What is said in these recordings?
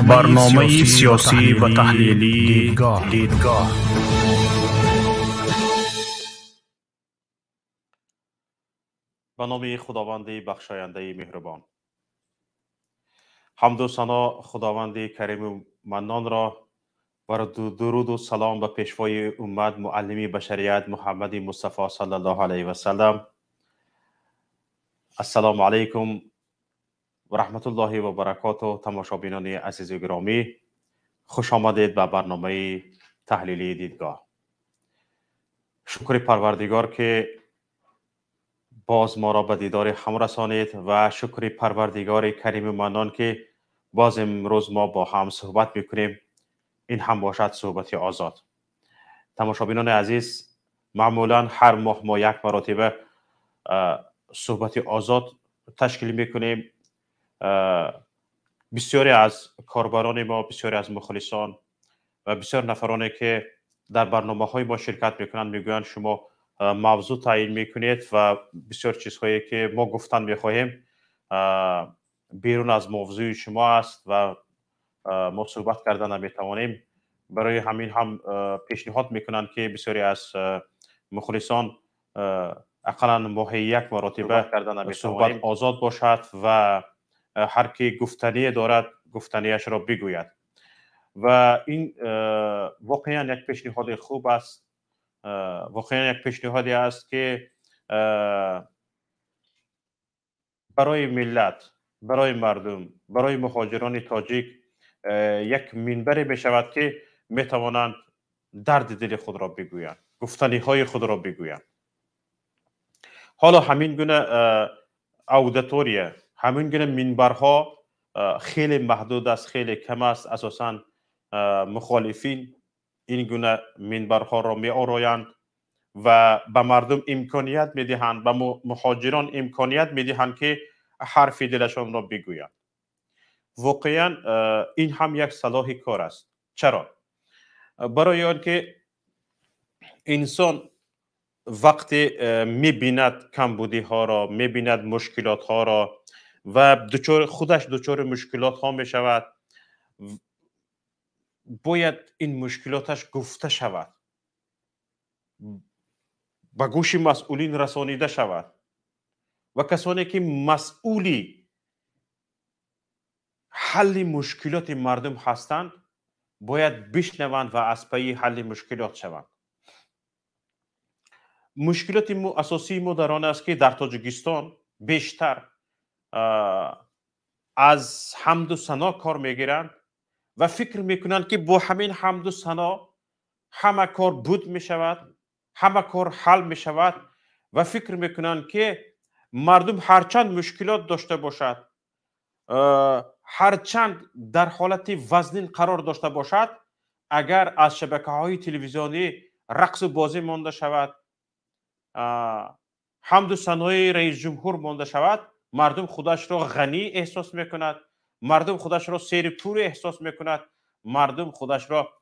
برنامه سیاسی و تحلیلی دیدگاه. به نام خداوند بخشاینده مهربان. حمد و ثنا خداوند کریم و منان را و درود و سلام به پیشوای امت معلم بشریت محمد مصطفی صلی الله علیه و سلم. السلام علیکم و رحمت الله و برکاته. تماشابینان عزیز و گرامی، خوش آمدید به برنامه تحلیلی دیدگاه. شکر پروردگار که باز ما را به دیدار هم رسانید و شکر پروردگار کریم منان که باز امروز ما با هم صحبت میکنیم. این هم باشد صحبت آزاد. تماشابینان عزیز، معمولا هر ماه ما یک مرتبه صحبت آزاد تشکیل میکنیم. بسیاری از کاربران ما، بسیاری از مخلصان و بسیار نفرانی که در برنامه های ما شرکت میکنند میگویند شما موضوع تعیین میکنید و بسیار چیزهایی که ما گفتن میخواهیم بیرون از موضوع شما است و ما صحبت کردن نمیتوانیم. برای همین هم پیشنهاد میکنند که بسیاری از مخلصان اقلا ماهی یک مرتبه صحبت آزاد باشد و هر کی گفتنی دارد گفتنیش را بگوید و این واقعا یک پیشنهاد خوب است. واقعا یک پیشنهادی است که برای ملت، برای مردم، برای مهاجران تاجیک یک منبری می شود که می توانند درد دل خود را بگویند، گفتنی های خود را بگویند. حالا همین گونه اودیتوریا، همین گونه منبرها خیلی محدود است، خیلی کم است. اساساً مخالفین این گونه منبرها را می آرایند و به مردم امکانیت می دهند، به مهاجران امکانیت می دهند که حرف دلشان را بگویند. واقعا این هم یک صلاح کار است. چرا؟ برای آنکه انسان وقتی می بیند کمبودی ها را، می بیند مشکلات ها را و خودش دچار مشکلات ها می شود، باید این مشکلاتش گفته شود، به گوش مسئولین رسانیده شود و کسانی که مسئولی حل مشکلات مردم هستند باید بشنوند و از پی حل مشکلات شوند. مشکلات اساسی ما در آن است که در تاجیکستان بیشتر از حمد و ثنا کار میگیرند و فکر میکنند که با همین حمد و ثنا همه کار بود می شود، همه کار حل می شود و فکر میکنند که مردم هرچند مشکلات داشته باشد، هرچند در حالت وزنین قرار داشته باشد، اگر از شبکه های تلویزیونی رقص و بازی مانده شود، حمد و ثنای رئیس جمهور مانده شود، مردم خودش را غنی احساس میکند، مردم خودش را سیر پور احساس میکند، مردم خودش را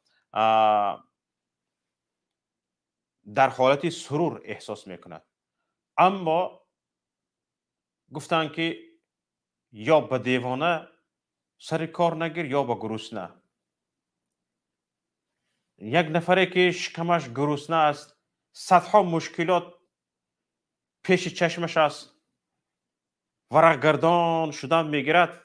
در حالت سرور احساس میکند. اما گفتن که یا به دیوانه سر کار نگیر یا به گرسنه. یک نفره که شکمش گرسنه است، صدها مشکلات پیش چشمش است، ورق گردان شدن میگیرد،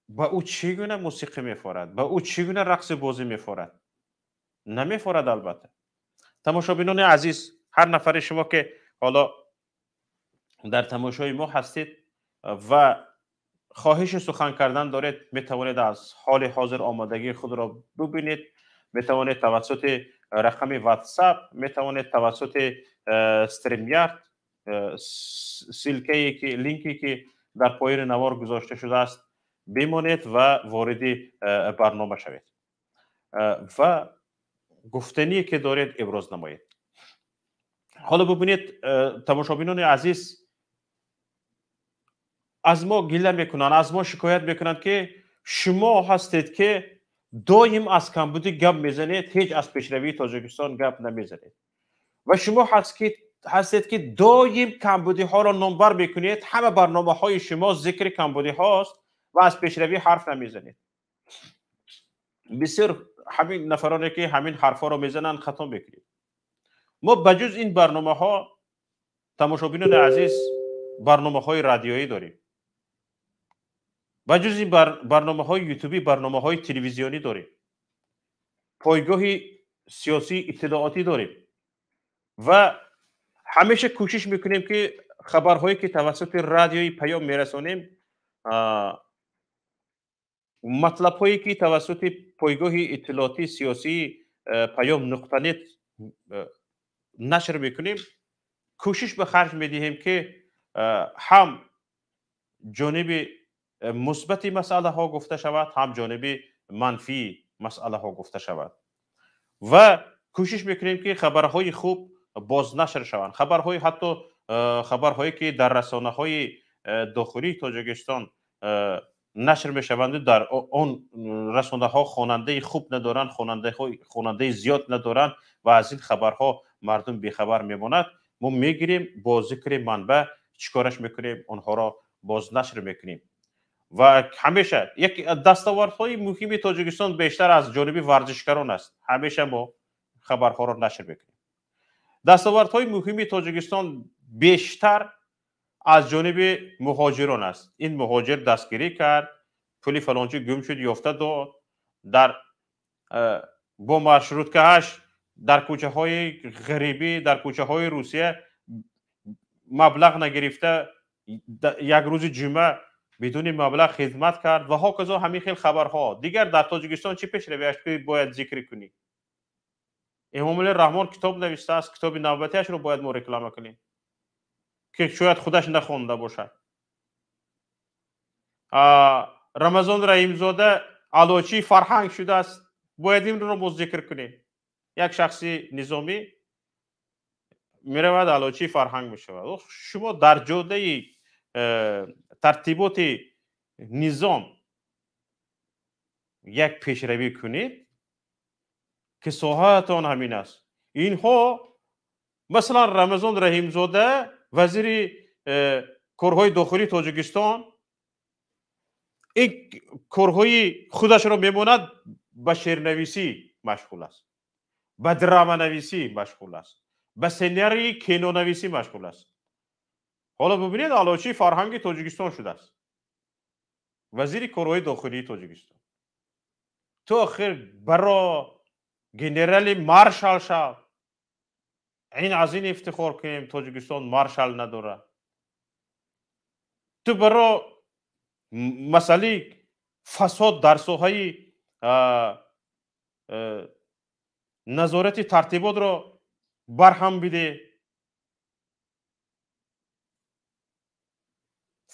با او چگونه موسیقی میفارد؟ با او چگونه رقص بازی میفارد؟ نمیفارد. البته تماشابینان عزیز، هر نفر شما که حالا در تماشای ما هستید و خواهش سخن کردن دارید، میتوانید از حال حاضر آمادگی خود را ببینید. میتوانید توسط رقم واتساپ، میتوانید توسط استریمیارد، لینکی که در پایین نوار گذاشته شده است بمانید و وارد برنامه شوید و گفتنی که دارید ابراز نمایید. حالا ببینید تماشابینان عزیز از ما گله میکنن، از ما شکایت میکنند که شما هستید که دایم از کمبودی گپ میزنید، هیچ از پیشروی تاجیکستان گپ نمیزنید و شما هستید که دایم کمبودی ها را نمبر میکنید. همه برنامه های شما ذکر کمبودی هاست و از پیشروی حرف نمیزنید. بسیار همین نفرانی که همین حرفا رو میزنن خطا میکنیم. ما بجز این برنامه ها تماشابینان عزیز برنامه های رادیویی داریم، بجز این برنامه های یوتیوبی برنامه های تلویزیونی داریم، پایگاه سیاسی اطلاعاتی داریم و همیشه کوشش میکنیم که خبرهایی که توسط رادیویی پیام میرسانیم، مطلب هایی که توسط پایگاه اطلاعاتی سیاسی پیام نقطه نت نشر میکنیم، کوشش به خرج میدهیم که هم جانب مثبت مسئله ها گفته شود، هم جانب منفی مسئله ها گفته شود و کوشش میکنیم که خبرهای خوب باز نشر شوند، خبرهای حتی خبرهایی که در رسانه های داخلی تاجیکستان نشر میشوند در اون رسانه ها خواننده خوب ندارند، خواننده زیاد ندارند و از این خبرها مردم بیخبر میماند. ما میگیریم با ذکر منبع چیکارش میکنیم، اونها را باز نشر میکنیم و همیشه یک دستاوردهای مهمی تاجیکستان بیشتر از جانب ورزشکاران است. همیشه ما خبرها را نشر میکنیم. دستاوردهای مهمی تاجیکستان بیشتر از جانب مهاجران است. این مهاجر دستگیری کرد، پول فلانچی گم شد یافته داد، در با مشروطکه‌اش در کوچه های غریبی، در کوچه های روسیه مبلغ نگرفته، یک روز جمعه بدون مبلغ خدمت کرد و هاکذا همین خیلی خبرها دیگر. در تاجیکستان چی پیش روی است که باید ذکر کنی؟ امام رحمان کتاب نوشته است، کتاب نوبتیش رو باید ما رکلام کنیم که شاید خودش نخونده باشد. رمضان رحیمزاده علوچی فرهنگ شده است، باید این رو باز ذکر کنیم. یک شخصی نظامی میرود علوچی فرهنگ میشود. شما در جاده ترتیبات نظام یک پیشروی کنید که ساحتان همین است. اینها مثلا رمضان رحیمزاده وزیر کارهای داخلی تاجیکستان، این کارهای خودش را میماند به شعرنویسی مشغول است، به دراما نویسی مشغول است، به سنیاری کینو نویسی مشغول است. حالا ببینید علوچی فرهنگ تاجیکستان شده است، وزیر کارهای داخلی تاجیکستان. تو آخر برای گنرال مارشال شو، این از این افتخار کنیم تاجیکستان مارشال نداره. تو برای مسئله فساد در ساحه نظارت ترتیبات را برهم بده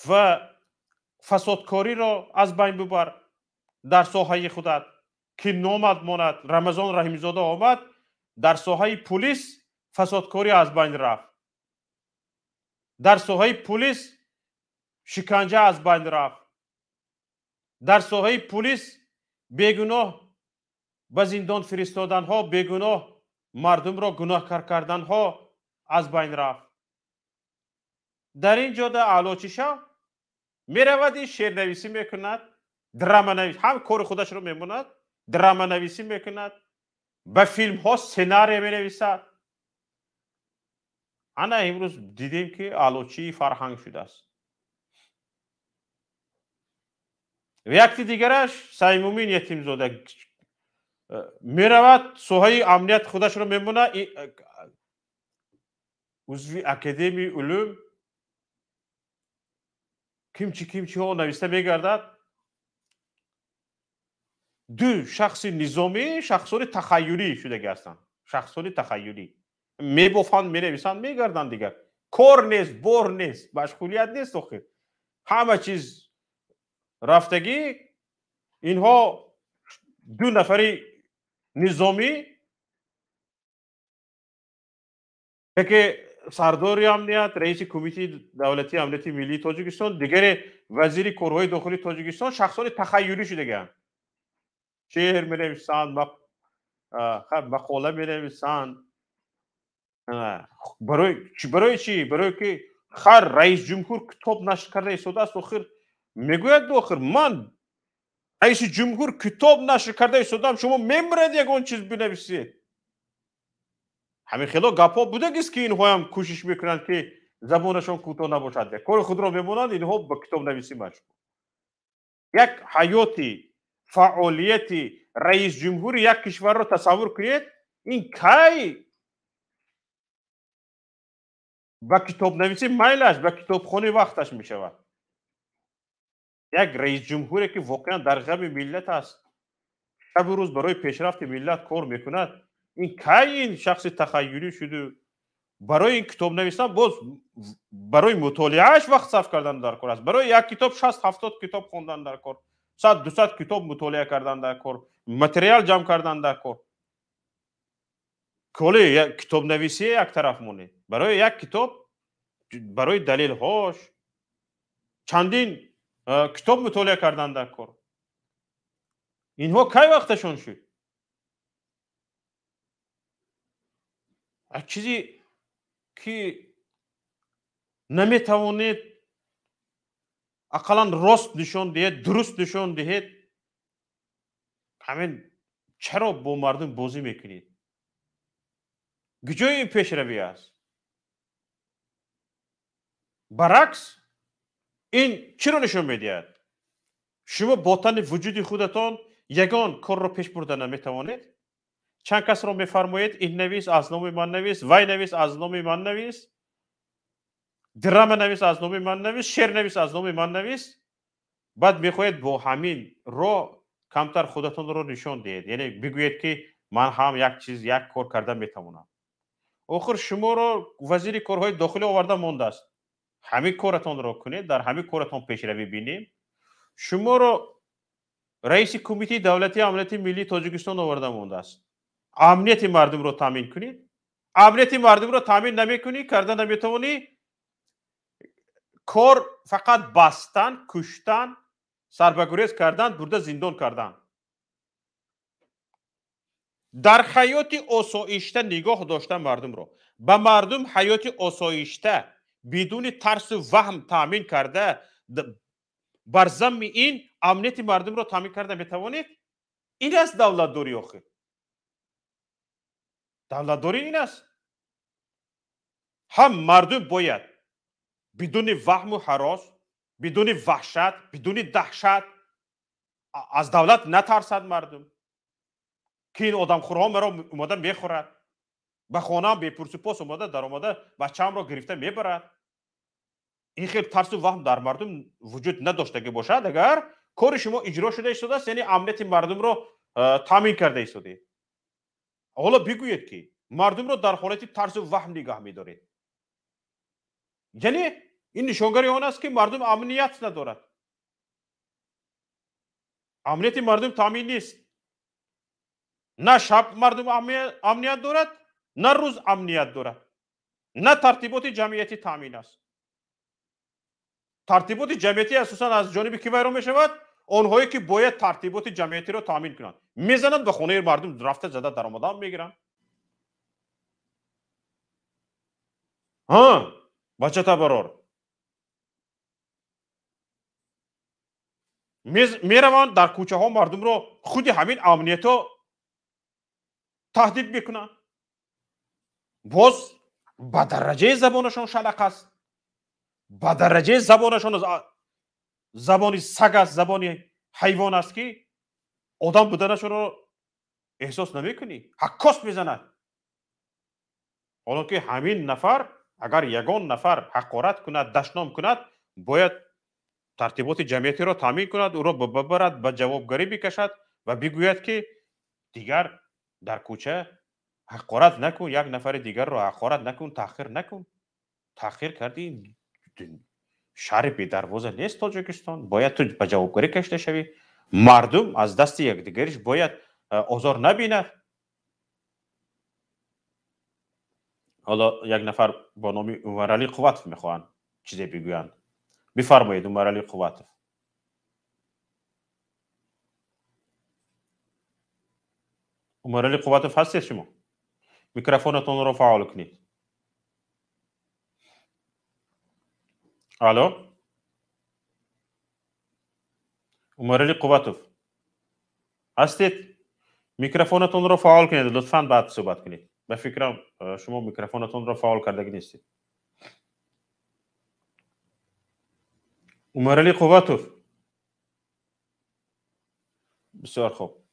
و فسادکاری را از بین ببر در ساحه خودت که نامد ماند. رمضان رحیمزاده آمد در ساحه پلیس فسادکاری از بین رفت، در ساحه پلیس شکنجه از بین رفت، در ساحه پلیس بیگناه به زندان فرستادن ها، بیگناه مردم را گناهکار کردن ها از بین رفت. در این جاده علوچی شو میرود شعرنویسی میکند، دراما نویسی، هم کار خودش رو میموند، دراما نویسی میکند، به فیلم ها سناریو مینویسد. انا امروز دیدیم که علوچی فرهنگ شده است. یکی دیگرش سیمومین یتیمزاده میرود ساحه امنیت خودش رو میمونه، عضو اکادمی علوم کیمچی ها نویسته میگردد. دو شخص نظامی شخصان تخیلی شده هستند، شخصان تخیلی میبافند مینویسند میگردند. دیگر کار نیست، بار نیست، مشغولیت نیست. آخه همه چیز رفتگی. اینها دو نفری نظامی که سردار امنیت، رئیس کمیته دولتی امنیت ملی تاجیکستان، دیگر وزیر کارهای داخلی تاجیکستان شخصان تخیلی شده‌اند. شعر می‌نویسند، مقاله می‌نویسند. برای چی؟ برای که رئیس جمهور کتاب نشر کرده ایستاده است. آخر میگوید آخر من رئیس جمهور کتاب نشر کرده استادم شما میمرد یگان چیز بنویسید. همین خیلی گپا بوده که اینها هم کوشش میکنند که زبانشون کوتاه نباشد. کار خود را میمونند اینها با کتاب نویسی مشغول. یک حیاتی فعالیتی رئیس جمهور یک کشور را تصور کنید این کی با کتاب نویسی میلش با کتاب خونی وقتش میشود. یک رئیس جمهوری که واقعا در غم ملت است شب و روز برای پیشرفت ملت کار میکند این کی این شخص تخیلی شده برای این کتاب نویسن باز برای مطالعهش وقت صرف کردن در کار است. برای یک کتاب 60-70 کتاب خوندن در کار 100-200 کتاب مطالعه کردن در کار متریال جمع کردن در کار کلی یک کتاب نویسی یک طرف مونه برای یک کتاب برای دلیل هاش چندین کتاب مطالعه کردن در کار اینها کی وقتشون شد چیزی که نمیتوانید اقلا راست نشون دهید درست نشون دهید همین چرا با مردم بازی میکنید کجای این پیشروی است برعکس این چرا نشون میدهد شما با تن وجود خودتان یگان کار را پیش برده نمیتوانید چند کس را میفرمایید این نویس از نام من نویس وای نویس از نام من نویس درام نویس از نام من نویس شعر نویس از نام من نویس بعد میخواهید با همین را کمتر خودتان را نشان دهید یعنی بگویید که من هم یک کار کرده میتوانم آخر شما را وزیر کارهای داخلی آورده مانده است همین کارتان را کنید در همین کارتان پیشروی بینیم شما را رئیس کمیته دولتی امنیت ملی تاجیکستان آورده مانده است امنیت مردم را تامین کنید امنیت مردم را تامین نمیکنی کرده نمیتوانی کار فقط بستن کشتن سربگریز کردن برده زندان کردن در حیات آسایشته نگاه داشتن مردم را به مردم حیات آسایشته بدون ترس و وهم تامین کرده بر ضمن این امنیت مردم را تامین کرده میتوانید این است دولت داری آخر دولت داری این است هم مردم باید بدون وهم و هراس بدون وحشت بدون دهشت از دولت نترسد مردم که این آدم خورها مرا اومده میخورد به خانه هم بی پرس و پاس اومده در اومده بچه‌ام را گرفته میبرد این خیلی ترس و وهم در مردم وجود نداشته باشد اگر کار شما اجرا شده ایستاده است یعنی امنیت مردم را تامین کرده ایستاده حالا بگویید که مردم را در حالت ترس و وهم نگاه می‌دارید یعنی این نشانگری آن است که مردم امنیت ندارد امنیت مردم تامین نیست نه شب مردم امنیت دارد نه روز امنیت دارد نه ترتیبات جمعیتی تامین است ترتیبات جمعیتی اساسا از جانب کی بیرون می شود آنهایی که باید ترتیبات جمعیتی را تامین کنند میزنند به خانه مردم رفته زده در آمدن میگیرند بچه تبرار میروند در کوچه ها مردم را خود همین امنیت ها تهدید میکنند باز به درجه زبانشان شلق است به درجه زبانشان زبانی سگ است زبانی حیوان است که آدم بودنشان را احساس نمیکنی حکاس میزند حالا که همین نفر اگر یگان نفر حقارت کند دشنام کند باید ترتیبات جمعیتی را تامین کند او را ببرد به جوابگری بکشد و بگوید که دیگر در کوچه حقارت نکن یک نفر دیگر را حقارت نکن تاخیر نکن تاخیر کردی شهر بی دروازه نیست تاجیکستان باید تو به جوابگری کشیده شوی مردم از دست یکدیگرش باید آزار نبیند حالا یک نفر با نام عمرعلی قواتف میخواهند چیزی بگویند بفرمایید عمرعلی قواتف عمرعلی قواتف هستید شما میکروفونتون رو فعال کنید الو عمرعلی قواتف هستید؟ میکروفونتون رو فعال کنید لطفاً بعد صحبت کنید. به فکرم شما میکروفونتون رو فعال کردگی نیستید. عمرعلی قواتوف. بسیار خوب.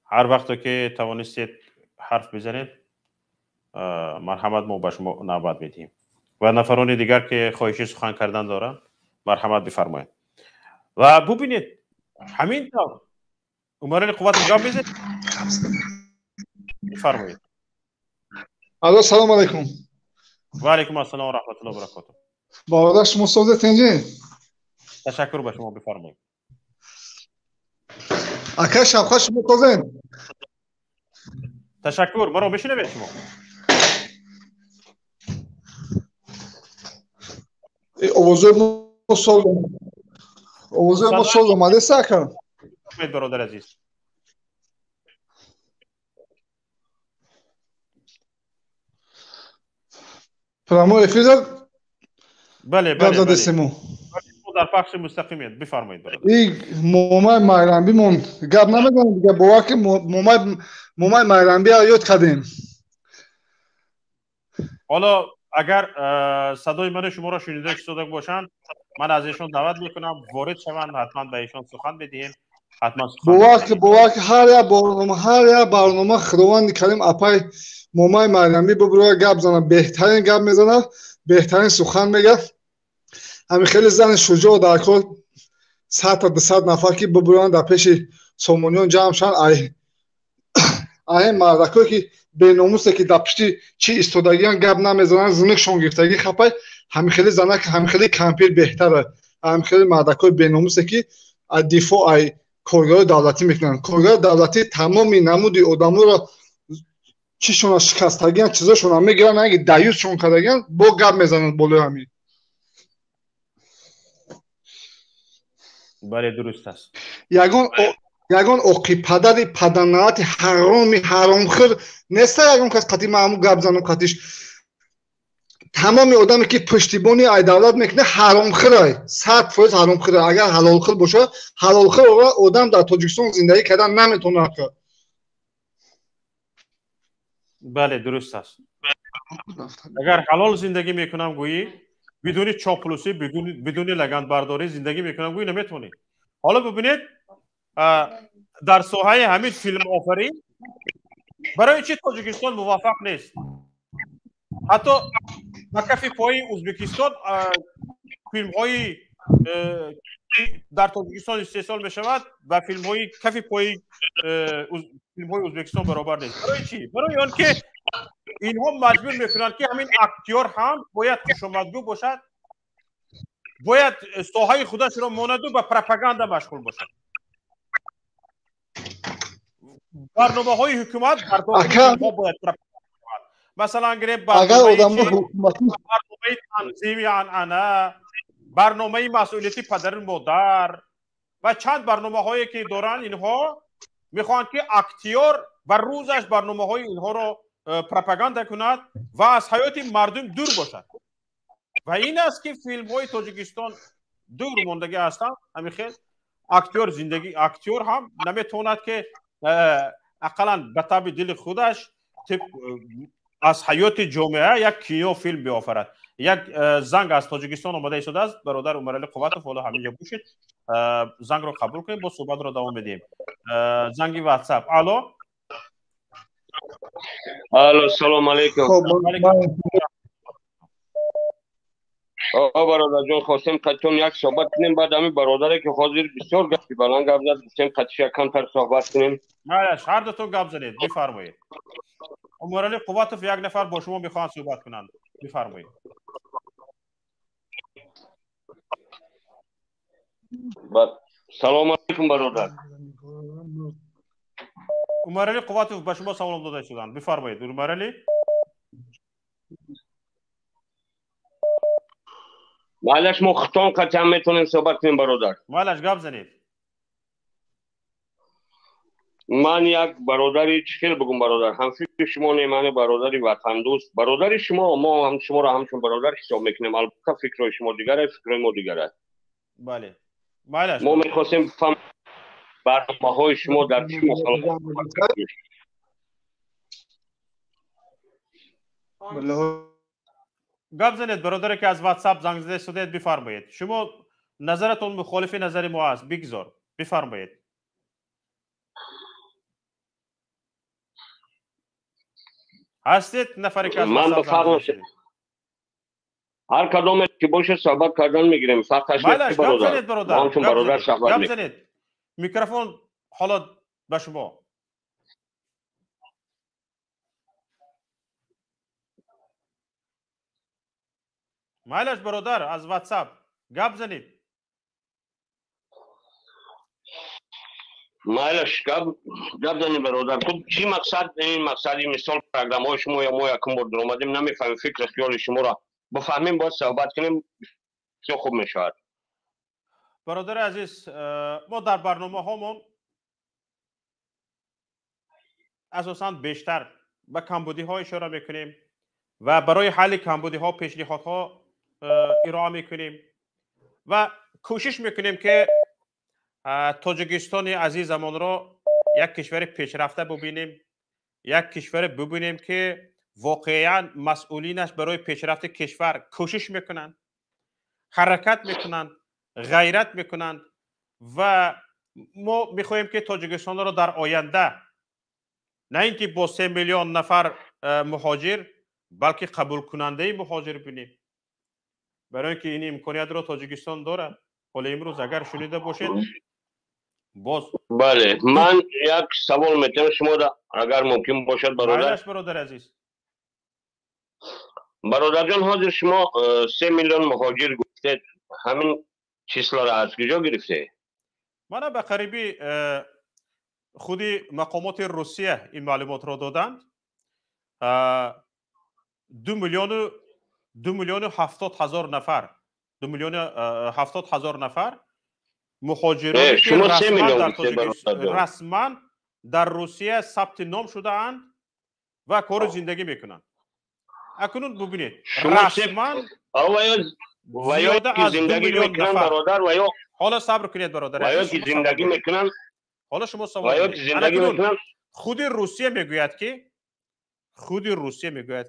هر وقت که توانستید حرف بزنید مرحمت ما به شما نوبت میدیم و نفران دیگر که خواهش سخن کردن دارن مرحمت بفرمایید. و ببینید همین طور عمرعلی قواتوف گام بزنید. بفرمایید. الو سلام علیکم. و علیکم السلام و رحمت الله و برکاته. برادر شما سوزه تنجی. تشکر به شما بفرمایید. اکا شبخه شما توزین. تشکر مرا بشنوید شما. اوزوی ما سوزم. اوزوی ما سوزم. ماده ساکن. برادر عزیز. فرامو افیزر. بله بله بله. در پخش مستقیمیت بفرمایید برادر. این مومای مایرنبی مون گپ نمیدونم دیگه با که مومای مایرنبی یاد کردیم. حالا اگر صدای من شما را شنیده شده باشند من از ایشان دعوت میکنم وارد شوند حتما به ایشان سخن بدهیم. حتما سخن با که هر یا برنامه خداوند کریم اپای مومای مایرنبی ببره گپ زنه بهترین گپ میزنه بهترین سخن میگه. همین خیلی زن شجاع در کل 100 تا 200 نفر که ببرن در پیش سامونیان جمع شن ای مردکایی که بیناموسه که در پشتی چی ایستادگیان گپ نمیزنن زنکشون گرفتگی خپای همین خیلی زنه که همین خیلی کمپیر بهتره. همین خیلی مردکای بیناموسه که دفاع ای کارگاه دولتی میکنن. کارگاه دولتی تمامی نمودی آدمو را چیشون شکستگیان چیزاشون هم میگیرن اگه دیوسشون کردگیان با گپ میزنن بالا همین. بله درست است. یگان اوقی پدری پدرنهات حرامخور نیست. یگان کس قطعی معمول گپ زنم قطعیش تمامی آدمی که پشتیبانی ای دولت میکنه حرامخوره 100% حرامخوره. اگر حلالخور باشه حلالخور آدم در تاجیکستان زندگی کردن نمیتونه. بله درست است. اگر حلال زندگی میکنم گویی بدون چاپلوسی بدون لگند برداری زندگی میکنم گویی نمیتونی. حالا ببینید در ساحه همین فیلم آفرین برای چی تاجیکستان موفق نیست؟ حتی با کف پای ازبکستان فیلم های در تاجیکستان استحصال می شود و فیلم های کف پای فیلم های ازبکستان برابر نیست. برای چی؟ برای آن که اینها مجبور میکنند که همین اکتیور هم باید خوشامدگو باشد، باید ساحه خودش را ماندو به پروپاگاندا مشغول باشد. برنامه های حکومت در داخل ما باید مثلا گره برنامه تنظیمی عنعنه، برنامه مسئولیتی پدر مادر و چند برنامه هایی که دارن اینها میخوان که اکتیور و روزش برنامه های اینها را پروپاگاندا کند و از حیات مردم دور باشد و این است که فیلم های تاجیکستان دور موندگی هستند. همین خیلی اکتیور هم نمیتوند که اقلا به طب دل خودش از حیات جامعه یک کینو فیلم بیافرد. یک زنگ از تاجیکستان آمده ایستاده است. برادر عمرعلی قواتوف حالا همینجا باشید زنگ رو قبول کنیم با صحبت رو دوام بدیم. زنگی واتساپ. الو سلام علیکم. برادر جان خواستیم قطعون یک صحبت کنیم بعد همین برادره که حاضر بسیار گفتی بلند گپ زد گفتیم قطعی کمتر صحبت کنیم. مالش هر دو تو گپ زدید بفرمایید. عمرعلی قواتوف یک نفر با شما میخوان صحبت کنند بفرمایید. سلام علیکم برادر. عمرعلی قواتوف به شما سلام داده شدند بفرمایید. عمرعلی مالش ما خطان قطعا میتونیم صحبت کنیم برادر. مالش گپ زنید. من یک برادری چخیل بگم برادر هم فکر شما نیمانه برادری وطن دوست برادری شما ما هم شما را همچون برادر حساب میکنیم. البته فکر شما دیگره فکر ما دیگره. بله مالش ما میخواستیم برنامه‌های شما در چه مسائل گپ زنید برادر که از واتساپ زنگ زده شدید بفرمایید. شما نظرتون مخالف نظر ما است بگذار بفرمایید. هستید نفری که از من واتساپ زنگ هر کدام که باشه صحبت کردن میگیریم فقط مالش گپ زنید برادر برادر صحبت گپ زنید. میکروفون حالا به شما. مالش برادر از واتساپ گپ زنید. مالش گپ زنید برادر. خب چی مقصد این مقصدی مثال پروگرام های شما یا ما یکم بار در اومدیم نمیفهمیم فکر خیال شما را بفهمیم باید صحبت کنیم چه خوب میشود. برادر عزیز ما در برنامه هامون اساساً بیشتر به کمبودی ها اشاره میکنیم و برای حل کمبودی ها پیشنهادها ارائه میکنیم و کوشش میکنیم که تاجیکستان عزیزمون را یک کشور پیشرفته ببینیم، یک کشور ببینیم که واقعا مسئولینش برای پیشرفت کشور کوشش میکنند، حرکت میکنند، غیرت میکنند و ما میخواهیم که تاجیکستان را در آینده نه اینکه با 3 میلیون نفر مهاجر بلکه قبول کننده مهاجر بینیم. برای اینکه این امکانیت را تاجیکستان داره. حالا امروز اگر شنیده باشید باز بله من یک سوال میتونم شما را اگر ممکن باشد برادر عزیز. برادر جان حاضر شما 3 میلیون مهاجر گفتید همین چیزلا را از کجا گرفته؟ من به قریبی خودی مقامات روسیه این معلومات را دادند. 2 میلیون و 70 هزار نفر 2 میلیون 70 هزار نفر مهاجرانی که رسما در روسیه ثبت نام شده اند و کار زندگی میکنند. اکنون ببینید رسما زیاده از 2 میلیون نفر حالا صبر کنید برادر زندگی میکنند. حالا شما سوال کنید. خود روسیه میگوید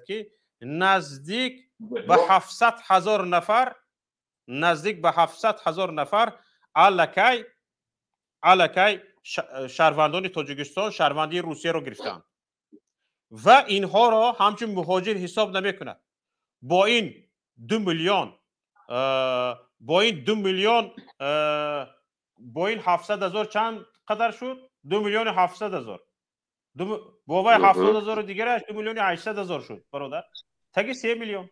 که نزدیک به 700 هزار نفر الکی شهروندان تاجیکستان شهروندی روسیه رو گرفتند و اینها را همچون مهاجر حساب نمیکنند. با این 2 میلیون با این 700 هزار چند قدر شد؟ 2 میلیون 700 هزار با 70 هزار دیگرش 2 میلیون 800 هزار شد برادر. تگی 3 میلیون.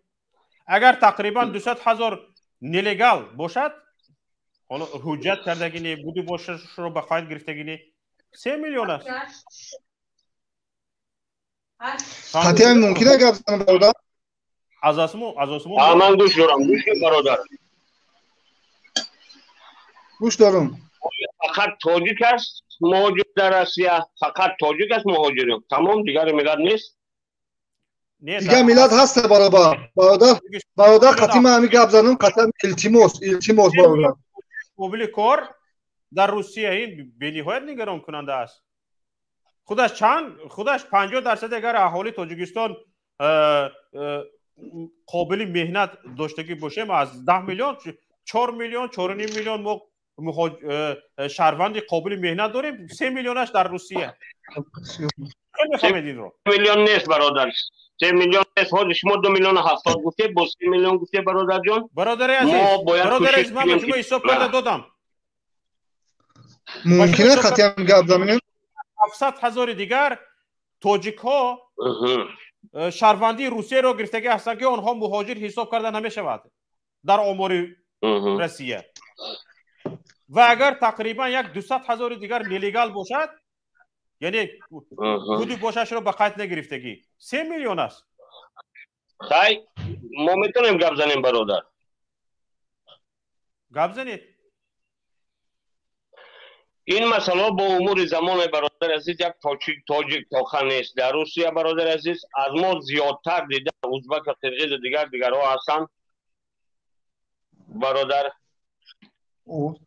اگر تقریبا 200 هزار نلیگال باشد، حالا حجت کردگی بودی باشه رو به خواهد گرفتگی 3 میلیون است. حتی ممکنه گفت برادر از آسمون من گوش دارم. گوش برادر گوش دارم. فقط تاجیک است مهاجر در روسیه، فقط تاجیک است مهاجرین، تمام دیگر ملت نیست. دیگر ملت هست برادر قطعی من همین گپ زدم. قطعا التماس برادر قابل کار در روسیه این بی‌نهایت نگران کننده است. خودش 50% اگر اهالی تاجیکستان قابل مهنت داشتگی باشه ما از 10 میلیون 4 میلیون 4.5 میلیون ما شهروند قابل مهنت داریم. 3 میلیونش در روسیه. نمی‌فهمید این رو. 3 میلیون نیست برادر. 3 میلیون نیست. حالا شما 2 میلیون 70 گفته با 3 میلیون گفته برادر جان. برادر عزیز من شما حساب کرده دادم. ممکنه خطی هم گپ زمینه 700 هزار دیگر تاجیک ها شهروندی روسیه رو گرفتگی هستند که آنها مهاجر حساب کردن نمی‌شود در آمار روسیه. و اگر تقریبا یک 200 هزار دیگر نلیگال باشد، یعنی بودی باشش رو به قید نگرفتگی 3 میلیون است. خیلی ما میتونیم گپ زنیم برادر. گپ زنید. این مسئله با امور زمان برادر عزیز یک تاجیک تاخن نیست. در روسیه برادر عزیز از ما زیادتر دیده ازبک و قرقیز دیگر ها هستند برادر.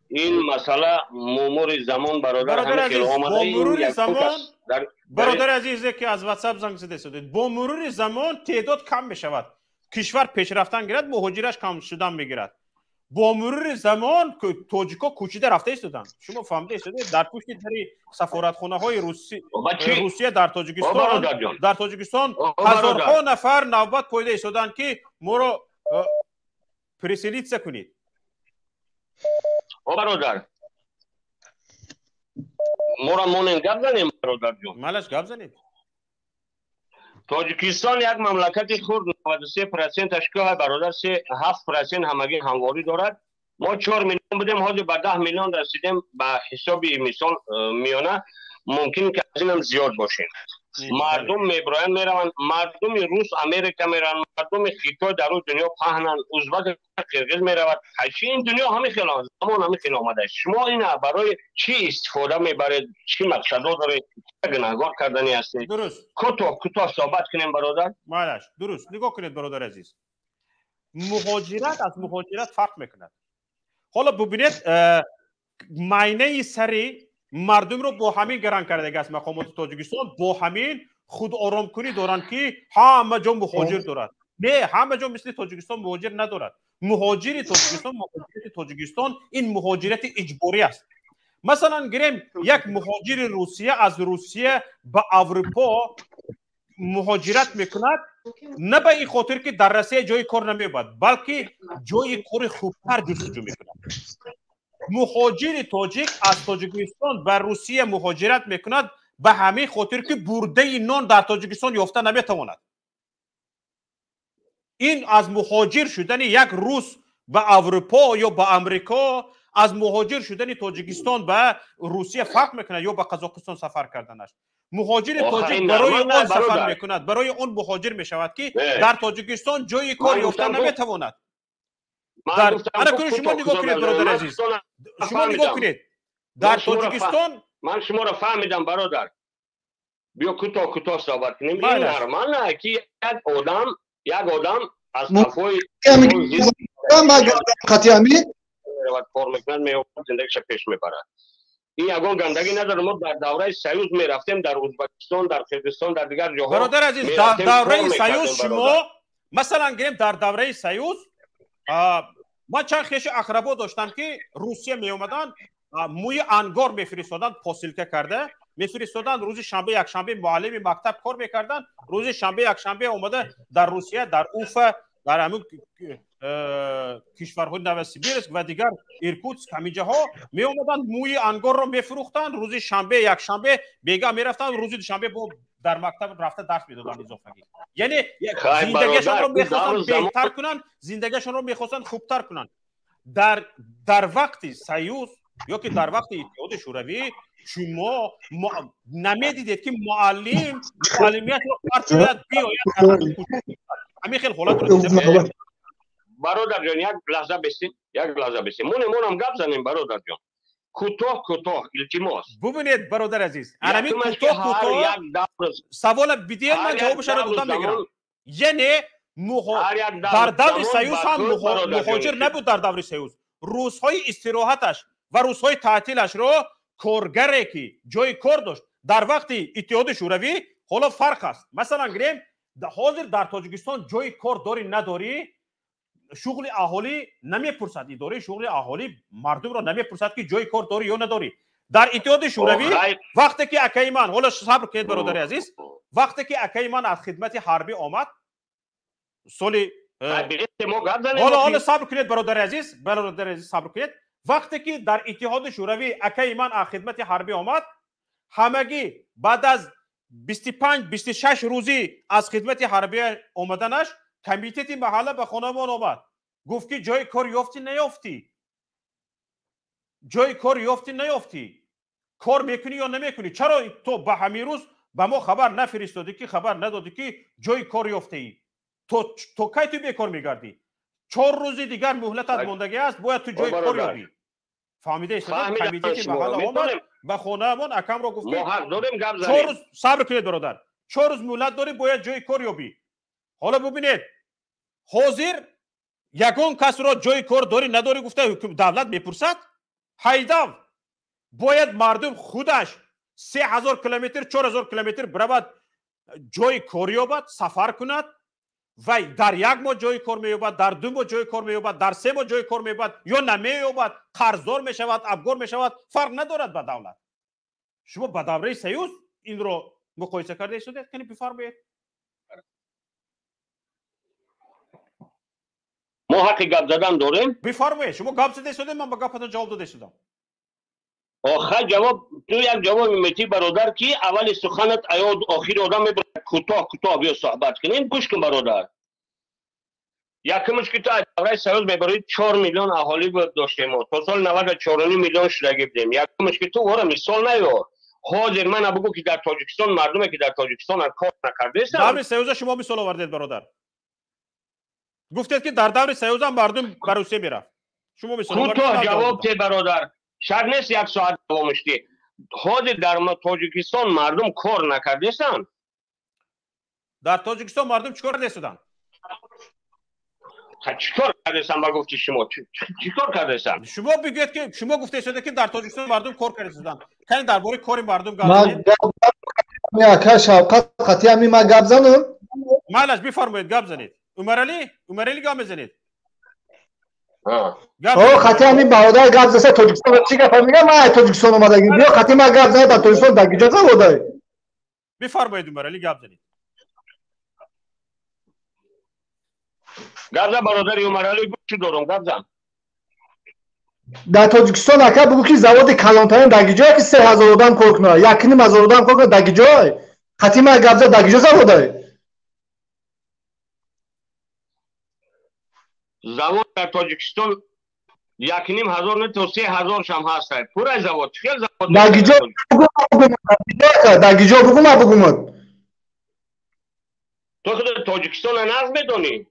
این مسئله مرور زمان برادر برادر همه خیلی عزیز، آمده. با مرور زمان در برادر عزیز که از واتساپ زنگ زده شدید، با مرور زمان تعداد کم میشود، کشور پیشرفتن گیرد، مهاجرش کم شدن میگیرد. با مرور زمان تاجیکا کوچیده رفته ایستادن. شما فهمیده ایستادید در پشت در سفارتخانه های روسیه در تاجیکستان هزارها نفر نوبت پایده ایستادن که ما رو پرسیلیت کنید. برادر ما را مونن گپ زنیم برادر جون. مالش گپ زنید. تاجیکستان یک مملکت خرد 93% اشکال برادر 7% همگی همواری دارد. ما 4 میلیون بودیم، حاضر به 10 میلیون رسیدیم. به حساب مثال میانه ممکن که از اینم زیاد باشیم. مردم میبراین میروند، مردم روس امریکا میرن، مردم خیتا در دنیا پهنن، ازبک قرقیز میرود. این دنیا همه خیلی زمان همه خیلی آمده. شما اینا برای چی استفاده میبرید؟ چی مقصدا داره؟ گناهکار کردنی هستید؟ درست. کوتاه صحبت کنیم برادر. مالش درست. نگاه کنید برادر عزیز، مهاجرت از مهاجرت فرق میکند. حالا ببینید معنی سری مردم رو با همین گران کرده است. مقامات تاجیکستان با همین خود آرام کنی دارن که همه جا مهاجر دارد. نه، همه جا مثل تاجیکستان مهاجر ندارد. مهاجر تاجیکستان این مهاجرت اجباری است. مثلا گریم یک مهاجر روسیه از روسیه به اروپا مهاجرت میکند، نه به این خاطر که در روسیه جای کار نمیبود، بلکه جای کار خوبتر جستجو میکند. مهاجر تاجیک از تاجیکستان به روسیه مهاجرت میکند به همین خاطر که برده نان در تاجیکستان یافته نمیتواند. این از مهاجر شدن یک روس به اروپا یا به امریکا، از مهاجر شدن تاجیکستان به روسیه فرق میکنه یا به قزاقستان سفر کردنش. مهاجر تاجیک برای آن سفر میکند، برای اون مهاجر میشود که در تاجیکستان جای کار یافته نمیتواند. انا کنید شما نگاه کنید برادر عزیز، شما نگاه کنید در تاجیکستان. من شما را فهمیدم برادر. بیا کوتاه صحبت کنیم. این نرمانه که یک آدم از صفای کار میکنند میوفد زندگیش پیش میبرد. این یگان گندگی نداره. ما در دوره سیوز میرفتیم، در ازبکستان، در قرقیزستان، در دیگر جاها. برادر عزیز در دوره سیوز شما مثلا گریم در دوره سیوز ما چند خیش اقربا داشتم که روسیه می اومدن موی انگار میفرستادن، پاسیلکه کرده میفرستادن. روز شنبه یک شنبه معلم مکتب کار میکردن، روز شنبه یک شنبه اومده در روسیه، در اوفا، در همون کشورهای نوسیبیرسک و دیگر ایرکوتسک همینجا ها می اومدن موی انگار رو میفروختن. روز شنبه یک شنبه بیگا میرفتن، روز شنبه در مکتب رفته درس میدادن اضافگی. یعنی زندگیشون رو میخواستن بهتر کنن، زندگیشون رو میخواستن خوبتر کنن. در وقت سیوز یا که در وقت اتحاد شوروی شما نمیدیدید که معلمیت رو فرد باید بیاید. همین خیلی حالت رو دیده. برادر جان یک لحظه بسید. مونم گپ زنیم برادر جان. کوتاه التماس. ببینید برادر عزیز، همین کوتاه سوال بدید من جوابش رو دادم میگیرم. یعنی در دور سیوز هم مهاجر نبود. در دور سیوز روزهای استراحتش و روزهای تعطیلش رو کارگری که جای کار داشت در وقت اتحاد شوروی. حالا فرق است. مثلا گریم حاضر در تاجیکستان جای کار داری نداری، شغل اهالی نمیپرسد. اداره شغل اهالی مردم رو نمیپرسد که جای کار داری یا نداری. در اتحاد شوروی وقتی که اکیمان، حالا صبر کنید برادر عزیز، وقتی که اکیمان از خدمت حربی آمد سال حالا صبر کنید برادر عزیز صبر کنید. وقتی که در اتحاد شوروی اکیمان از خدمت حربی آمد، همگی بعد از 25-26 روزی از خدمت حربی آمدنش کمیته محله به خانه ما آمد، گفت که جای کار یافتی نیافتی، کار میکنی یا نمیکنی؟ چرا تو به همین روز به ما خبر نفرستادی که خبر ندادی که جای کار یافته ای؟ تو کی تو بیکار میگردی؟ 4 روز دیگر مهلتت ماندگی است، باید تو جای کار یابی. فهمیده ایست؟ کمیته محله آمد به خانه ما اکم رو گفت که 4 روز صبر کنید برادر، 4 روز مهلت داری، باید جای کار یابی. حالا ببینید حاضر یگان کس را جای کار داری نداری گفته دولت میپرسد. حیدر باید مردم خودش 3000 کیلومتر 4000 کیلومتر برود جای کار یابد سفر کند و در یک ماه جای کار مییابد در 2 ماه جای کار مییابد در 3 ماه جای کار مییابد یا نمییابد قرضدار میشود افگار میشود فرق ندارد به دولت. شما به دوره سیوس این رو مقایسه کرده شده کنی بفرمایید. ما حق گپ زدن داریم. بفرمایید شما گپ زده شده من به گپتون جواب داده شدم. آخر جواب تو یک جواب میتی برادر کی اول سخنت ایاد آخر آدم میبره کوتاه بیا صحبت کنیم گوش کن برادر. یکمش که تو دوره سیاس میبرید 4 میلیون اهالی بود داشتیم ما تا سال 90 4.5 میلیون شدگی بودیم. یکمش که تو ورا مثال نیار حاضر من بگو که در تاجیکستان مردمی که در تاجیکستان کار نکرده است. دور سیاس شما مثال آوردید برادر. گفتید که در دور سیاس مردم به روسیه میرفت. شما مثال آوردید. کوتاه جواب ته برادر. شاید نیست 1 ساعت دوامش دی. حاضر در تاجیکستان مردم کار نکرده استن. در تاجیکستان مردم چیکار کرده استن؟ چیکار کرده استن با گفتی شما چیکار کرده استن؟ شما بگید که شما گفته شده که در تاجیکستان مردم کار کرده استن. کین درباره کار مردم گفتید؟ من اکا شوکت قطعی می ما گپ زنم. مالش بفرمایید گپ زنید. عمر علی گپ بزنید. خطی همین برادر گپ زده تاجیکستان چی گپ میگه من تاجیکستان اومدم بیا خطی ما گپ زده در تاجیکستان در کجا زده بفرمایید عمر علی گپ زنید. گپ زن برادر عمر علی گوش دارم گپ زن. در تاجیکستان اکا بگو که زواد کلانترین در کجا که 3000 آدم کار کنه 1.5 آدم کار کنه در کجا خطی ما گپ زده در کجا زده زواد در تاجیکستان 1.5 هزار نه تا 3000 شم هست. پورا زواد خیلی زواد در کجا بگو تو خود تاجیکستان ناز میدونی؟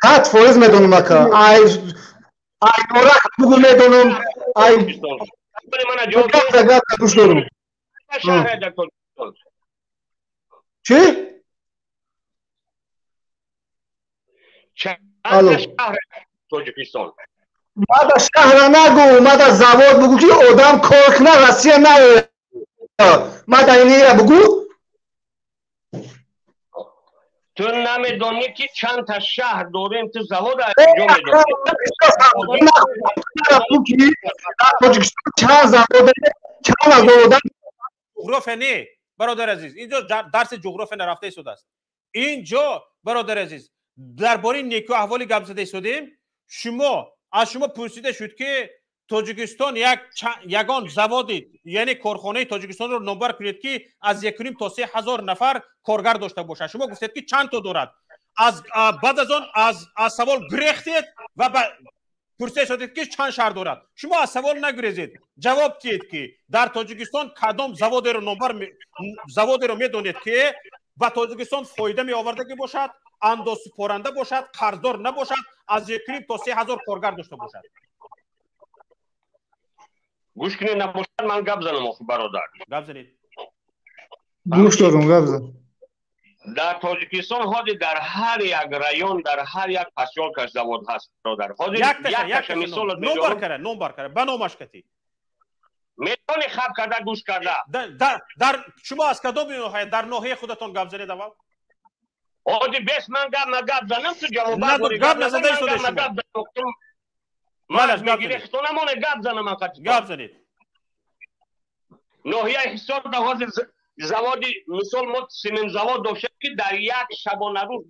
قط فرض میدونم اکا ای نورک بگو میدونم ای من جواب گوش دارم شهر در تاجیکستان چی؟ چند شهر تاجیکستان؟ ما در شهر نگو ما در زواد بگو که آدم کار کنه روسیه نه ما در اینه بگو تو نمیدونی که چند تا شهر داریم تو زواد انجام میدونی تاجیکستان چند زواد چند آدم جغرافیا نه برادر عزیز اینجا درس جغرافیا نرفته شده است. اینجا برادر عزیز درباره نیکو احوالی گپ زده شدیم. از شما پرسیده شد که تاجیکستان یگان زوادی یعنی کارخانه تاجیکستان رو نمبر کنید که از 1.5 تا 3000 نفر کارگر داشته باشه. شما گفتید که چند تا دارد. بعد از آن از سوال گریختید و پرسیده شدید که چند شهر دارد. شما از سوال نگریزید جواب دید که در تاجیکستان کدام زواد رو میدونید که با تاجیکستان فایده می آورده باشد انداز سپارنده باشد قرضدار نباشد از 1.5 تا 3000 کارگر داشته باشد. گوش کنید نباشد من گپ زنم برادر. گپ زنید. گوش دارم گپ زن. در تاجیکستان حاضر در هر یک رایون در هر یک پسیال زواد هست برادر. حاضر یک مثال نمبر کرده بنامش کتی میتونی خب کرده گوش کرده در شما از کدام ناحیه در ناحیه خودتون گپ زنید اول آدی بیس من گپ زنم تو جواب نه گپ نزده شده شما من میگیری تو نمونه گپ زنم من گپ زنید. ناحیه حساب در حاضر زوادی مثال ما سیمن زواد داشته که در یک شبانه روز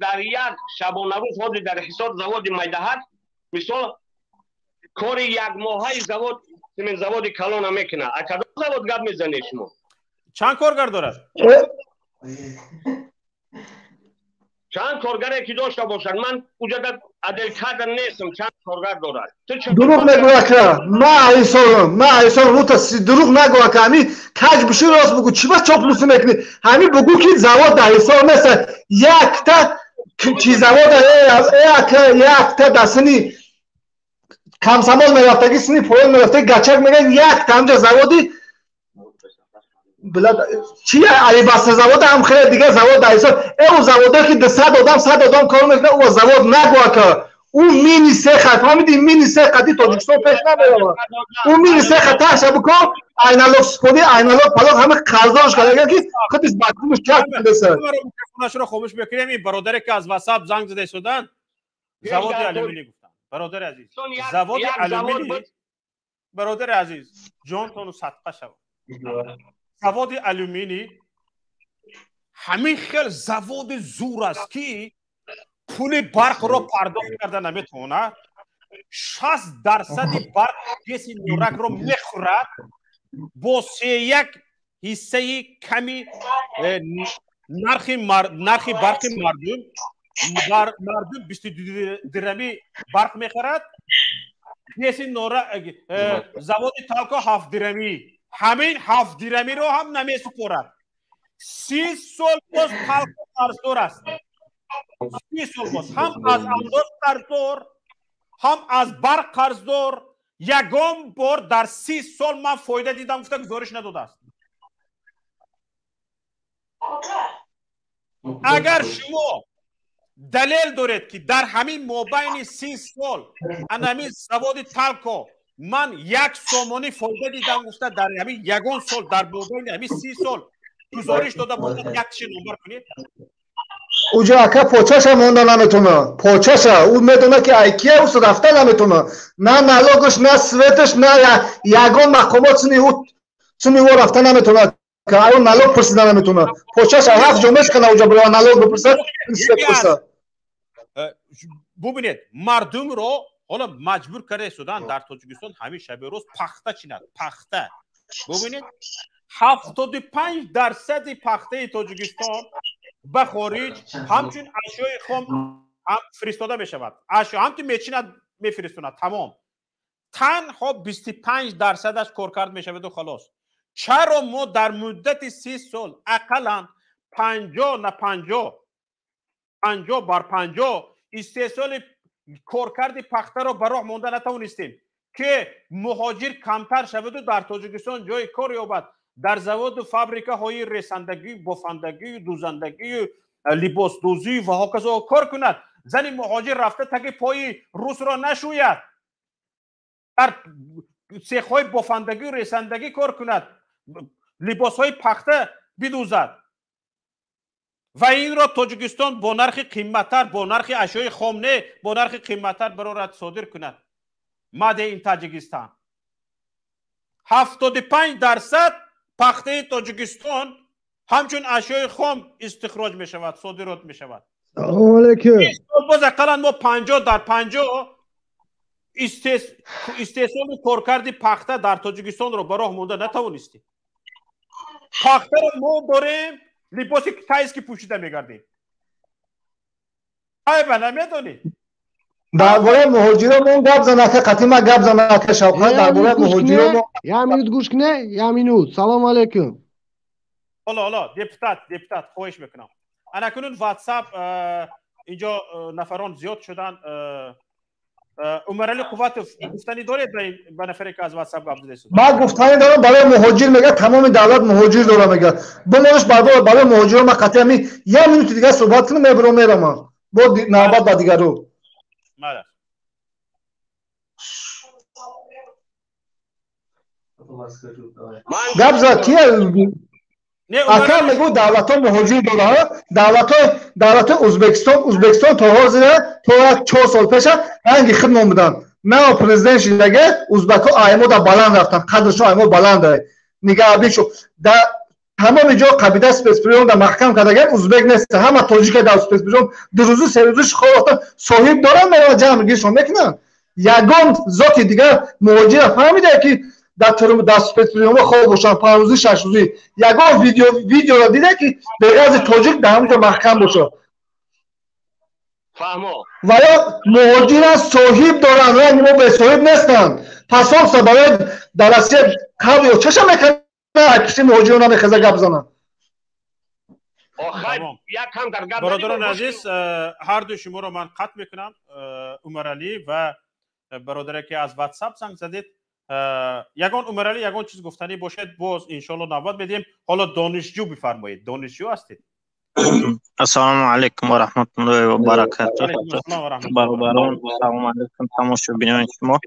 حاضر در حساب زوادی میدهد مثال کار یک ماهی زواد سیمن زوادی کلان میکنه. کدام زواد گپ میزنی شما؟ چند کارگر دارد؟ چند کارگری که داشته باشد من اونجا در عدل کردن نیستم چند کارگر دارد. دروغ نگو اکا ما ایسان رو تا دروغ نگو اکا همی کج بشی راست بگو چی باید چاپلوسی میکنی همی بگو که زواد در ایسان نیست یک تا چی زواد یک تا دستنی کم سمال میرفتگی سنی پایل میرفتگی گچک میگن یک تا همجا زوادی بلد چی علی بسته زواد هم خیلی دیگه زواد در ایسان او زواده که 100 آدم کار میکنه او زواد نگو اکا اون مینی سه خط فهمیدی مینی سه خطی تاجیکستان پیش نمیره اون مینی سه خط تاش بکن اینالوگ کنی اینالوگ پلاک همه قرضاش کرده که خودش بدبوش کرد برسه خونش رو خاموش بکنیم. این برادری که از واتساپ زنگ زده شدن زواد الومینی گفتن. برادر عزیز زواد الومینی برادر عزیز جانتون صدقه شود. زواد الومینی همین خیلی زواد زور است که پول برق رو پرداخت کرده نمیتونه 60% برق کسی نورک رو میخورد با 3.1 حصه کمی نرخی برق مردم 22 درمی برق میخورد کسی نورک زواد تالکو 7 درمی همین 7 درمی رو هم نمیسپرد 30 سال باز تالکو قرضدار است 30 سال باز هم از امداد قرضدار هم از برق قرضدار یگان بار در 30 سال من فایده دیدم گفتم گزارش نداده است. اگر شما دلیل دارید که در همین مابین 30 سال همین زواد تالکو من 1 سومانی فایده دیدم گفتم در همین یگان سال در مابین همین 30 سال گزارش داده بود یک چی نمبر کنید اوجا اکا پوچاش مونده نمیتونه پوچاش اون میدونه که ایکیه اوست رفته نمیتونه نه نالوگش نه سویتش نه یگان مقامات سنی او رفته نمیتونه که اون نالوگ پرسیده نمیتونه پوچاش حق جمعش کنه اوجا برای نالوگ بپرسه ببینید مردم رو حالا مجبور کرده شدن در تاجیکستان همین شب روز پخته چیند پخته ببینید 75% پخته تاجیکستان به خارج همچون اشیای خام هم فرستاده می شود اشیا همچون میچیند میفرستاند تمام تنها 25%ش کارکرد می شود و خلاص چرا ما در مدت 30 سال اقلا 50 بر 50 استحصال کارکرد پخته را به راه مانده نتوانستیم که مهاجر کمتر شود و در تاجیکستان جای کار یابد در زواد و فابریکه های رساندگی بافندگی دوزندگی لباس دوزی و هاکذا کار کند زن مهاجر رفته تک پای روس را نشوید در سیخ های بافندگی و رساندگی کار کند لباس های پخته بدوزد و این را تاجیکستان با نرخ قیمتتر با نرخ اشیای خام نه با نرخ قیمتتر برای صادر کند ماده این تاجیکستان 75% پخته تاجیکستان همچون اشیای خام استخراج می شود صادرات می شود سلام علیکم باز اقلا ما 50 در 50 استحصال کارکرد پخته در تاجیکستان رو به راه مانده نتوانستیم پخته رو ما داریم لباسی تایز که پوشیده میگردیم های به نمیدونی درباره مهاجران گپ زنه که قطیما گپ زنه که شوکت درباره مهاجران یه مینوت گوش کنه یه مینوت سلام علیکم حالا دپتات خواهش میکنم انا کنون واتساپ اینجا نفران زیاد شدن عمرعلی قواتوف گفتنی دارید به نفری که از واتساپ گپ زده شد ما گفتنی دارم برای مهاجر میگه تمام دولت مهاجر داره میگه بمونش برای مهاجران ما قطعا یه مینوت دیگه صحبت کنم میرم با نوبت بعد دیگه رو ماذا گپ زد کیه اصلا میگو دولت ها مهاجر داره دولت ازبکستان تا حاضر تا 4 سال پیش رنگی خدمت بودن نه پرزیدنت شدگه ازبک ها ایمو در بلند رفتن قدرشون ایمو بلنده نگه بیشو در تمام جا قبیده سپسپریون در محکم کردگه ازبک نیست همه تاجیک در سپسپریون دو روزو سه روزش خواهد صاحب دارن میرن جمع گیرشون میکنن یگان ذات دیگر مهاجر فهمیده که در سپسپریون خواب باشن 5 روزی 6 روزی یگان ویدیو را دیده که بغاز تاجیک در همونجا محکم باشه فهمو و یا مهاجران صاحب دارن رنگ ما به صاحب نیستن پس هم برای درسیه قبل یا چشم میکنن کسی مهاجران میخزه گپ زنن برادران عزیز هر دو شما رو من قطع میکنم عمرعلی و برادری که از واتساپ زنگ زدید یگان عمرعلی یگان چیز گفتنی باشد باز انشالله نوبت بدیم حالا دانشجو بفرمایید دانشجو هستید السلام علیکم و رحمت الله و برکاته. علیکم السلام و رحمت الله و برکاته. برادران سلام علیکم تماشاگران شما.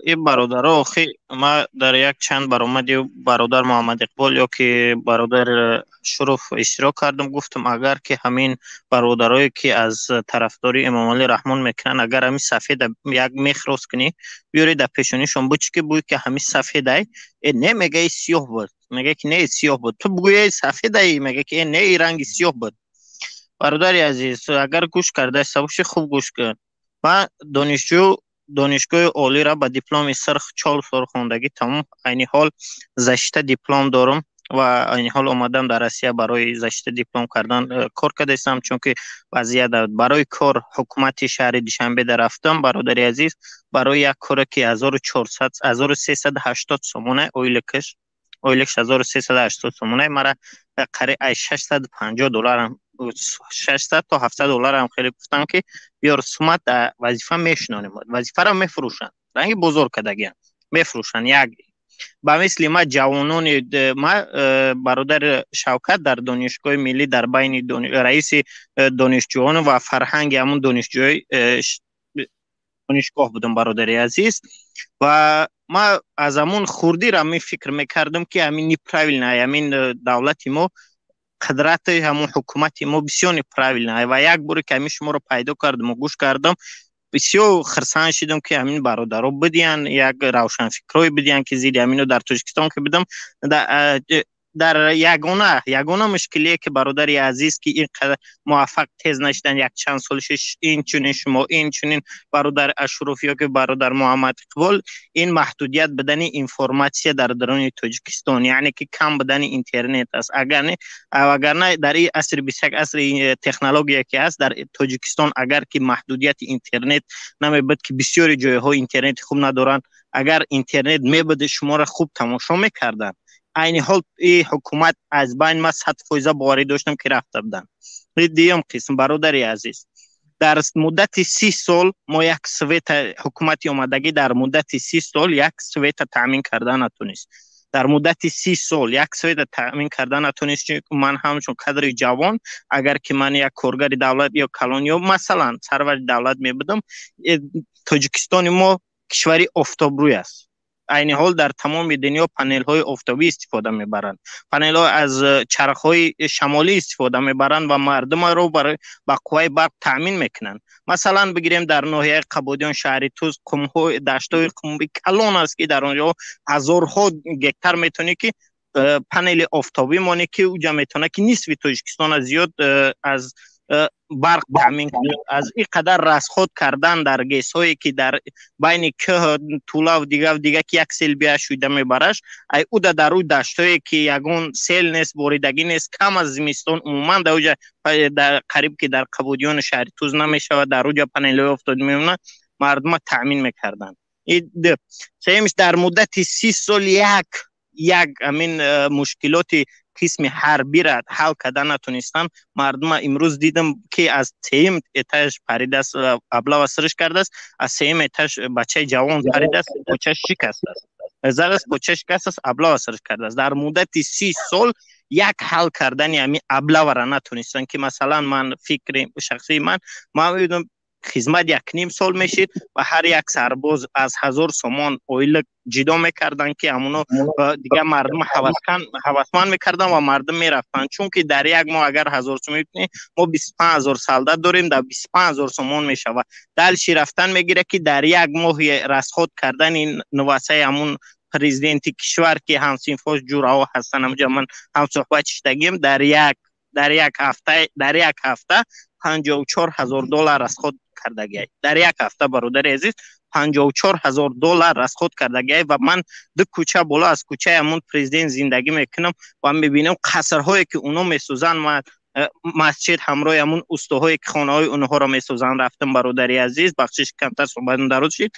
این برادرها خی ما در یک چند برآمد برادر محمد اقبال یا که برادر شرف اشتراک کردم، گفتم اگر که همین برادرایی که از طرفداری امام علی رحمان میکنن اگر همین سفید یک میخ راست کنی بیاری در پیشونیشون بچ که بوی که همین سفیده نه میگه سیاه بود، میگه که نه سیاه بود، تو بگوی سفیده میگه که نه رنگ سیاه بود. برادر عزیز اگر گوش کرده سبوش خوب گوش کن. من دانشگاه عالی را با دیپلم سرخ 4 سال خواندگی تمام، عین حال زشته دیپلم دارم و عین حال اومدم در آسیا برای زشته دیپلم کردن کار کردم، چون که وضعیت برای کار حکومت شهر دوشنبه در رفتم برادر عزیز برای یک کار که 1380 سومونه اویلکش 1380 سومونه مرا قریب 650 دلار 600 تا 700 دلار هم خیلی گفتن که بیا رسومات وظیفه میشنانیم، وظیفه را میفروشن، رنگ بزرگ کدگی میفروشن. یک با مثل ما جوانان ما برادر شوکت در دانشگاه ملی در بین رئیس دانشجویان و فرهنگ همون دانشگاه بودم برادر عزیز و ما از همون خوردی را می فکر میکردم که همین نیپراویل نه، همین دولتی ما قدرت همون حکومتی ما بسیار پراویل نه و یک بار که همین شما رو پیدا کردم و گوش کردم بسیار خرسان شدم که همین برادرها بدین یک روشن فکرای بدین که زیر همینو در تاجیکستان که بدم در یگانه مشکلیه که برادر عزیز که اینقدر موفق تیز نشدن یک چند سالش این چنین شما این چنین برادر اشرف یا که برادر محمد اقبال این محدودیت بدن اینفورماسیون در درون تاجیکستان، یعنی که کم بدن اینترنت است. اگر نه در این عصر 21 عصر تکنولوژی که است در تاجیکستان اگر که محدودیت اینترنت نمیبود که بسیاری جایها اینترنت خوب ندارن، اگر اینترنت میبود شما را خوب تماشا میکردن. عین حال این حکومت از بین ما 100% باوری داشتم که رفته بودن. دیگه قسم برادر عزیز در مدت 30 سال ما یک سویت حکومتی اومدگی در مدت 30 سال یک سویت تامین کردن نتونست، در مدت 30 سال یک سویت تامین کردن نتونست. من همچون قدر جوان اگر که من یک کارگر دولت یا کلانی مثلا سرور دولت می بودم، تاجیکستان ما کشوری آفتابروی است. عین حال در تمام دنیا پنل های آفتابی استفاده میبرند، پنل ها از چرخ های شمالی استفاده میبرند و مردم رو برای با قوه برق تامین میکنند. مثلا بگیریم در ناحیه قبادیان شهر توز قمهای دشتای قمبی کلان است که در اونجا هزارها گکتر میتونه که پنل آفتابی مانه که اونجا میتونه که نصف تاجیکستان از زیاد از برق تامین کنند. از این قدر رسخود کردن در گیس هایی که در بین که طوله و دیگه که یک سیل بیا شویده میبرش ای او در او دشتایی که یگون سیل نیست بریدگی نیست کم از زمستان عموما در اوجا در قریب که در قبودیان شهر توز نمیشه و در اوجا پنل افتاد میمونه مردم تامین میکردن. سیمش در مدت 30 سال یک امین مشکلات قسم حربی را حل کردن نتونستن. مردم امروز دیدم که از سیم اتاج پرید است ابلا و سرش کرده است، از سیم اتاج بچه جوان پرید است پوچش شکست است، از پوچش شکست است ابلا و سرش کرده است. در مدت 30 سال یک حل کردن همین ابلا را نتونستن که مثلا من فکر شخصی من میدونم خدمت 1.5 سال میشید و هر یک سرباز از 1000 سومان اویل جدا میکردن که همونو دیگه مردم هوسمند میکردن و مردم میرفتن، چون که در یک ماه اگر 1000 سومان ما 25000 سالدات داریم در 25000 سومان میشه و دلشی رفتن میگیره که در یک ماه رسخود کردن این نواسه همون پرزیدنتی کشور که همسین فوج جورا هستن همونجا من هم صحبت شدگیم در یک هفته 54000 دلار از خود کردگی در یک هفته برادر عزیز 54000 دلار از خود کردگی و من دو کوچه بالا از کوچه همون پرزیدنت زندگی میکنم و میبینم قصرهایی که اونا میسوزن و مسجد همراه همون استوهای که خانه های اونها را میسوزن رفتم برادر عزیز بخشش کمتر صحبت درود شد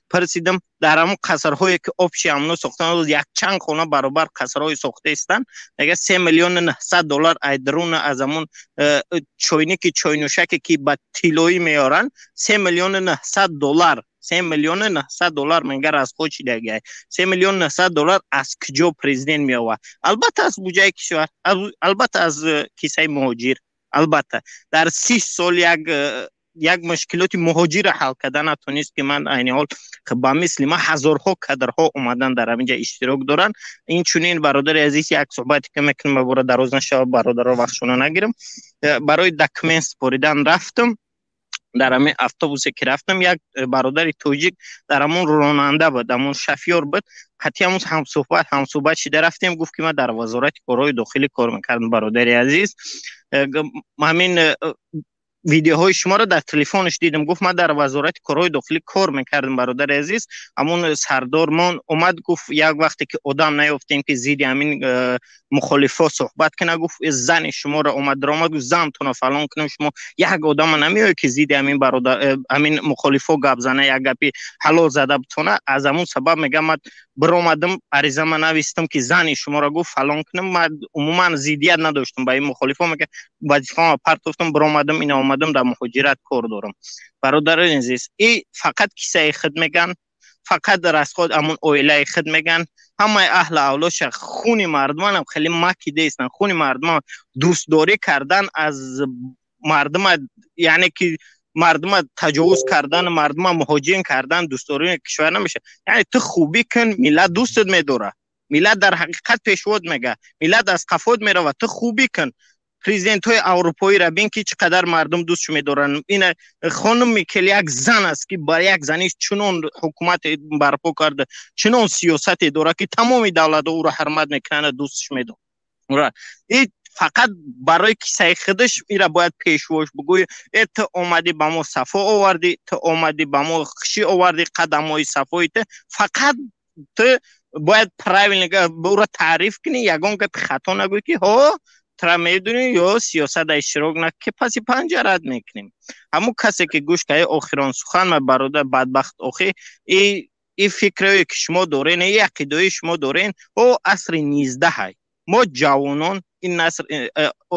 پرسیدم در همون قصرهایی که آبشی همونو ساختن یک چند خانه برابر قصرهای ساخته استن دیگه 3,900,000 دلار ایدرون از همون چوینی که چوینوشکی که با تیلویی میارن 3,900,000 دلار $3 میلیون 900 دلار منگر از خود چی دیگه $3 میلیون 900 دلار از کجا پرزیدنت میآورد؟ البته از بودجه کشور، البته از کیسه مهاجر، البته در 30 سال یک مشکلات مهاجر حل کردن نتونست که من این حال با مثل ما هزارها کادرها اومدن در اینجا اشتراک دارن. این چونین برادر عزیز یک صحبتی که میکنم برای دراز نشه برادر وقتشون نگیرم. برای داکومنت سپاریدن رفتم، در همین اتوبوسی که رفتم یک برادر توجیک در همون راننده بود، همون شفیار بود، قطعی همون همصحبت شده رفتیم. گفت که من در وزارت کارهای داخلی کار میکردم برادر عزیز، همین ویدیوهای شما رو در تلفنش دیدم. گفت من در وزارت کارهای داخلی کار میکردم برادر عزیز. همون سردارمان اومد گفت یک وقتی که آدم نیافتیم که زید همین مخالفا صحبت کنه، گفت زن شما رو اومد درآمد گفت زنتون فلان کنم، شما یک آدم نمیای که زید همین برادر همین مخالفا گپ زنه یک گپی حلال زده بتونه. از همون سبب میگم من برآمدم عریضه من نوشتم که زن شما رو گفت فلان کنم. من عموما زیدیت نداشتم با این مخالفا، میگه وظیفه‌ام پرتوفتم برآمدم این اومدم در مهاجرت کار دارم. برادر عزیز این فقط کیسه خود میگن، فقط در از خود همون اویله خود میگن. همه اهل اولش خون مردمان هم خیلی مکی دیستن، خون مردمان دوستداری کردن از مردم، یعنی که مردم تجاوز کردن، مردم مهاجرین کردن، دوستداری کشور نمیشه. یعنی تو خوبی کن ملت دوستت میداره، ملت در حقیقت پیشواد میگه، ملت از قفاد میره و تو خوبی کن. پرزیدنت های اروپایی را بین که چقدر مردم دوستش میدارن. این خانم میکل یک زن است که برای یک زنیش چنون حکومت برپا کرده، چنون سیاست داره که تمام دولت او را حرمت میکنه، دوستش میداره. این فقط برای کیسه خودش میره باید پیشواش بگوی تو اومدی با ما صفا آوردی، تو اومدی با ما خشی آوردی، قدم های صفایی تو فقط تو باید پرایویل برو تعریف کنی، یگان که خطا نگوی که ها ترا میدونی یا سیاست اشتراک نه که پسی پنجه رد میکنیم. همون کسی که گوش که آخران سخن من برادر بدبخت آخی این فکرهایی که شما دارین، این عقیده‌ای شما دارین او عصر 19 های ما جوانان این نصر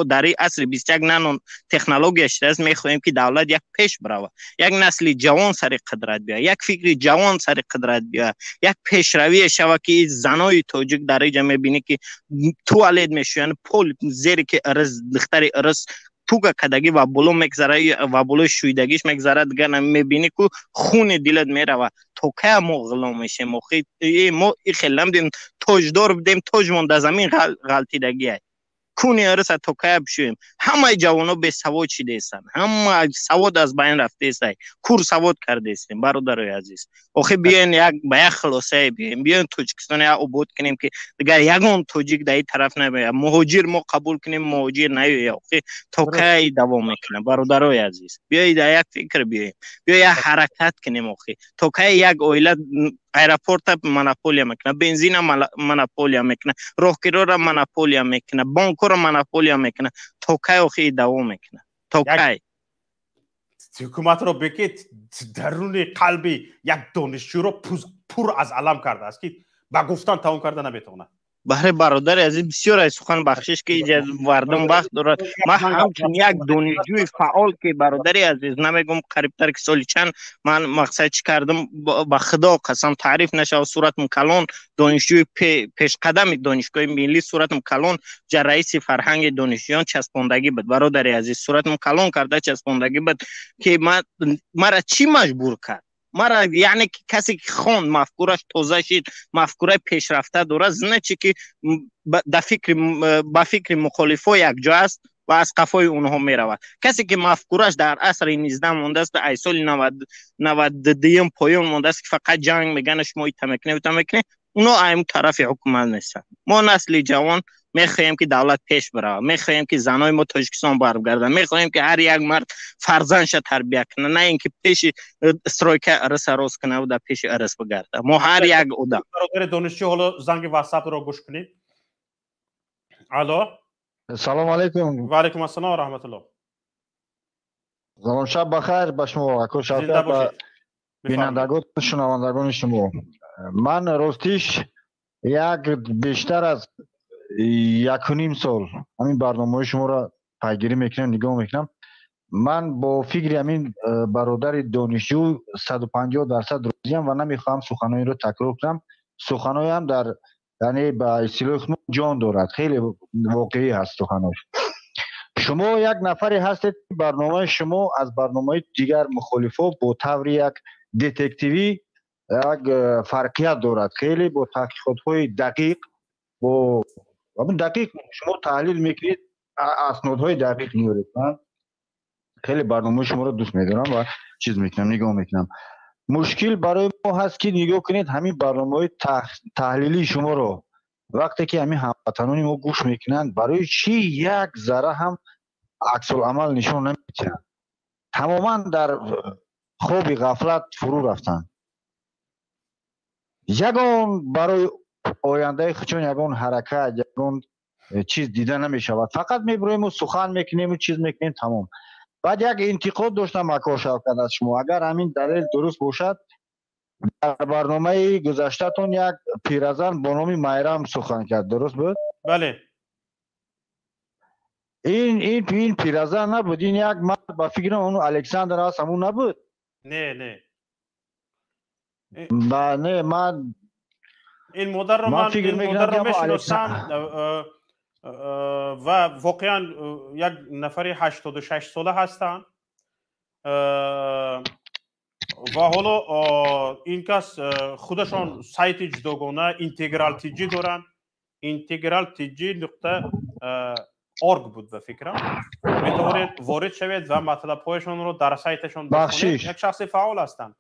در این عصر 21 نانو تکنولوژی اشتراز میخواهیم که دولت یک پیش بروه، یک نسل جوان سر قدرت بیاید، یک فکر جوان سر قدرت بیاید، یک پیشروی شود که زنای تاجیک در اینجا میبینی که توالت میشوین پول زیری که ارز دختری ارز توگه کدگی و بلو میگذره و بلو شویدگیش میگذره دیگه میبینی که خون دلت میره. تو که ما غلام میشیم، ما خیلی نمیدیم تاجدار بدیم، تاج مونده زمین غلطیدگی هست. کونی ارس تو که بشویم. همه جوانا به سواد شده ایستن، همه سواد از بین رفته ایستن، کور سواد کرده ایستن. برادرای عزیز آخه بیاین یک به یک خلاصه بیاین توجیکستان یا عبود کنیم که دیگر یگان توجیک در این طرف نمیاد، مهاجر ما قبول کنیم مهاجر نیاید. آخه تو که دوام میکنه. برادرای عزیز بیایید یک فکر بیاین، بیا یک حرکت کنیم. آخه تو که یک اویلت ایرپورت مناپولیا میکنه، بنزین مناپولیا میکنه، راهگیرا را مناپولیا میکنه، بانک‌ها را مناپولیا میکنه. تو کی آخه دوام میکنه؟ تو کی حکومت رو بگید درون قلبی یک دانشجو رو پر از علم کرده است که با گفتن تمام کرده نمیتونه. بهره برادر عزیز بسیار از سخن بخشش که اجازه وردم وقت دارد. من همچون یک دانشجوی فعال که برادر عزیز نمیگم قریبتر که سالی چند من مقصد چی کردم با خدا قسم تعریف نشه. صورتم کلان دانشجوی پیش قدم دانشگاه ملی صورتم کلان رئیس فرهنگ دانشجویان چسباندگی بود. برادر عزیز صورتم کلان کرده چسباندگی بود که مرا چی مجبور کرد؟ مرا یعنی کسی که خون مفکورش تازه شد، مفکوره پیشرفته داره، نه چی که با فکر مخالفا یک جا است و از قفای اونها می رود. کسی که مفکورش در عصر 19 مونده است، در سال 92 پایان مونده است که فقط جنگ میگن شما تمکنه، اونا ایم طرف حکومت نیستن. ما نسل جوان میخواهیم که دولت پیش بره، میخواهیم که زنای ما تاجیکستان برگردن، میخواهیم که هر یک مرد فرزندش تربیت کنه، نه اینکه پیش استرایک ارس راست کنه و در پیش ارس بگرده. ما هر یک آدم برادر دانشجو حالا زنگ واتساپ رو گوش کنید. الو سلام علیکم. و علیکم السلام و رحمت الله. زمان شب بخیر به شما اکو شب با بینندگان شنوندگان شما. من راستیش بیشتر از 1.5 سال همین برنامه شما را پیگیری میکنم، نگاه میکنم. من با فکر همین برادر دانشجو 150% راضیم و نمیخوام سخنانی رو تکرار کنم. سخنانی هم در یعنی به اصطلاح جان دارد، خیلی واقعی هست سخناش. شما یک نفری هستید برنامه شما از برنامه دیگر مخالفا با طور یک دتکتیوی یک فرقیت دارد، خیلی با تحقیقات های دقیق با دقیق شما تحلیل میکنید، اسنادهای دقیق میارید. من خیلی برنامه شما رو دوست میدارم و چیز میکنم، نگاه میکنم. مشکل برای ما هست که نگاه کنید همین برنامه تحلیلی شما رو وقتی که همین هموطنان ما گوش میکنند برای چی یک ذره هم عکس العمل نشون نمیدن، تماما در خواب غفلت فرو رفتن. یگان برای آینده خودشون یگان حرکت یگان چیز دیده نمیشود، فقط میبریم و سخن میکنیم و چیز میکنیم تمام. بعد یک انتقاد داشتم اکا شوکت از شما، اگر همین دلیل درست باشد در برنامه گذشته تون یک پیرزن با نام میرم سخن کرد، درست بود؟ بله. این پیرزن نبود، این یک مرد با فکرم اونو الکساندر هست همون نبود؟ نه نه من این مدر رو من میشناسم و واقعا یک نفری 86 ساله هستن و حالا این کس خودشان سایت جداگانه اینتگرال تیجی دارن، اینتگرال تیجی نقطه org بود و فکرم میتونید وارد شوید و مطلب هایشان رو در سایتشان بخونید. یک شخص فعال هستند.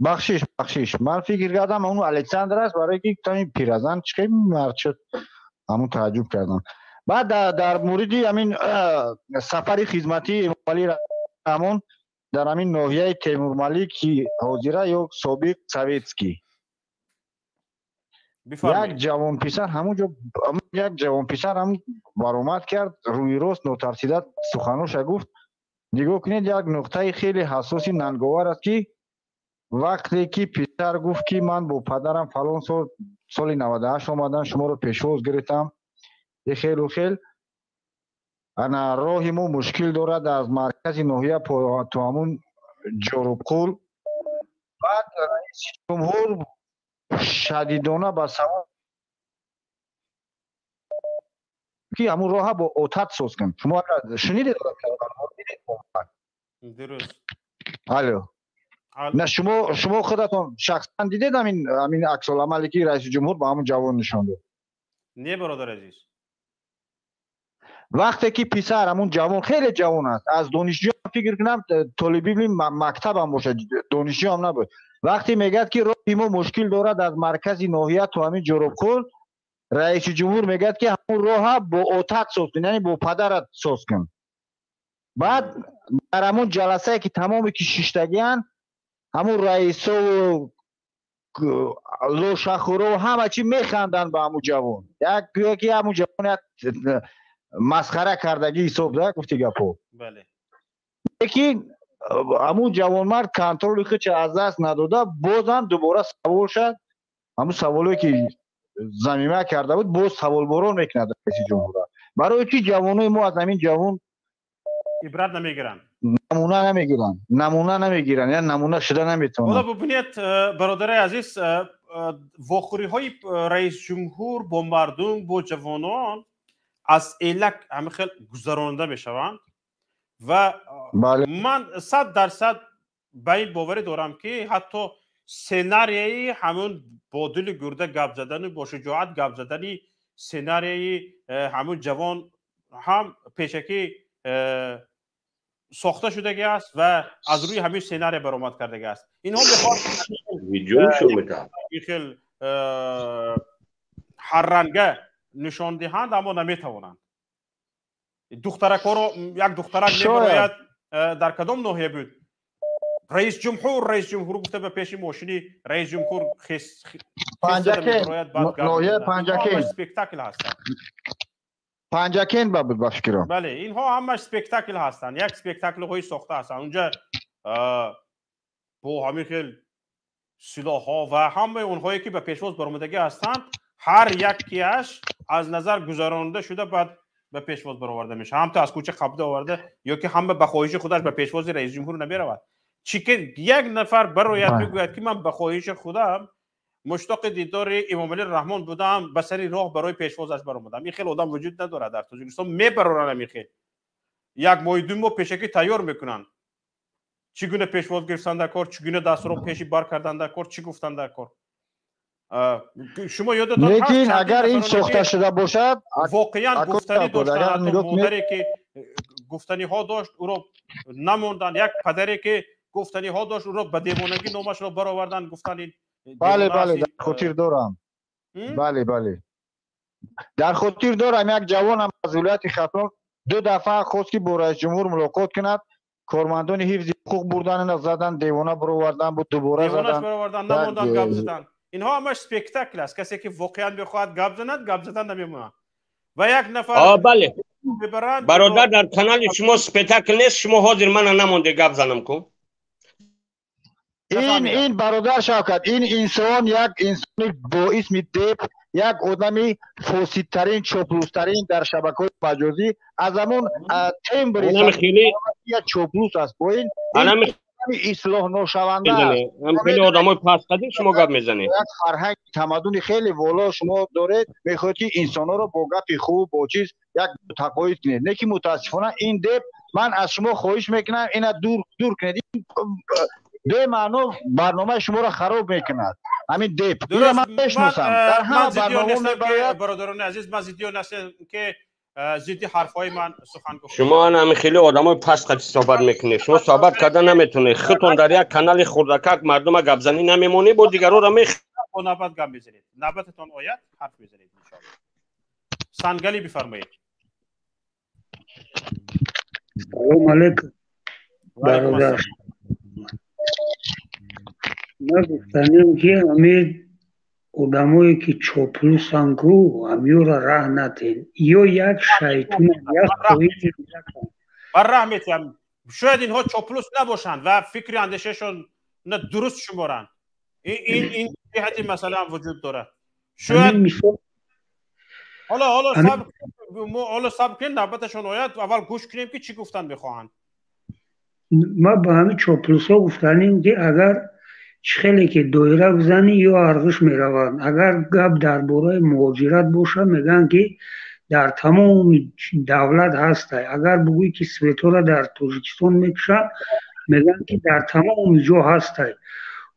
بخشیش من فکر کردم اونو الکساندر است، برای که تا این پیرزن چه مرد شد همون تعجب کردم. بعد در مورد همین سفر خدمتی امام رحمان در همین ناحیه تیمور ملیک حاضره یا سابق سویتسکی یک جوان پسر همونجا هم برآمد کرد، روی راست نترسیده سخنوش گفت. نگاه کنید یک نقطه خیلی حساسی ننگاور است که وقتی که پسر گفت که من با پدرم فلان سال 98 آمدن شما رو پیشواز گرفتم، خیلی انا راه ما مشکل دارد از مرکز ناحیه تو همون جاروبقول. بعد رئیس جمهور شدیدانه با سوال که همون راه با اوتات سوز کن. شما شنیدید؟ درست. الو. نه شما خودتون شخصا دیدید همین عکس العملی که رئیس جمهور با همون جوان نشون داد؟ نه برادر عزیز. وقتی که پسر همون جوان خیلی جوان است، از دانشجو فکر کنم طالبی مکتب هم باشه، دانشجو هم نبود. وقتی میگه که راهی ما مشکل دارد از مرکز ناحیه تو همین جاروبقول، رئیس جمهور میگه که همون راه با اوتات سوز کن، یعنی با پدرت سوز کن. بعد در همون جلسه که تمام که ششتگیان همون رئیس و لوشخورو همه چی میخندن به همون جوان، یکی همون جوان مسخره کردگی حساب ده گفتی گپو. بله. یکی همون جوان مرد کنترل خودش از دست نداده، بازم دوباره سوال شد، همون سوالی که زمینه کرده بود باز سوال بارون میکنه رئیس جمهور. برای چی جوانای ما از همین جوان عبرت نمیگیرن؟ نمونه نمیگیرن یا نمونه شده نمیتونن. حالا ببینید برادر عزیز، واخوری های رئیس جمهور با مردم با جوانان از ایلک همه خیلی گذرانده میشوند و بله. من 100% به این باوری دارم که حتی سناریوی همون با دل گرده گپ زدن با شجاعت گپ زدنی سناریوی همون جوان هم پیشکی ساخته شده است و از روی همین سناریو برآمد کرده است. اینها میخواد ویدیو شو میکنم خیلی هر رنگه نشان دهند اما نمیتوانند. دخترک ها رو یک دخترک میبراید در کدام ناحیه بود رئیس جمهور گفته به پیش ماشینی رئیس جمهور ناحیه پنجکین سپکتاکل هستند. پنجکین بود باشکرم. بله اینها همش سپکتاکل هستند، یک سپکتاکل های ساخته هستند. اونجا با همین خیلی سلاح ها و همه اونهایی که به پیشواز برآمدگی هستند هر یکیش از نظر گذرانده شده بعد به پیشواز برآورده میشه، هم تو از کوچه قبضه آورده یا که هم به خواهش خودش به پیشواز رئیس جمهور نمیرود. چی که یک نفر برایت میگوید که من به خواهش خودم مشتاق دیدار امام علی رحمان بودم، به سری راه برای پیشوازش برآمدم. این خیلی آدم وجود نداره در تاجیکستان، میبرورن میخیل یک ماه دو ماه پیشکی تیار میکنن چگونه پیشواز گرفتن در کار، چگونه دستور پیشی بر کردن در کار، چی گفتن در کار. شما یادتان هست لیکن اگر این ساخته شده باشد واقعا گفتنی داشتن، مادری که گفتنی ها داشت او را نموندن، یک پدری که گفتنی ها داشت او را به دیوانگی نامش را برآوردن گفتن. بله در خاطر دارم. بله در خاطر دارم. یک جوان هم از ولایت ختلان 2 دفعه خواست که با رئیس جمهور ملاقات کند، کارمندان حفظ حقوق بردن زدن، دیوانه برآوردن بود، دوباره زدن نموندن، گپ زدن. اینها همش اسپکتاکل است. کسی که واقعا بخواد گپ زند گپ زدن نمیمونه. و یک نفر بله برادر در کانال شما اسپکتاکل نیست، شما حاضر من نمونده گپ زنم کو. این برادر شوکت، این انسان یک انسان با اسم دیپ، یک آدمی فاسدترین چاپلوسترین در شبکه‌های مجازی از همون تمبر خیلی چاپلوس است. با این اصلاح نشونده است. خیلی آدمای پس‌قدی شما گپ میزنید. یک فرهنگ تمدن خیلی والا شما دارید، میخواهید که انسان‌ها رو با گپ خوب با چیز یک تقاعد کنید. نه که متاسفانه این دیپ، من از شما خواهش میکنم اینا دور کنید. به معنی برنامه شما را خراب میکند. همین دیپ اینو من بشناسم در همه برنامه میباید. برادران عزیز، من زیدیو نستم که زیدی حرفای من سخن گفت. شما هم خیلی آدمای پس قطعی صحبت میکنید. شما صحبت کردن نمیتونید. خودتون در یک کانال خردکک مردم گپ زنی نمیمونی، با دیگران را با نوبت گپ میزنید. نوبتتون آید حرف میزنید ان شاء الله. سنگلی بفرمایید. سلام علیکم برادر. من گفتنیم که همه آدمایی که چاپلوسن کو همیو را راه ندین، یا یک شیطان یک خواهی بر رحمتیم. شاید اینها چاپلوس نباشند و فکر اندیششون نه درست شمارن. این جهتی مثلا وجود داره. شاید حالا سب کنید نوبتشون آید اول گوش کنیم که چی گفتن بخواهند. ما با همین چاپلوس ها گفتنیم که اگر خیلی که دایره بزنی یا ارغش میروند، اگر گپ درباره مهاجرت باشه میگن که در تمام دولت هسته، اگر بگویی که سویتورا در تاجیکستان میکشه میگن که در تمام جا هسته.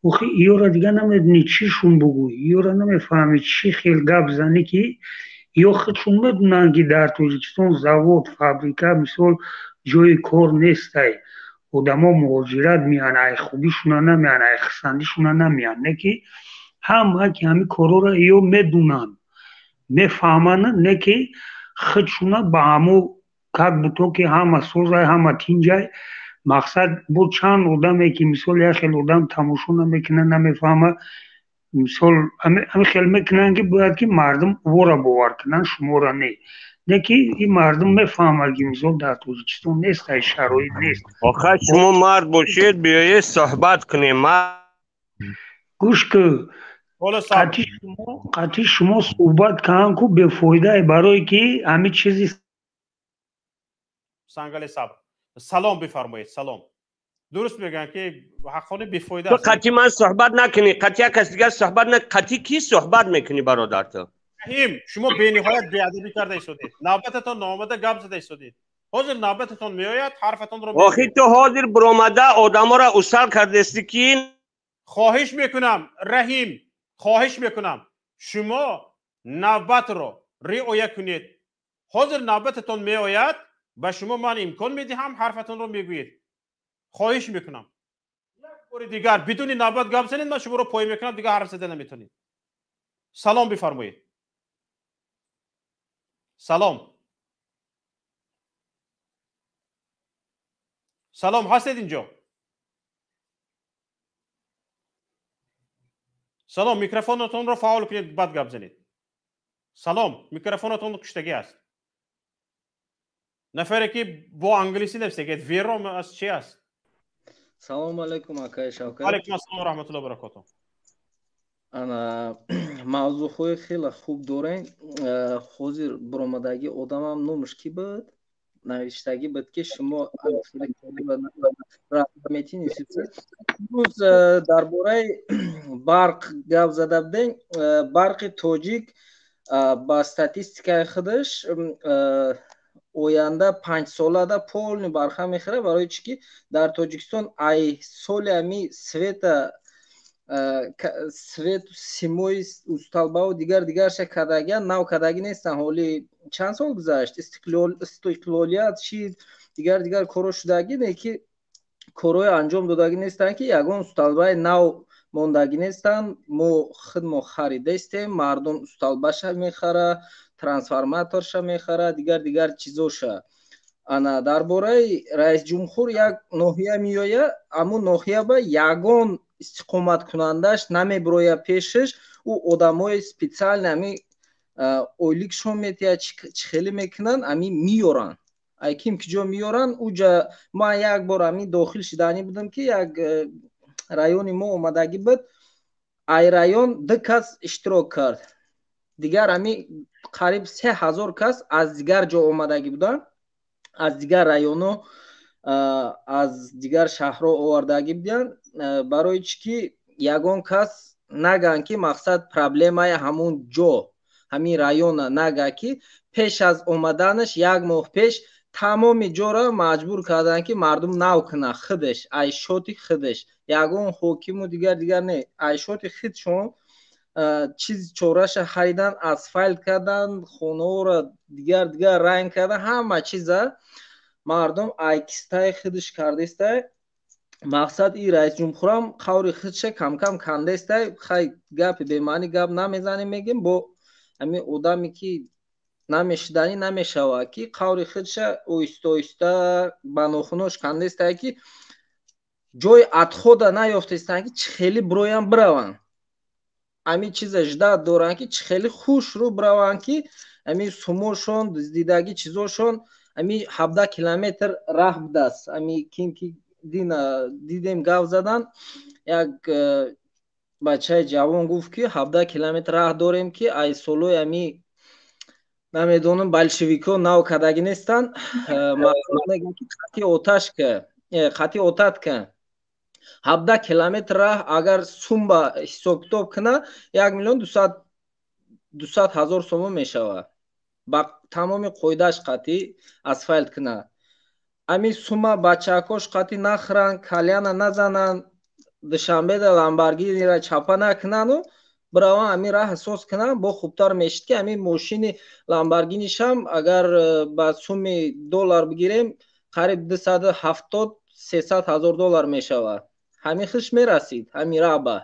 اوخی ایو را دیگه نمیدونی چیشون بگوی، ایو را نمیفهمی چی خیلی گپ زنی که یا خودشون میدونن که در تاجیکستان زواد فابریکه مثال جای کار نیسته، آدما مهاجرت میان، ای خوبیشون نمیان، ای خسندیشون نمیان. نه که همه که همین کارا را ایو میدونن میفهمن، نه که خودشون با همو کک بوتو که همه سوزه همه تینجای مقصد بود. چند آدمی که مثال یک خیلی آدم تماشا نمیکنه نمیفهمه، مثال همین خیلی میکنن که باید که مردم او را باور کنن شما را نه که این مردم میفهمه که مثال در تاجیکستان نیست، شرایط نیست. آخه شما مرد باشید بیایید صحبت کنیم. گوش که قطعی شما صحبت کنن که بفایده برای که همین چیزی. سنگل صبر. سلام بفرمایید. سلام. درست میگن که حقانه بیفایده است. تو قطعی من صحبت نکنی، قطعی کسی دیگر صحبت نکنی، قطعی کی صحبت میکنی برادر تو؟ شما به نهایت بی‌ادبی کرده ایستادید. نوبتتون نامده گپ زده ایستادید. حاضر نوبتتون میآید حرفتون رو آخه تو حاضر برآمده آدما را اصل کرده استی که خواهش میکنم رحیم، خواهش میکنم شما نوبت رو رعایت کنید. حاضر نوبتتون میآید به شما من امکان میدهم حرفتون رو میگویید. خواهش میکنم یک بار دیگر بدون نوبت گپ زنید، من شما رو پای میکنم دیگه حرف زدن نمیتونید. سلام بفرمایید. سلام. سلام هستید اینجا؟ سلام، میکروفونتون رو فعال کنید بعد گپ زنید. سلام، میکروفونتون کشتگی است. نفری که با انگلیسی نمی‌سگید ویرام از چی است؟ سلام علیکم آقای شوکت. علیکم السلام و رحمت الله و برکاته. ана мавзӯъҳои хеле хуб дорем. ҳозир буромадаги одамам номаш кӣ буд? Навиштагӣ буд ки шумо имрӯз дар бораи барқ гап зада будем. Барқи тоҷик ба статистикаи худаш оянда 5 солада полни барха мехӯрад, барои чӣ ки дар Тоҷикистон ай соли ами свет симои усталбаву дигарша кадагиан нав кадаги нестан. ҳоли чанд сол гузашт? истиқлолият чи дигар коро шудагӣ не ки корҳои анҷом додагӣ нестанд ки ягон усталбаи нав мондагӣ нестанд. мо худмо харидастем, мардум усталбаша мехара, трансформаторша мехара, дигар чизоша. ана дар бораи раисҷумҳур як ноҳия меояд, аммо ноҳия ба ягон истиқоматкунандаш намебироя пешаш. ӯ одамои специални ами ойликшон метиҳад чӣ хеле мекунанд, ами меёранд. ай ким киҷо меёранд уҷа. ман як бор ами дохил шиданӣ будам ки як райони мо омадагӣ буд. ай район 2 кас иштирок кард, дигар ами қариб 3000 кас аз дигар ҷо омадагӣ буданд, аз дигар районҳо, аз дигар шаҳрҳо овардагӣ буданд. барои чӣ ки ягон кас наган ки мақсад проблемаи ҳамун ҷо ҳамин района нага ки пеш аз омаданаш як моҳ пеш тамоми ҷора маҷбур карданд ки мардум нав кунад худаш, ай шоти худаш. ягон ҳокиму дигар не, ай шоти худшон чиз чораша харидан, асфальт кардан, хонаҳоро дигар ранг кардан, ҳама чиза мардум айкистаи худаш кардастай. мақсад и раисҷумҳурам қаври худша камкам кандастай. хай гапи бемаъни гап намезанем, мегем бо ҳамин одаме ки намешиданӣ намешавад ки қаври худша оҳиста ба нохунош кандастай ки ҷои адхода наёфтастанд ки чӣ хеле бироянд бираванд. ҳамин чиза ждат доранд ки чӣ хеле хуш рӯ бираванд ки ҳамин сумошон дуздидагӣ чизошон ҳамин 17 километр раҳ будааст. ҳамин ким ки дидем гап задан, як бачаи ҷавон гуфт ки 17 километр раҳ дорем ки ай солои ами намедонам большевикҳо нав кадагӣ нестанд. мақсад мегӯям ки қати отат ка 17 километр раҳ агар сумба ҳисоб китоб кунад 1 миллион 200 ҳазор сомон мешавад. ба тамоми қоидааш қати асфальт кунад. ами сума бачакош қати нахӯранд, кальяна назананд, душанбеда ламборгинира чапа накунанду бираван ами раҳ эҳсос кунанд, бо хубтар мешид ки ами мошини ламборгинишам агар ба суми доллар бигирем қариб 270-300 ҳазор доллар мешавад. ҳамин хиш мерасид ҳамин раҳ ба.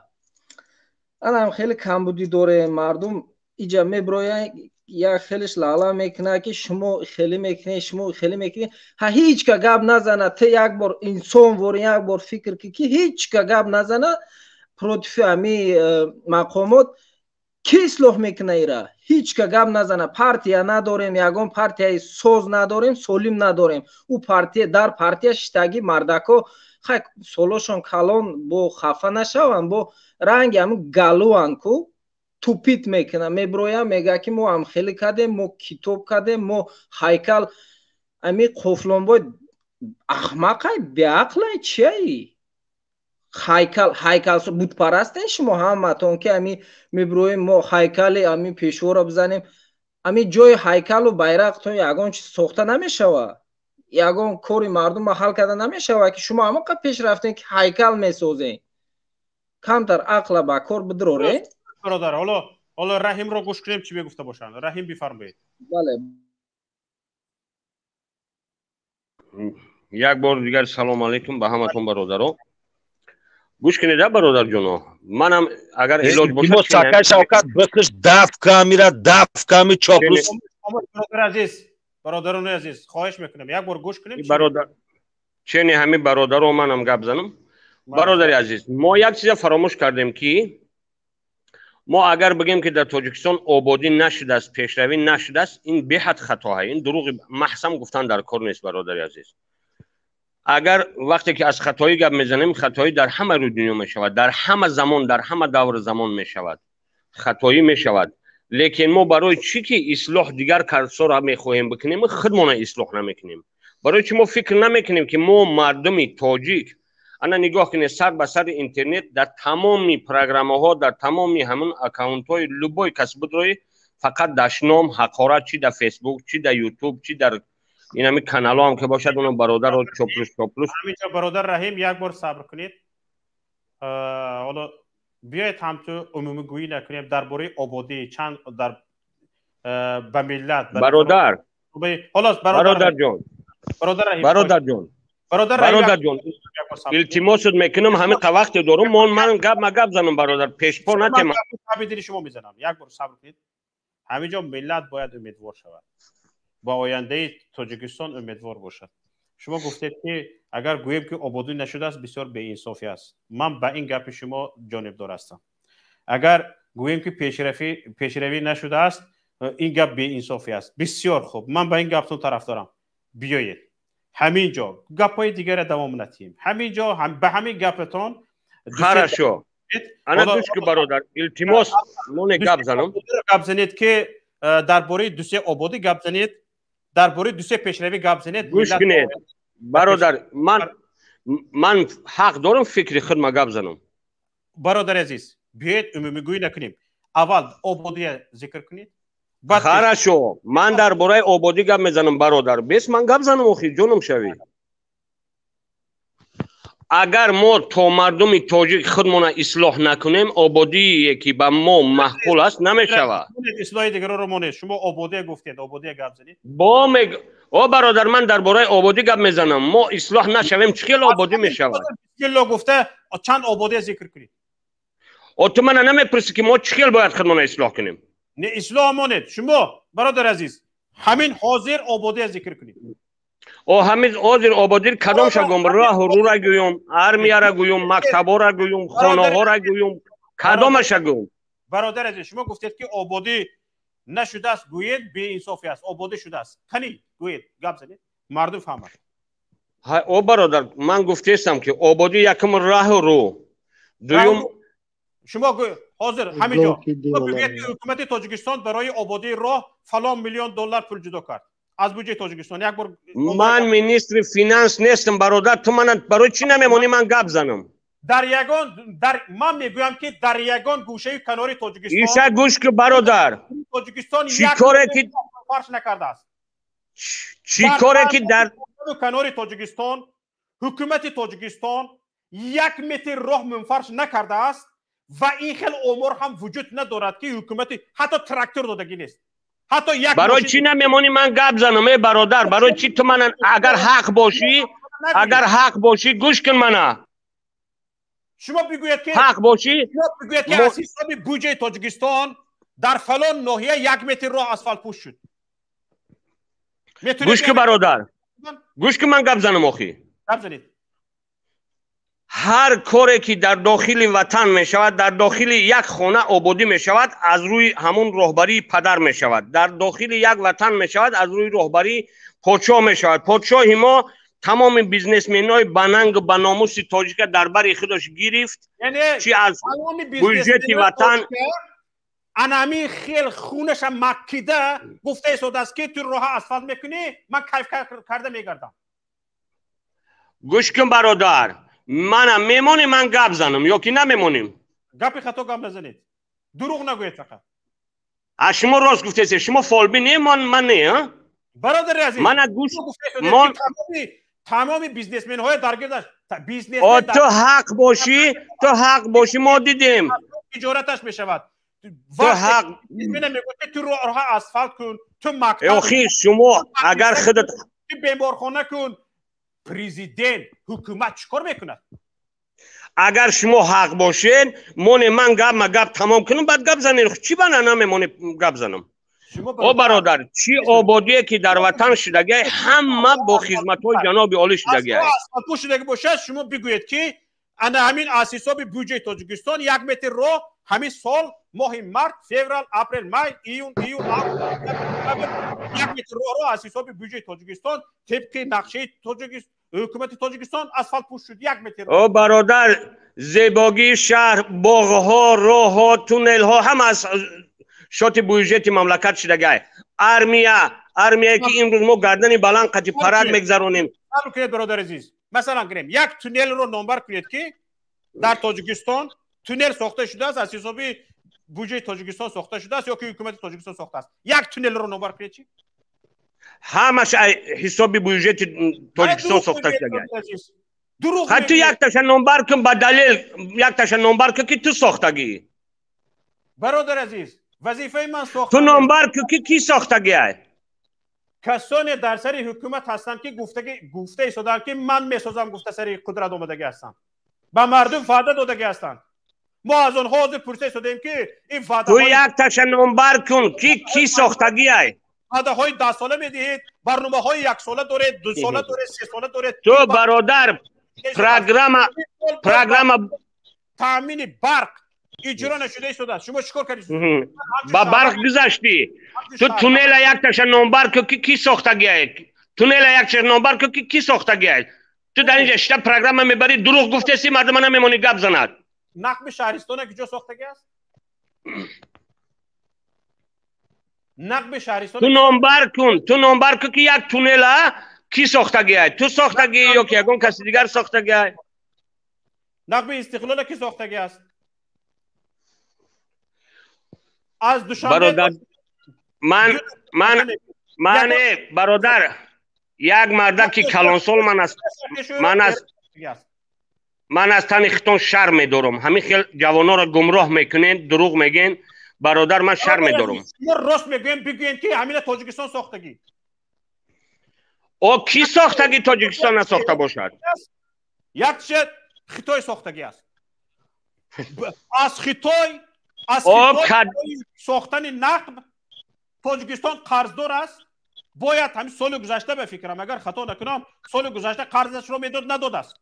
анам хеле камбудӣ дорем. мардум иҷа мебироянд як хелеш лаълав мекунад ки шумо хеле мекунед, шумо хеле мекунед. ҳеҷ ка гап назана, ты як бор инсон вори як бор фикр ки ҳеҷ ка гап назана против ами мақомот ки ислоҳ мекуна ира. ҳеҷ ка гап назана. партия надорем, ягон партияи соз надорем, солим надорем. ӯ партия дар партия шиштаги мардако хай солошон калон бо хафа нашаванд, бо ранги ами галуанд ку тупит мекунад. мебироя мега ки мо амхелӣ кардем, мо китоб кардем, мо ҳайкал ами қофлонбой ахмақай беақлай чияи ҳайкал бутпарастен шумо ҳаматон ки ами мебироем мо ҳайкали ами пешвора бизанем. ами ҷои ҳайкалу байрақтон ягон чиз сохта намешавад, ягон кори мардума ҳал карда намешавад ки шумо ҳамақа пеш рафтем ки ҳайкал месозем. камтар ақла ба кор бидроре. برادر حالا رحیم رو گوش کنیم چی میگفته باشن. رحیم بفرمایید. بله. یک بار دیگر سلام علیکم به همتون برادران. گوش کنید برادر جونو. منم اگر علاج باشه ما ساکای شوکت بسش دفع میره دفع می چاپلوس. برادر عزیز، برادران عزیز خواهش میکنم یک بار گوش کنیم. برادر چنین همین برادران منم گپ زنم. برادر عزیز ما یک چیز فراموش کردیم که ما اگر بگیم که در تاجیکستان آبادی نشده است، پیشروی نشده است، این به حد خطا است. این دروغ محسم گفتن در کار نیست برادر عزیز. اگر وقتی که از خطایی گپ میزنیم خطایی در همه روی دنیا میشود، در همه زمان، در همه دور زمان میشود، خطایی میشود. لیکن ما برای چی که اصلاح دیگر کارسا را میخواهیم بکنیم خودمون اصلاح نمیکنیم؟ برای چی ما فکر نمیکنیم که ما مردم تاجیک انا نگاه کنید سر به سر اینترنت در تمامی پروگرام‌ها در تمامی همون اکانت‌های لوبای کسب روی فقط دشنام حقارت چی در فیسبوک چی در یوتیوب چی در این همین کانال‌ها هم که باشد اون برادر رو چوپلوس همینجا برادر رحیم یک بار صبر کنید. حالا بیایید هم تو عمومی گویی نکنیم درباره آبادی چند در به ملت برادر برادر جان برادر جان التماس میکنم همین وقت دارم من گپ زنم برادر پیش پا نتیم من شما میزنم یک بار صبر کنید. همینجا ملت باید امیدوار شود با آینده تاجیکستان امیدوار باشد. شما گفتید که اگر گوییم که آبادی نشده است بسیار بی انصافی است. من با این گپ شما جانبدار هستم. اگر گوییم که پیشروی نشده است این گپ بی انصافی است. بسیار خوب من با این گپتون طرفدارم. بیایید همینجا گپای دیگر دوام ندهیم. همینجا به همین گپتون خرشو انا دوش که برادر التماس مون گپ زنید که درباره دوسیه آبادی گپ زنید، درباره دوسیه پیشروی گپ زنید. گوش کنید برادر من حق دارم فکری خودم گپ زنم. برادر عزیز بیایید عمومی گویی نکنیم. اول آبادی ذکر کنید. خرشو من درباره آبادی گپ میزنم برادر. بس من گپ زنم اخی جونم شوی. اگر ما تا مردم تاجیک خودمون اصلاح نکنیم آبادی که به ما محقول است نمیشود. اصلاح دیگر رو مونید. شما آبادی گفتید آبادی گپ زنید. او برادر من درباره آبادی گپ میزنم. ما اصلاح نشویم چخیل آبادی میشود؟ چخیل گفته چند آبادی ذکر کنید. او تو من نمیپرسی که ما چخیل باید خودمون اصلاح کنیم؟ نه اصلاح مونید. شما برادر عزیز همین حاضر آبادی ذکر کنید. او همین حاضر آبادی کدام شگم راه رو را گویم، ارمیا را گویم، مکتبا را گویم، خانه ها را گویم، کدام شگم؟ برادر عزیز شما گفتید که آبادی نشده است گویید بی انصافی است. آبادی شده است. کنید گویید گپ زنید مردم فهمند. او برادر من گفتم که آبادی یکم راه رو دویم شما حاضر همینجا بگید حکومت تاجیکستان برای آبادی راه فلان میلیون دلار پول جدا کرد از بودجه تاجیکستان. یک بار من مینیستر فینانس نیستم برادر. تو من برای چی نمیمونی من گپ زنم؟ من میگویم که در یگان گوشه کناری تاجیکستان ایشا گوش که برادر تاجیکستان چی کاره که فرش نکرده است. چی کاره که در کناری تاجیکستان حکومت تاجیکستان 1 متر راه منفرش نکرده است و این خیلی امور هم وجود ندارد که حکومت حتی تراکتور دادگی نیست. حتی یک برای چی نمیمونی من گپ زنم ای برادر؟ برای چی تو من اگر حق باشی گوش کن منه. شما بگوید که حق باشی از حساب بودجه تاجیکستان در فلان ناحیه 1 متر راه اسفالت پوش شد. گوش که برادر گوش که من گپ زنم اخی. گپ زنید. هر کاری که در داخل وطن می شود در داخل یک خانه آبادی می شود از روی همون رهبری پدر می شود. در داخل یک وطن می شود از روی رهبری پادشاه می شود. پادشاه ما تمام بیزنسمن های بننگ و بناموس تاجیک در بر خودش گرفت. یعنی چی از بودجه وطن انامی خیل خونش مکیده گفته ایستاده است که تو راه اسفالت میکنی من کیف کرده میگردم. گوش کن برادر منم میمونی من گپ زنم یا که نمیمونیم؟ گپی خطا گپ نزنید. دروغ نگوید فقط. شما راست گفتید. شما فالبی نه من نه. برادر عزیز من گوش تمام بیزنسمن های درگیر تو حق باشی ما دیدیم تجارتش میشود. تو حق میگوید تو راه اسفالت کن، تو مکتب اخی شما اگر خودت بیمارخانه کن. پرزیدنت حکومت چیکار میکنه؟ اگر شما حق باشین من گپ تمام کنم بعد گپ زنین. چی بنا نمیمونه گپ زنم؟ او برادر چی آبادی که در وطن شدگی همه با خدمت های جناب عالی شدگی است. از شدگی باشه شما بگویید که انا همین از حساب بودجه تاجیکستان 1 متر راه همین سال ماه مارت فوریه اپریل مای ایون 1 متر راه از حساب بودجه تاجیکستان طبق نقشه حکومت تاجیکستان اسفالت پوش شد 1 متر. او برادر زیبایی شهر، باغ‌ها، راه‌ها، تونل‌ها هم از شات بودجه مملکت شده. ارمیه که امروز ما گردن بلند قطی پرد میگذرونیم. صبر کنید برادر عزیز. مثلا گریم یک تونل رو نمبر کنید که در تاجیکستان تونل ساخته شده است، از حسابی بودجه تاجیکستان ساخته شده است یا که حکومت تاجیکستان ساخته است. یک تونل رو نمبر کنید چی؟ همش حسابی بودجه تاجیکستان ساخته شده. حتی یک تاشا نمبر کن با دلیل، یک تاشا نمبر کن که تو ساختگی. برادر عزیز وظیفه من ساخته. تو نمبر کن که کی ساختگی؟ کسانی در سر حکومت هستند که گفته ایستادند که من میسازم، گفته سر قدرت آمدگی هستند، به مردم وعده دادگی هستند. ما از آنها حاضر پرسه ایستادیم که این وعده تو یک تاشا نمبر کن که کی ساختگی ای؟ وعده های 10 ساله میدهید، برنامه های 1 ساله دارید، 2 ساله دارید، 3 ساله دارید. تو برادر پروگرام تامین برق اجرا نشده شده. شما چیکار کردید؟ با برق گذاشتی. تو تونل یک تاشا نمبر که کی ساختگی ای؟ تونل یک تاشا نمبر که کی ساختگی ای؟ تو در اینجا اشتباه پروگرام میبری، دروغ گفته سی، مردم نمیمونی گپ زند. نقب شهرستان کجا ساختگی است؟ نقب شهرستان تو نمبر کن که یک تونل کی ساختگی ای؟ تو ساختگی یا که یگون کسی دیگر ساختگی ای؟ نقب استقلال کی ساختگی است؟ از دوشنبه برادر من برادر یک مرد که کلانسال من از تن خیتون شرم میدارم. همین خیل جوانا را گمراه میکنین، دروغ میگین. برادر من شرم میدارم. راست میگین، بگین که همین تاجیکستان ساختگی. او کی ساختگی تاجیکستان نساخته باشد؟ یک چیز خیتای ساختگی است. از خیتای ساختن نقب تاجیکستان قرضدار است. باید همین سال گذشته بفکرم، اگر خطا نکنم سال گذشته قرضش رو میداد، نداد است.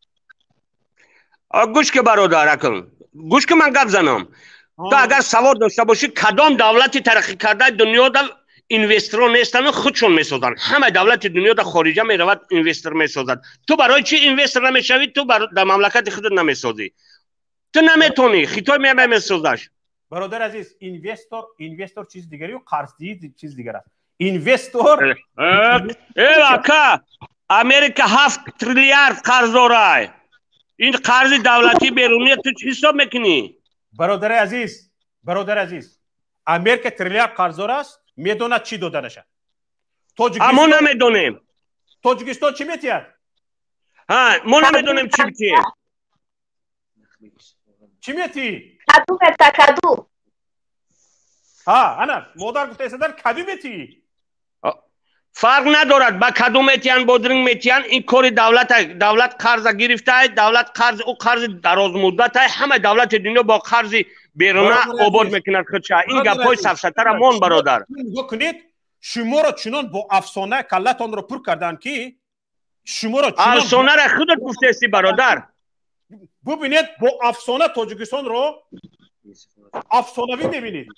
گوش که برادر کن، گوش که من گپ زنم. تو اگر سواد داشته باشی کدام دولتی ترقی کرده دنیا در اینوسترها نیستن و خودشون میسازن. همه دولت دنیا در خارجه میرود اینوستر میسازد. تو برای چی اینوستر نمیشوی؟ تو در مملکت خودت نمیسازی. تو نمیتونی، خیتای میسازش. برادر عزیز، اینوستر چیز دیگری و قرضدهی چیز دیگر است. اینوستر اکا امریکا 7 تریلیارد قرض داره. این قرض دولتی بیرونی تو چی حساب میکنی؟ برادر عزیز امریکا تریلیارد قرض داره است، میدونه چی داده نشه. ما نمیدونیم. تاجیکستان چی میتید؟ ما نمیدونیم چی میتید. چی میتی؟ کدو. انا مادر گفته ایستادن کدو میتی. فرق ندارد با کدو میتین با درنگ میتین. این کار دولت قرض گرفته، دولت قرض او قرض دراز مدت های. همه دولت دنیا با قرض بیرونه آباد میکنند خودشه. این گپای سفسطه مون برادر. نگاه کنید، شما را چنان با افسانه کلتان را پر کردن که شما را چنان افسانه را خودت گفته استی برادر. ببینید با افسانه تاجیکستان رو افسانوی میبینید.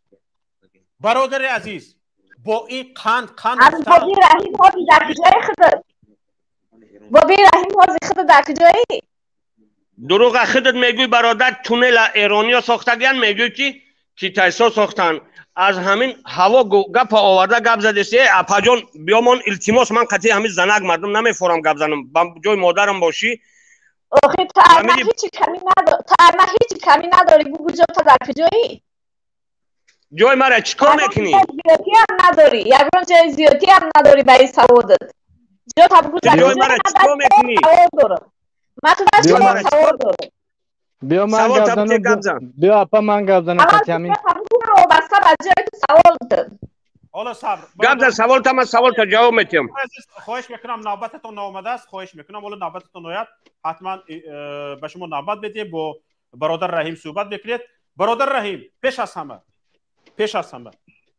برادر عزیز با این قند بابی رحیم حاضی در کجایی خودت؟ بابی رحیم حاضی خودت در کجایی؟ دروغ خودت میگوی برادر. تونل ایرانیا ساختگیان میگوی که تایسا ساختن. از همین هوا گپ آورده گپ زده سی. اپا جان بیا من التماس، من قطعی همین زنگ مردم نمیفورم گپ زنم. جای مادرم باشی. آخه تا ارمه هیچی کمی نداری. بگو جا تا در کجایی؟ جای مرا چیکار میکنی؟ زیادی هم نداری. یکران جای زیادی هم نداری به این سوادت. جا تا بگو جای مرا چیکار میکنی؟ من تو در شما سواد دارم. بیا من گپ زنم. بیا اپا من گپ زنم. قطعی همین بسته از جای تو سوال دارم. حالا صبر. گپ زن سوال تا من سوال تا جواب میتیم. خواهش میکنم نوبتتون نامده است. خواهش میکنم ولی نوبتتون نیاد حتما به شما نوبت بدیم. با برادر رحیم صحبت بکنید. برادر رحیم پیش از همه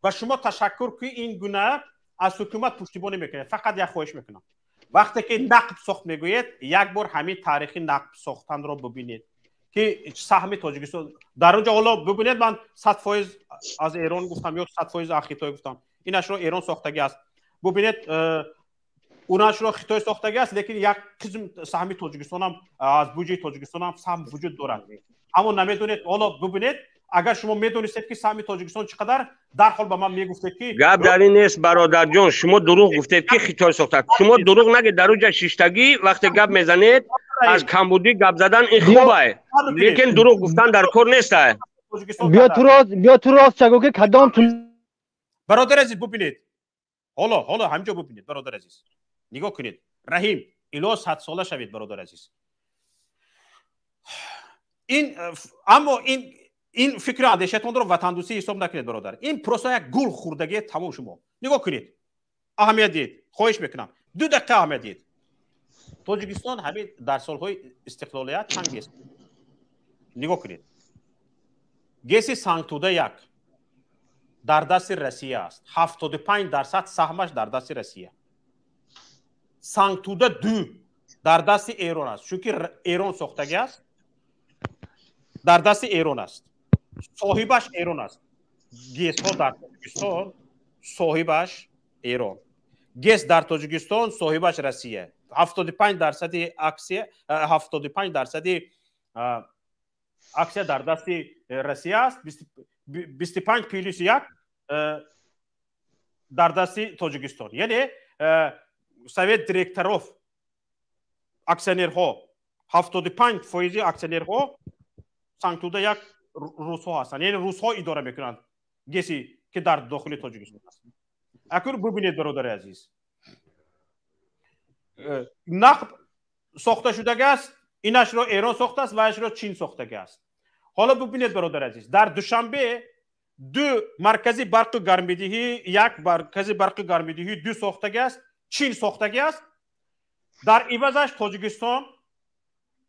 و شما تشکر که این گونه از حکومت پشتیبانی میکنید. فقط یک خواهش میکنم وقتی که نقب ساخت میگوید یک بار همین تاریخی نقب ساختن رو ببینید که سهم تاجیکستان در اونجا. حالا ببینید من 100% از ایران گفتم یا 100% از خیتای گفتم، اینش رو ایران ساختگی است. ببینید اوناش رو خطای ساختگی است، لیکن یک قسم سهمی تاجیکستان هم از بودجه تاجیکستان هم سهم وجود دارد. اما نمیدونید. حالا ببینید اگر شما میدونید که سهمی تاجیکستان چقدر، در حال به من میگفتید که گپ در این نیست برادر جان. شما دروغ گفتید که خطای ساخته. شما دروغ نگید. در اونجا شیشتگی وقتی گپ میزنید از کمبودی گپ زدن این خوبه، لیکن دروغ گفتن در کار نیست. بیا تو راست چگو که کدام تو برادر عزیز ببینید. حالا همینجا ببینید برادر عزیز، نگاه کنید. رحیم الا 100 ساله شوید برادر عزیز. اما این فکر اندیشتون رو وطن دوستی حساب نکنید برادر. این پروسه یک گل خوردگی تمام. شما نگاه کنید. اهمیت دید. خواهش میکنم 2 دقیقه اهمیت دید. تاجیکستان همین در سالهای استقلالیت چند گیس نگاه کنید. گیس سانگتوده 1 در دست روسیه است. 75% سهمش در دست روسیه. سانگتوده 2 در دست ایران است، چون که ایران ساختگی است. در دست ایران است. صاحبش ایران است. گیس ها در تاجیکستان صاحبش ایران. گیس در تاجیکستان صاحبش روسیه. 75% اکسیه 75% اکسیه در دست روسیه است. 25+1 در دست تاجیکستان. یعنی سویت دیرکتروف اکسیونرها 75% اکسیونرها سانگتوده 1 روس ها هستند. یعنی روس ها اداره میکنند گیسی که در داخل تاجیکستان است. اکنون ببینید برادر عزیز، نقب ساخته شده است. اینش را ایران ساخته است و اینش را چین ساخته است. حالا ببینید برادر عزیز، در دوشنبه 2 مرکزی برق گرمایدهی، 1 مرکزی برق گرمایدهی 2 ساخته است. چین ساخته است. در عوضش تاجیکستان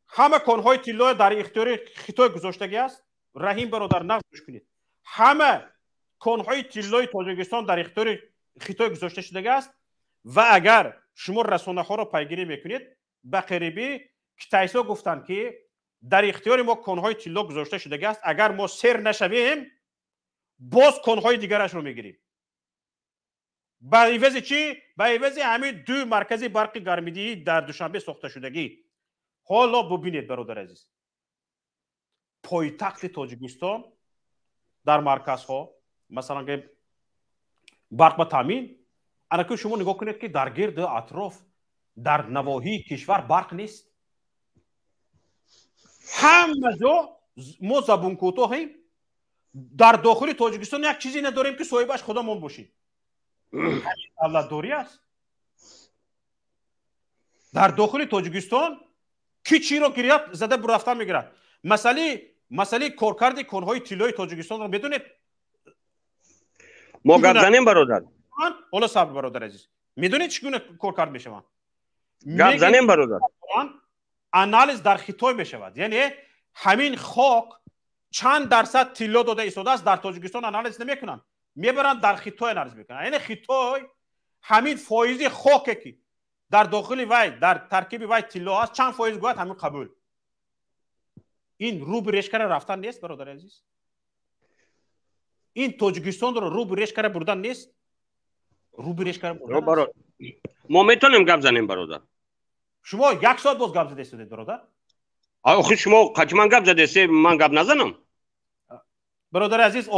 همه کانهای طلا در اختیار خطای گذاشته است. رحیم برادر نقد کنید. همه کانهای طلای تاجیکستان در اختیار خطای گذاشته شده است و اگر شما رسانه ها را پیگیری میکنید به قریبی کتایسا گفتند که در اختیار ما کانهای طلا گذاشته شده است. اگر ما سر نشویم باز کانهای دیگرش رو میگیریم. به عوض چی؟ به عوض همین 2 مرکزی برق گرمایدهی در دوشنبه ساخته شدگی. حالا ببینید برادر عزیز، پایتخت تاجیکستان در مرکز ها مثلا که برق و تامین، اگر شما نگاه کنید که در گرد اطراف در نواحی کشور برق نیست. همه جا ما زبون کوتاهیم. در داخل تاجیکستان یک چیزی نداریم که صاحبش خودمون باشیم. دولت داری است. در داخل تاجیکستان کی چی رو گیرد زده برفتن میگیرد. مسئله کارکرد کانهای طلای تاجیکستان رو بدونید. ما گپ زنیم برادر. حالا صبر برادر عزیز. میدونید چگونه کارکرد میشود؟ گپ زنیم برادر. آنالیز در خطای میشود. یعنی همین خاک چند درصد طلا داده ایستاده است در تاجیکستان آنالیز نمیکنن، میبرن در خطای آنالیز میکنن. یعنی خطای همین فایز خاکی که در داخل وی در ترکیب وی طلا است چند فایز گوید همین قبول. این رو به ریشکر رفتن نیست برادر عزیز. این تاجیکستان رو به ریشکر بردن نیست. رو به ریشکر بردن. ما میتونیم گپ زنیم برادر. شما 1 ساعت باز گپ زده استید برادر. آخه شما قچمان گپ زده است من گپ نزنم. برادر عزیز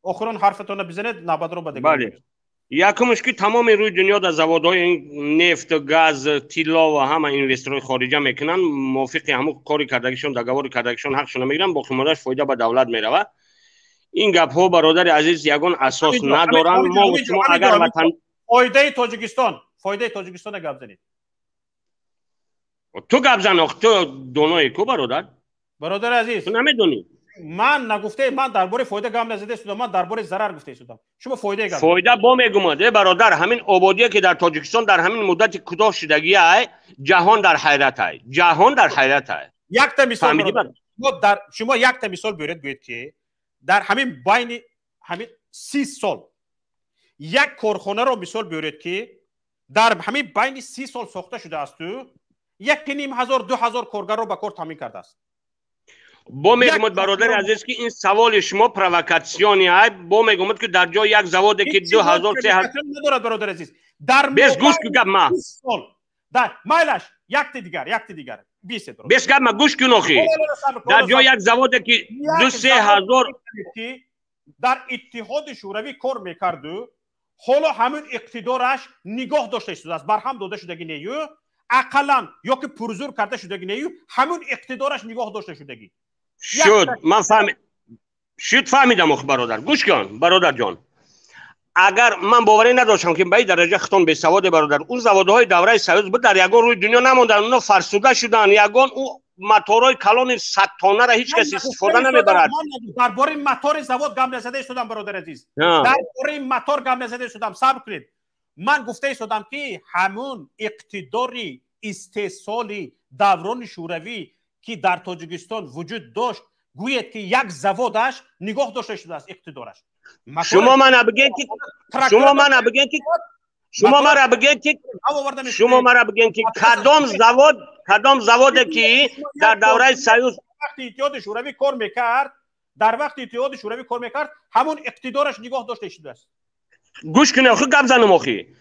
آخرین حرفتون بزنید نبرد رو بده. بله. یکمش که تمام روی دنیا در زوادهای نفت، گاز، طلا و همه اینوسترهای خارجی میکنن، موافق همون کاری کردگیشون دگوار کردگیشون حقشون میگیرن، باقی ماندهش فایده به دولت میروه. این گپ ها برادر عزیز یگان اساس ندارن. ما شما اگر وطن فایده تاجیکستان گپ زنید. تو گپ زن تو دونای کو برادر عزیز. تو نمیدونی. من نگفته، من درباره فایده گام نزده شدم، من درباره ضرر گفته شدم. شما فایده با میگم برادر. همین آبادی که در تاجیکستان در همین مدت کوتاه شدگی ای جهان در حیرت ای. یک تا مثال شما یک تا مثال بیارید گوید که در همین بین همین 30 سال یک کارخانه رو مثال بیارید که در همین بین 30 سال ساخته شده است و 1,500-2,000 کارگر رو به کار تامین کرده است. با میگمد برادر عزیز که این سوال شما پرووکاسیونی است. با میگمد که در جای یک زواده که 2000 3000 ندارد برادر عزیز. در بس گوش که ما در مایلش یک دیگر 20 درست. بس ما گوش کن اخی. در جای یک زواده که 2-3000 در اتحاد شوروی کار میکرد حالا همون اقتدارش نگاه داشته شده است. برهم داده شدگی نیو اقلا یا که پرزور کرده شدگی نیو همون اقتدارش نگاه داشته شدگی شد. من فهمیدم اخ برادر. گوش کن برادر جان. اگر من باوری نداشتم که به این درجه خطون به سواد برادر اون زوادهای دوره سوئیس بود در یگان روی دنیا نموندن. اونا فرسوده شدن. یگان اون موتورهای کلان 100 تانه را هیچ کس استفاده نمیبرد. درباره موتور زواد گام نزده شدم برادر عزیز. درباره موتور گام نزده شدم. صبر کنید. من گفته شدم که همون اقتداری استحصالی دوران شوروی که در تاجیکستان وجود داشت گوید که یک زوادش نگاه داشته شده است اقتدارش. شما من بگین که کدام زواد که در دوره سوئیس وقتی اتحاد شوروی کار میکرد همون اقتدارش نگاه داشته شده است. گوش کنید خود گپ زنم اخی.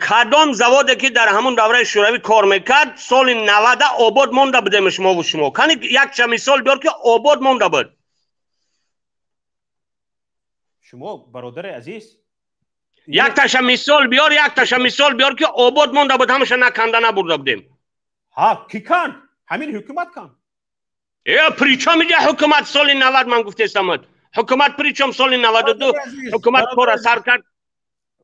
کدام زواده که در همون دوره شوروی کار میکرد سال 90 آباد مونده بودیم شما و شما. کنی یک چه مثال بیار که آباد مونده بود. شما برادر عزیز یک تاش مثال بیار که آباد مونده بود همش نکنده نبرده بودیم. ها کی کن؟ همین حکومت کن. پریچا میگه حکومت سال 90 من گفته استمد. حکومت پریچم سال 92 حکومت کار سر کرد.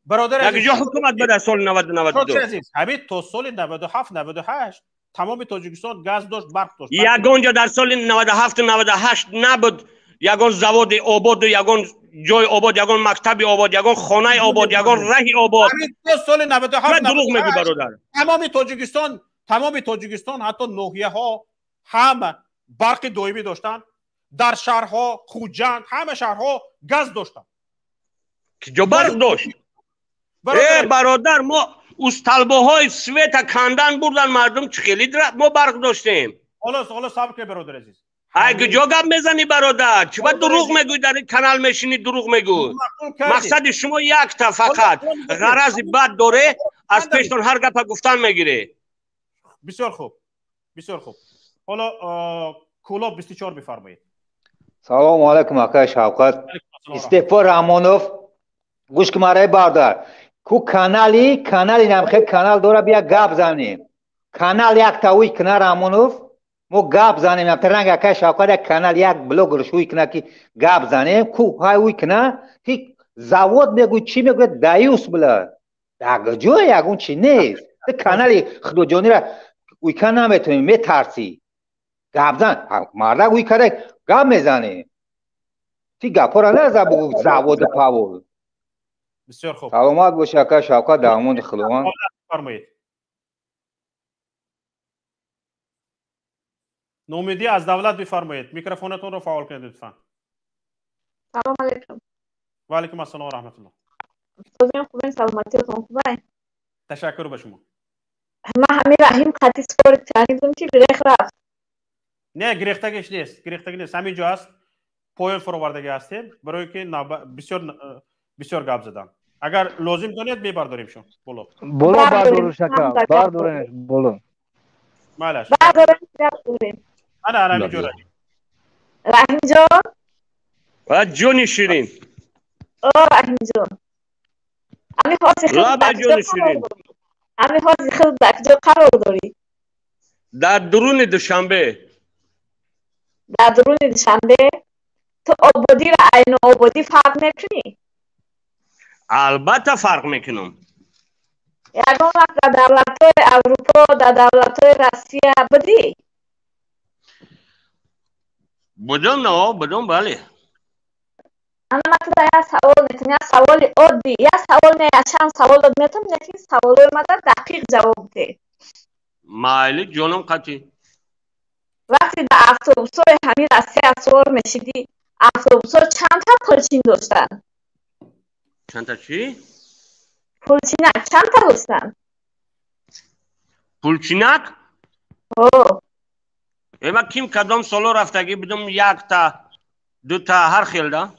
برادر عزیز یک جا حکومت بده سال 90 92. همین تا سال 97 98 تمام تاجیکستان گاز داشت برق داشت. یگان جا در سال 97 98 نبود. یگان زواد آباد و یگان جای آباد، یگان مکتب آباد، یگان خانه آباد، یگان راه آباد. همین سال 97 دروغ میگی برادر. تمام تاجیکستان حتی ناحیه ها هم برق دائمی داشتن. در شهرها خوجند همه شهرها گاز داشتن. که جو برق داشت. برادر ما استالباهای سویت کندن بردن مردم چه خیلی ما برق داشتیم. حالا صبر کن برادر عزیز. اگه جا گپ میزنی برادر چه بعد دروغ میگوی در این کانال میشینی دروغ میگوی. مقصد شما یک تا فقط غرض بد داره از پیشتون هر گپ گفتن میگیره. بسیار خوب حالا کلاب 24 بفرمایید. سلام علیکم آقای شوکت. استفا رحمانوف گوش که مرای برادر کو کانالی نمیخواد کانال داره بیا گپ زنیم. کانال یک تاوی کنه رحمانوف مو گپ زنیم. ترنگ آقای شوکت کانال یک بلوگ رشوی کنه که گپ زنیم. کو های وی کنه که زواد میگوی چی میگوی دایوس بله دگجو یگون چی نیست. کانالی خدو جانی را وی کنه نمیتونیم میترسی گپ زن مرده وی کنه گپ میزنه تی گپا را نرزه بگو زواد پاول. بسیار خوب. سلامت باشه آقای شوکت دامون خلوان. فرمایید. نومیدی از دولت بفرمایید. میکروفونتون رو فعال کنید لطفا. سلام علیکم. و علیکم السلام و رحمت الله. استادم خوبین سلامتیتون خوبه؟ تشکر به شما. من همین رحیم خطی سپور شنیدم که گریخ رفت. نه گریختگیش نیست. همینجا هست. پایان فروردگی هستیم برای که بسیار گپ زدن. اگر لازم دانید میبرداریم شما. بولو بردارو شکر. بردارنش بولو. مالش. برداریم. انا همینجا رحیم جان. و جونی شیرین. رحیم جان. امی خواهی خیلی دکجا قرار داری. در درون دوشنبه. تو آبادی را عین آبادی فرق میکنی؟ البته فرق میکنم. یگان وقت در دولت‌های اروپا در دولت‌های روسیه بودی؟ بودم بله. انا مثلا یک سوال میتونم یک سوال عادی یک سوال نه چند سوال داد میتونم یکی سوالای مثلا دقیق جواب بده. مایلی جونم قطعی. وقتی در اتوبوس‌های همین روسیه سوار میشیدی اتوبوس‌ها چند تا پلچین داشتن؟ چند تا چی؟ پلچینک چند تا داشتن؟ پلچینک؟ اما کیم کدام سالو رفتگی بدم یک تا دو تا هر خیل ده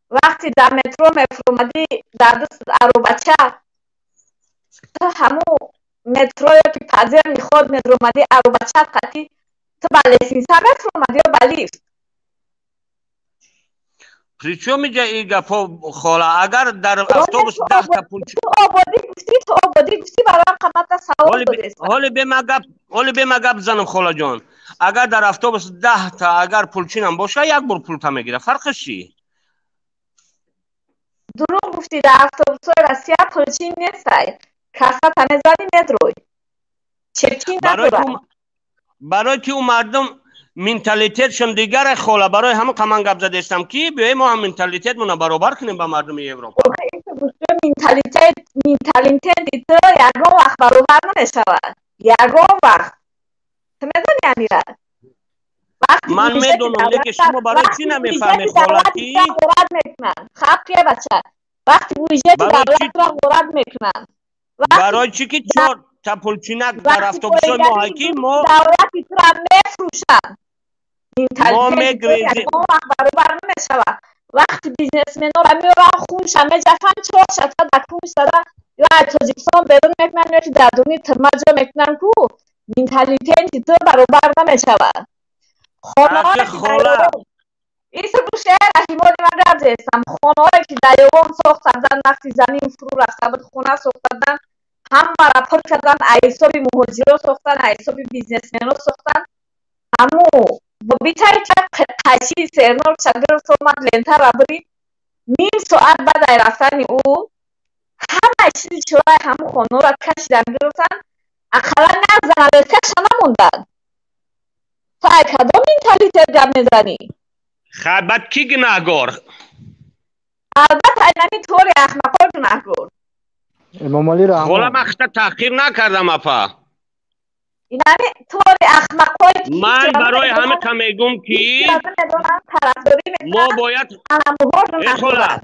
وقتی در مترو اومدی در دست ارو بچه تو همو مترو که پذیر میخواد مترو اومدی ارو بچه قطی تو با لیسینس مترو اومدی یا با لیفت پریچو میگه ای گپا خاله اگر در اتوبوس 10 تا پول تو آبادی گفتی برای قیمت سوار داده حالی به ما گپ زنم خاله جان اگر در اتوبوس 10 تا اگر پولچین هم باشه یک بار پول تا میگیره فرقش چی دروغ گفتی در اتوبوس روسیه پولچین نیست کاسا تنزانی متروی چپچین نداره برای که اون مردم منتالیتیتشون دیگره خاله برای همه قمان گپ زده استم که بیایم ما هم منتالیتیتمون برابر کنیم با مردم اروپا منتالیتیت تو یکم وقت برابر نمیشود یکم وقت تو میدونی امیره من میدونم لیکن شما برای چی نمیفهمی خالتی خب که بچه وقتی بویژه دولت را مورد میکنن برای چی که چهار تا پولچینک در اتوبوس ما هکی ما دولتی تو را میفروشن ما میگریزیم برابر نمیشود وقتی بیزنسمن ها را میرن خونش همه جفن 4 شتا در خونش داره یا تاجیکستان بیرون میکنن یا که در دنیا ترمجا میکنن کو منتالیتیت تو برابر نمیشود خاله ایسا بوشه رحیمانی من رب زیستم خانه هایی که در یوان ساختن وقتی زمین فرو رفته بود خونه ساختن هم را پر کردن ایسابی مهاجر ساختن ایسابی بیزنسمن ساختن همو با بیتایی که قشی سرنور چگر سومد لنتر را بری نیم ساعت بعد رفتن او همه چیزی چرای همو خانه را کش دم گرفتن اقلا نزدن کش نموندن تو اکادام منتالیتت گم میزنی خبت کی گناهگار البته اینمی طوری احمقا گناهگار امام علی رحمه خلا مخته تحقیر نکردم اپا اینمی طوری احمقایی من برای همه تا میگم که ما باید خلا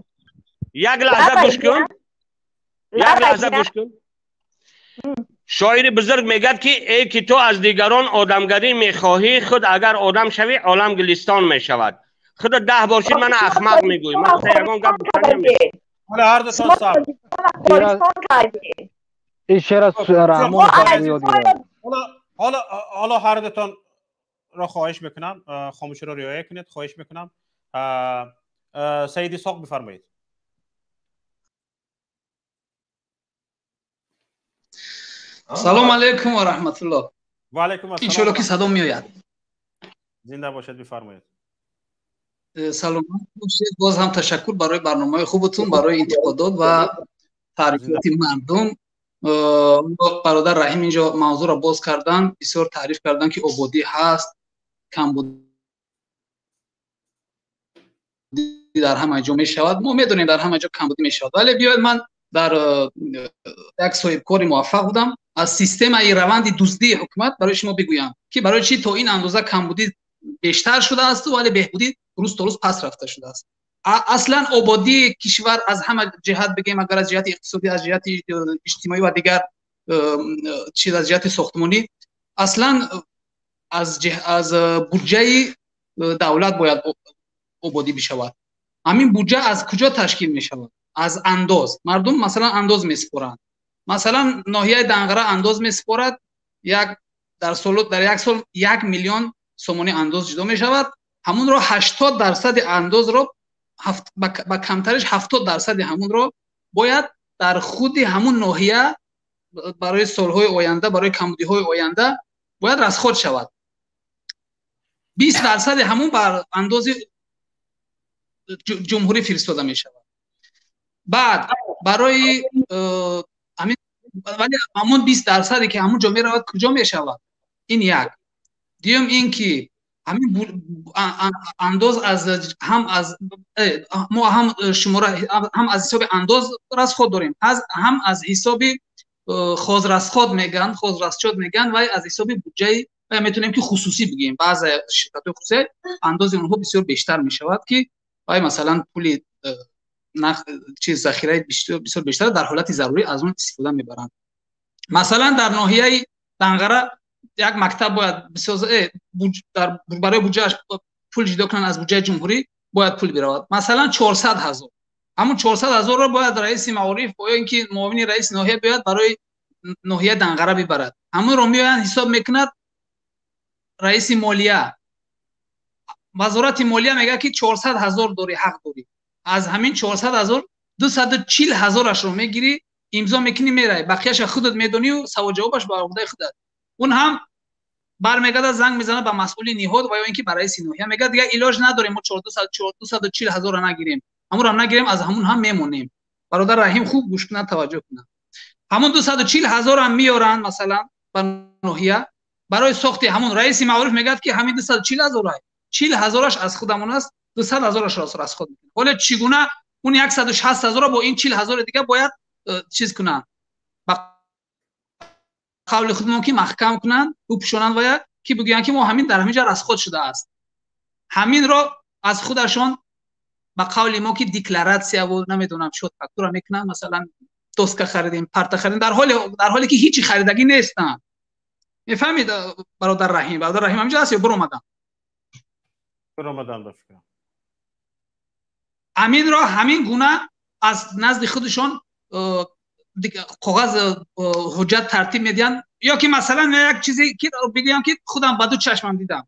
یک لحظه گوش کن یک لحظه گوش کن شاعر بزرگ میگد که ای که تو از دیگران آدمگری میخواهی خود اگر آدم شوی عالم گلستان میشود خود 10 بار شد من احمق میگوی من سیگان گپ نمیگم حالا هر دو تا صاحب این شعر از رحمان فضلی یاد گرفت حالا هر دوتان را خواهش میکنم خاموشی را رعایت کنید خواهش میکنم سید اسحاق بفرمایید سلام علیکم و رحمت الله و علیکم السلام انشالله که صدا میآید زنده باشید بفرمایید سلام باشید باز هم تشکر برای برنامه خوبتون برای انتقادات و تعریفات مردم برادر رحیم اینجا موضوع را باز کردن بسیار تعریف کردن که آبادی هست کمبودی در همه جا می شود ما میدونیم در همه جا کمبودی می شود ولی بیاید من در یک صاحب کاری موفق بودم از سیستم ای روند دزدی حکومت برای شما بگویم که برای چی تا این اندازه کمبودی بیشتر شده است ولی بهبودی روز تا روز پس رفته شده است اصلا آبادی کشور از همه جهت بگیم اگر از جهت اقتصادی از جهت اجتماعی و دیگر چیز از جهت ساختمانی اصلا از بودجه دولت باید آبادی بشود همین بودجه از کجا تشکیل می شود از انداز مردم مثلا انداز میسپرند مثلا ناحیه دنقره انداز میسپرد در یک سال 1 میلیون سومانی انداز جدا می شود همون رو 80% انداز رو با کمترش 70% همون رو باید در خود همون ناحیه برای سالهای آینده برای کمبودی‌های آینده باید رصد شود 20% همون بر انداز جمهوری فرستاده می شود بعد برای همین ولی همون 20% که همون جامعه رود کجا می شود این یک دیگه این که همین انداز از هم از ما هم شماره هم از حساب انداز رصد داریم هم از حساب خودرصد میگن خودرصد میگن و از حساب بودجه و میتونیم که خصوصی بگیم بعضی شرکت خصوصی انداز اونها بسیار بیشتر می شود که مثلا پول چیز ذخیره بسیار بیشتر در حالت ضروری از اون استفاده میبرند مثلا در ناحیه دنقره یک مکتب باید بسازه برای بودجهش پول جدا کنن از بودجه جمهوری باید پول برود مثلا 400,000 همون 400,000 رو باید رئیس معارف یا اینکه معاون رئیس ناحیه بیاد برای ناحیه دنقره ببرد همون رو میآیند حساب میکند رئیس مالیه وزارت مالیه میگه که 400,000 داری حق داری از همین 400,000 240,000 رو میگیری امضا میکنی میره بقیه‌اش خودت میدونی و سوال جوابش به عهده خودت اون هم برمیگرده زنگ میزنه به مسئول نهاد و یا اینکه برای سینوحیه میگه دیگه علاج نداریم ما 240,000 رو نگیریم همون رو نگیریم از همون هم میمونیم برادر رحیم خوب گوش کنه توجه کنه همون 240,000 هم میارن مثلا به ناحیه برای ساخت همون رئیس معارف میگه که همین 240,000 40,000ش از خودمون است 200,000ش را از خود میکنه ولی چگونه اون 160,000 با این 40,000 دیگه باید چیز کنن با قول خودمون که محکم کنن و پوشونن و که بگوین که ما همین در همینجا از خود شده است همین را از خودشون با قول ما که دیکلاراسیا و نمیدونم شد فاکتورا میکنن مثلا دوسکا خریدیم پرتا خریدیم در حالی که هیچی خریدگی نیستن میفهمید برادر رحیم همینجا هست یا برو اومدن بفکرم امین را همین گونه از نزد خودشون کاغذ حجت ترتیب میدن یا که مثلا یک چیزی که بگم که خودم با دو چشمم دیدم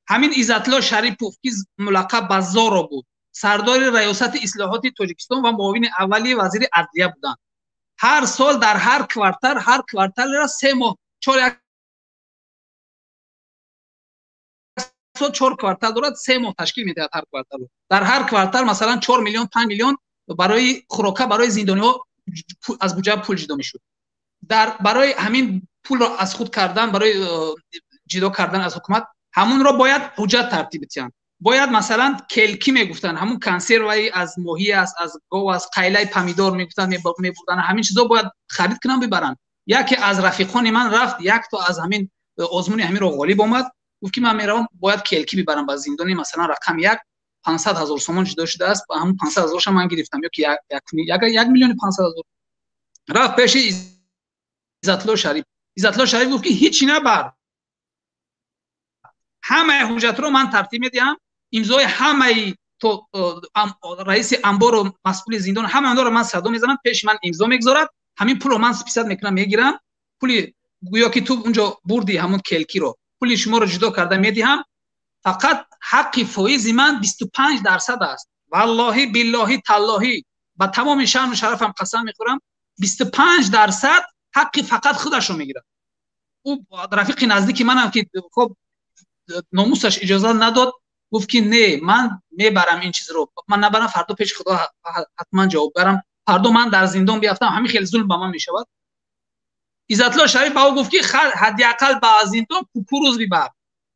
همین عزت‌الله شریپوف که ملقب به زارا بود سردار ریاست اصلاحات تاجیکستان و معاون اولی وزیر عدلیه بودند هر سال در هر کوارتر را 3 ماه 4 کوارتر دارد 3 ماه تشکیل میدهد هر کوارتر در هر کوارتر مثلا 4 میلیون 5 میلیون برای خوراک برای زندانی‌ها از بودجه پول جدا میشد برای همین پول را از خود کردن برای جدا کردن از حکومت همون را باید حجت ترتیب بدن باید مثلا کلکی میگفتن همون کنسروی از ماهی است از گاو از قیله پمیدار میگفتن میبردن همین چیزا باید خرید کنن ببرن یکی از رفیقان من رفت یک تا از همین آزمون همین رو غالب اومد گفت که من میرم باید کلکی ببرم با زندانی مثلا رقم 1 500,000 تومان جدا شده است با همون 500,000 شم من گرفتم یا که 1,500,000 رفت پیش عزت‌الله شریف گفت که هیچی نبر همه حجت رو من ترتیب میدم امضای همه تو رئیس انبار و مسئول زندان همه اونها رو من صدا میزنم پیش من امضا میگذارد همین پول رو من 300 میکنم میگیرم پول گویا که تو اونجا بردی همون کلکی رو پول شما رو جدا کرده میدیم فقط حق فایز من 25% است والله بالله تالله با تمام شان و شرفم قسم میخورم 25% حق فقط خودش رو میگیره او رفیق نزدیک منم که خب ناموسش اجازه نداد گفت که نه من میبرم این چیز رو من نبرم فردا پیش خدا حتما جواب برم فردا من در زندان بیافتم همین خیلی ظلم به من میشود عزت‌الله شریف با او گفت که حداقل با زندان کوکوروز ببر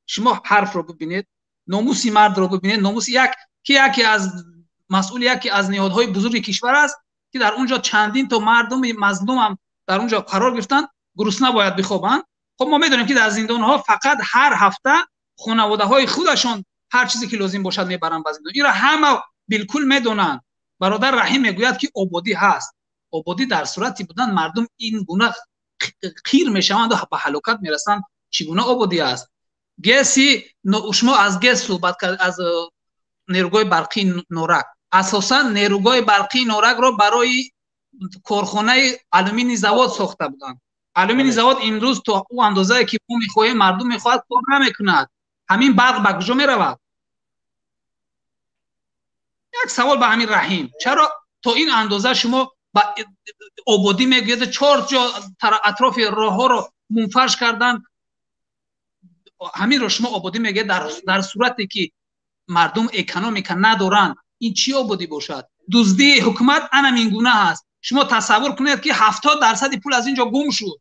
شما حرف رو ببینید ناموس مرد رو ببینید ناموس یکی از مسئول یکی از نهادهای بزرگ کشور است که در اونجا چندین تا مردم مظلوم هم در اونجا قرار گرفتن گرسنه باید بخوابن خب ما میدونیم که در زندان ها فقط هر هفته خانواده های خودشون هر چیزی که لازم باشد میبرن به زندان اینا همه بالکل میدونن برادر رحیم میگوید که آبادی هست آبادی در صورتی بودن مردم این گونه خیر میشوند و به هلاکت میرسن چگونه آبادی است گسی شما از گس صحبت کرد از نیروگاه برقی نورک اساسا نیروگاه برقی نورک رو برای کارخانه آلومینی زواد ساخته بودند آلومینی زواد امروز تو او اندازه که او میخواد مردم میخواد کار نمیکند همین برق به کجا میرود یک سوال به همین رحیم چرا تو این اندازه شما با آبادی میگید 4 جا اطراف راه ها رو منفرش کردن همین رو شما آبادی میگید در صورتی که مردم اکونومیک ندارن این چی آبادی باشد دزدی حکومت این گونه هست شما تصور کنید که 70% پول از اینجا گم شد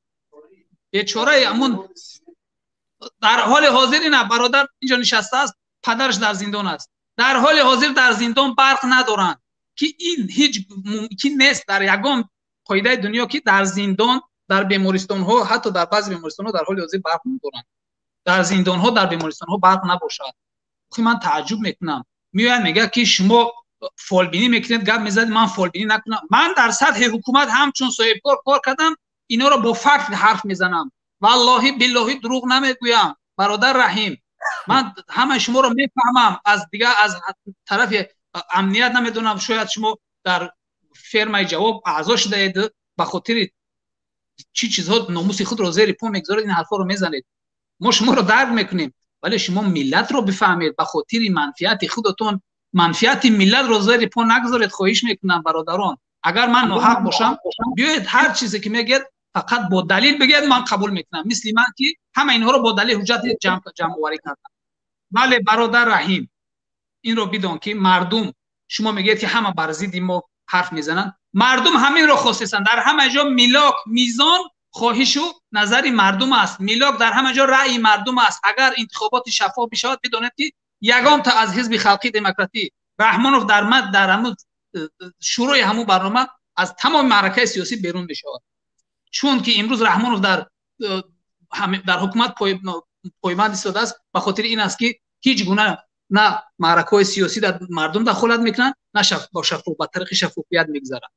بیچاره امون در حال حاضر نه برادر اینجا نشسته است پدرش در زندان است در حال حاضر در زندان برق ندارن که این هیچ ممکن نیست در یگان قاعده دنیا که در زندان در بیمارستان ها حتی در بعضی بیمارستان ها در حال حاضر برق ندارن در زندان ها در بیمارستان ها برق نباشد خب من تعجب میکنم میاد میگه که شما فالبینی میکنید گپ میزد من فالبینی نکنم من در سطح حکومت همچون صاحب کار کردم اینا رو با فکت حرف میزنم والله بالله دروغ نمیگویم برادر رحیم. من همه شما رو میفهمم. از دیگه از طرف امنیت نمیدونم، شاید شما در فرمای جواب اعضا شده اید، به خاطر چی چیزها ناموس خود رو زیر پا میگذارید این حرفا رو میزنید. ما شما رو درک میکنیم، ولی شما ملت رو بفهمید. به خاطر منفعت خودتون منفعت ملت رو زیر پا نگذارید. خواهش میکنم برادران، اگر من ناحق باشم بیاید هر چیزی که میگید فقط با دلیل بگید، من قبول میکنم. مثل من که همه اینها رو با دلیل حجت جمع آوری کردم. بله برادر رحیم، این رو بدون که مردم، شما میگید که همه بر ضد ما حرف میزنن، مردم همین رو خواستن. در همه جا میلاک میزان خواهش و نظر مردم است. میلاک در همه جا رأی مردم است. اگر انتخابات شفاف بشود بدونید که یگان تا از حزب خلقی دموکراتی رحمانوف در همون شروع همون برنامه از تمام معرکه سیاسی بیرون بشود. چون که امروز رحمانوف در حکومت پایبند ایستاده است، به خاطر این است که هیچ گونه نه معرکه سیاسی در مردم دخالت میکنن، نه با شفاف طریق شفافیت میگذرن.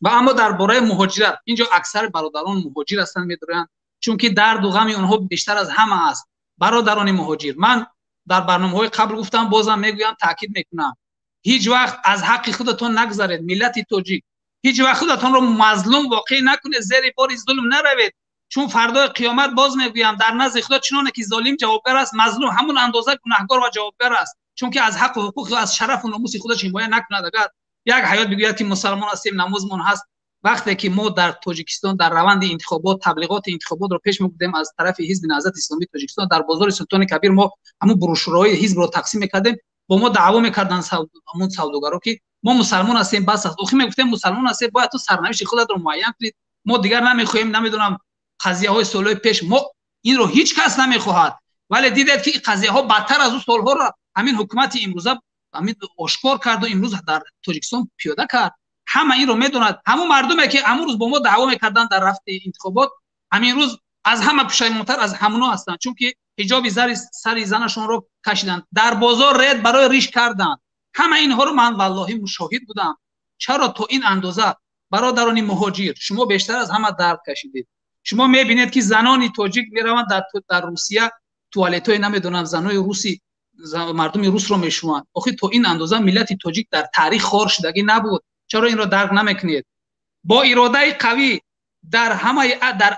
و اما درباره مهاجرت، اینجا اکثر برادران مهاجر هستند میدونن، چون که درد و غم اونها بیشتر از همه است. برادران مهاجر، من در برنامه‌های قبل گفتم، بازم میگویم، تاکید میکنم، هیچ وقت از حق خودتون نگذارید. ملت تاجیک هیچ وقت خودتون رو مظلوم واقع نکنید، زیر بار ظلم نروید. چون فردای قیامت باز میگویم در نزد خدا چنانه که ظالم جوابگر است، مظلوم همون اندازه گناهکار و جوابگر است. چون که از حق و حقوق و از شرف و ناموس خودش حمایت نکند. اگر یک حیات بگوید که مسلمان هستیم، نمازمون هست، وقتی که ما در تاجیکستان در روند انتخابات تبلیغات انتخابات رو پیش می‌بردیم از طرف حزب نهضت اسلامی تاجیکستان، در بازار سلطان کبیر ما همون بروشورهای حزب رو تقسیم می‌کردیم. با ما دعوا می‌کردن همون سوداگرا که ما مسلمان هستیم، بس است. اخی میگفتیم مسلمان هستیم، باید تو سرنوشت خودت رو معین کنید، ما دیگر نمی‌خوایم، نمیدونم قضیه‌های صلح پیش، ما این رو هیچ کس نمی‌خواهد. ولی دیدید که قضیه‌ها بدتر از اون صلح‌ها را همین حکومت امروزه همین آشکار کرد و امروز در تاجیکستان پیاده کرد. همه این رو میدونند. همون مردمی که امروز با ما دعوا میکردن در رفت انتخابات، همین روز از همه پشیمان‌تر از همونا هستند، چون که حجاب سر زنشون رو کشیدن، در بازار رید برای ریش کردن. همه اینها رو من والله مشاهد بودم. چرا تو این اندازه برادران مهاجر شما بیشتر از همه درد کشیدید؟ شما میبینید که زنان تاجیک میروند در روسیه توالت‌های نمیدونم زنای روسی مردم روس رو میشوند. آخه تو این اندازه ملت تاجیک در تاریخ خار شدگی نبود. چرا این رو درک نمیکنید؟ با اراده قوی در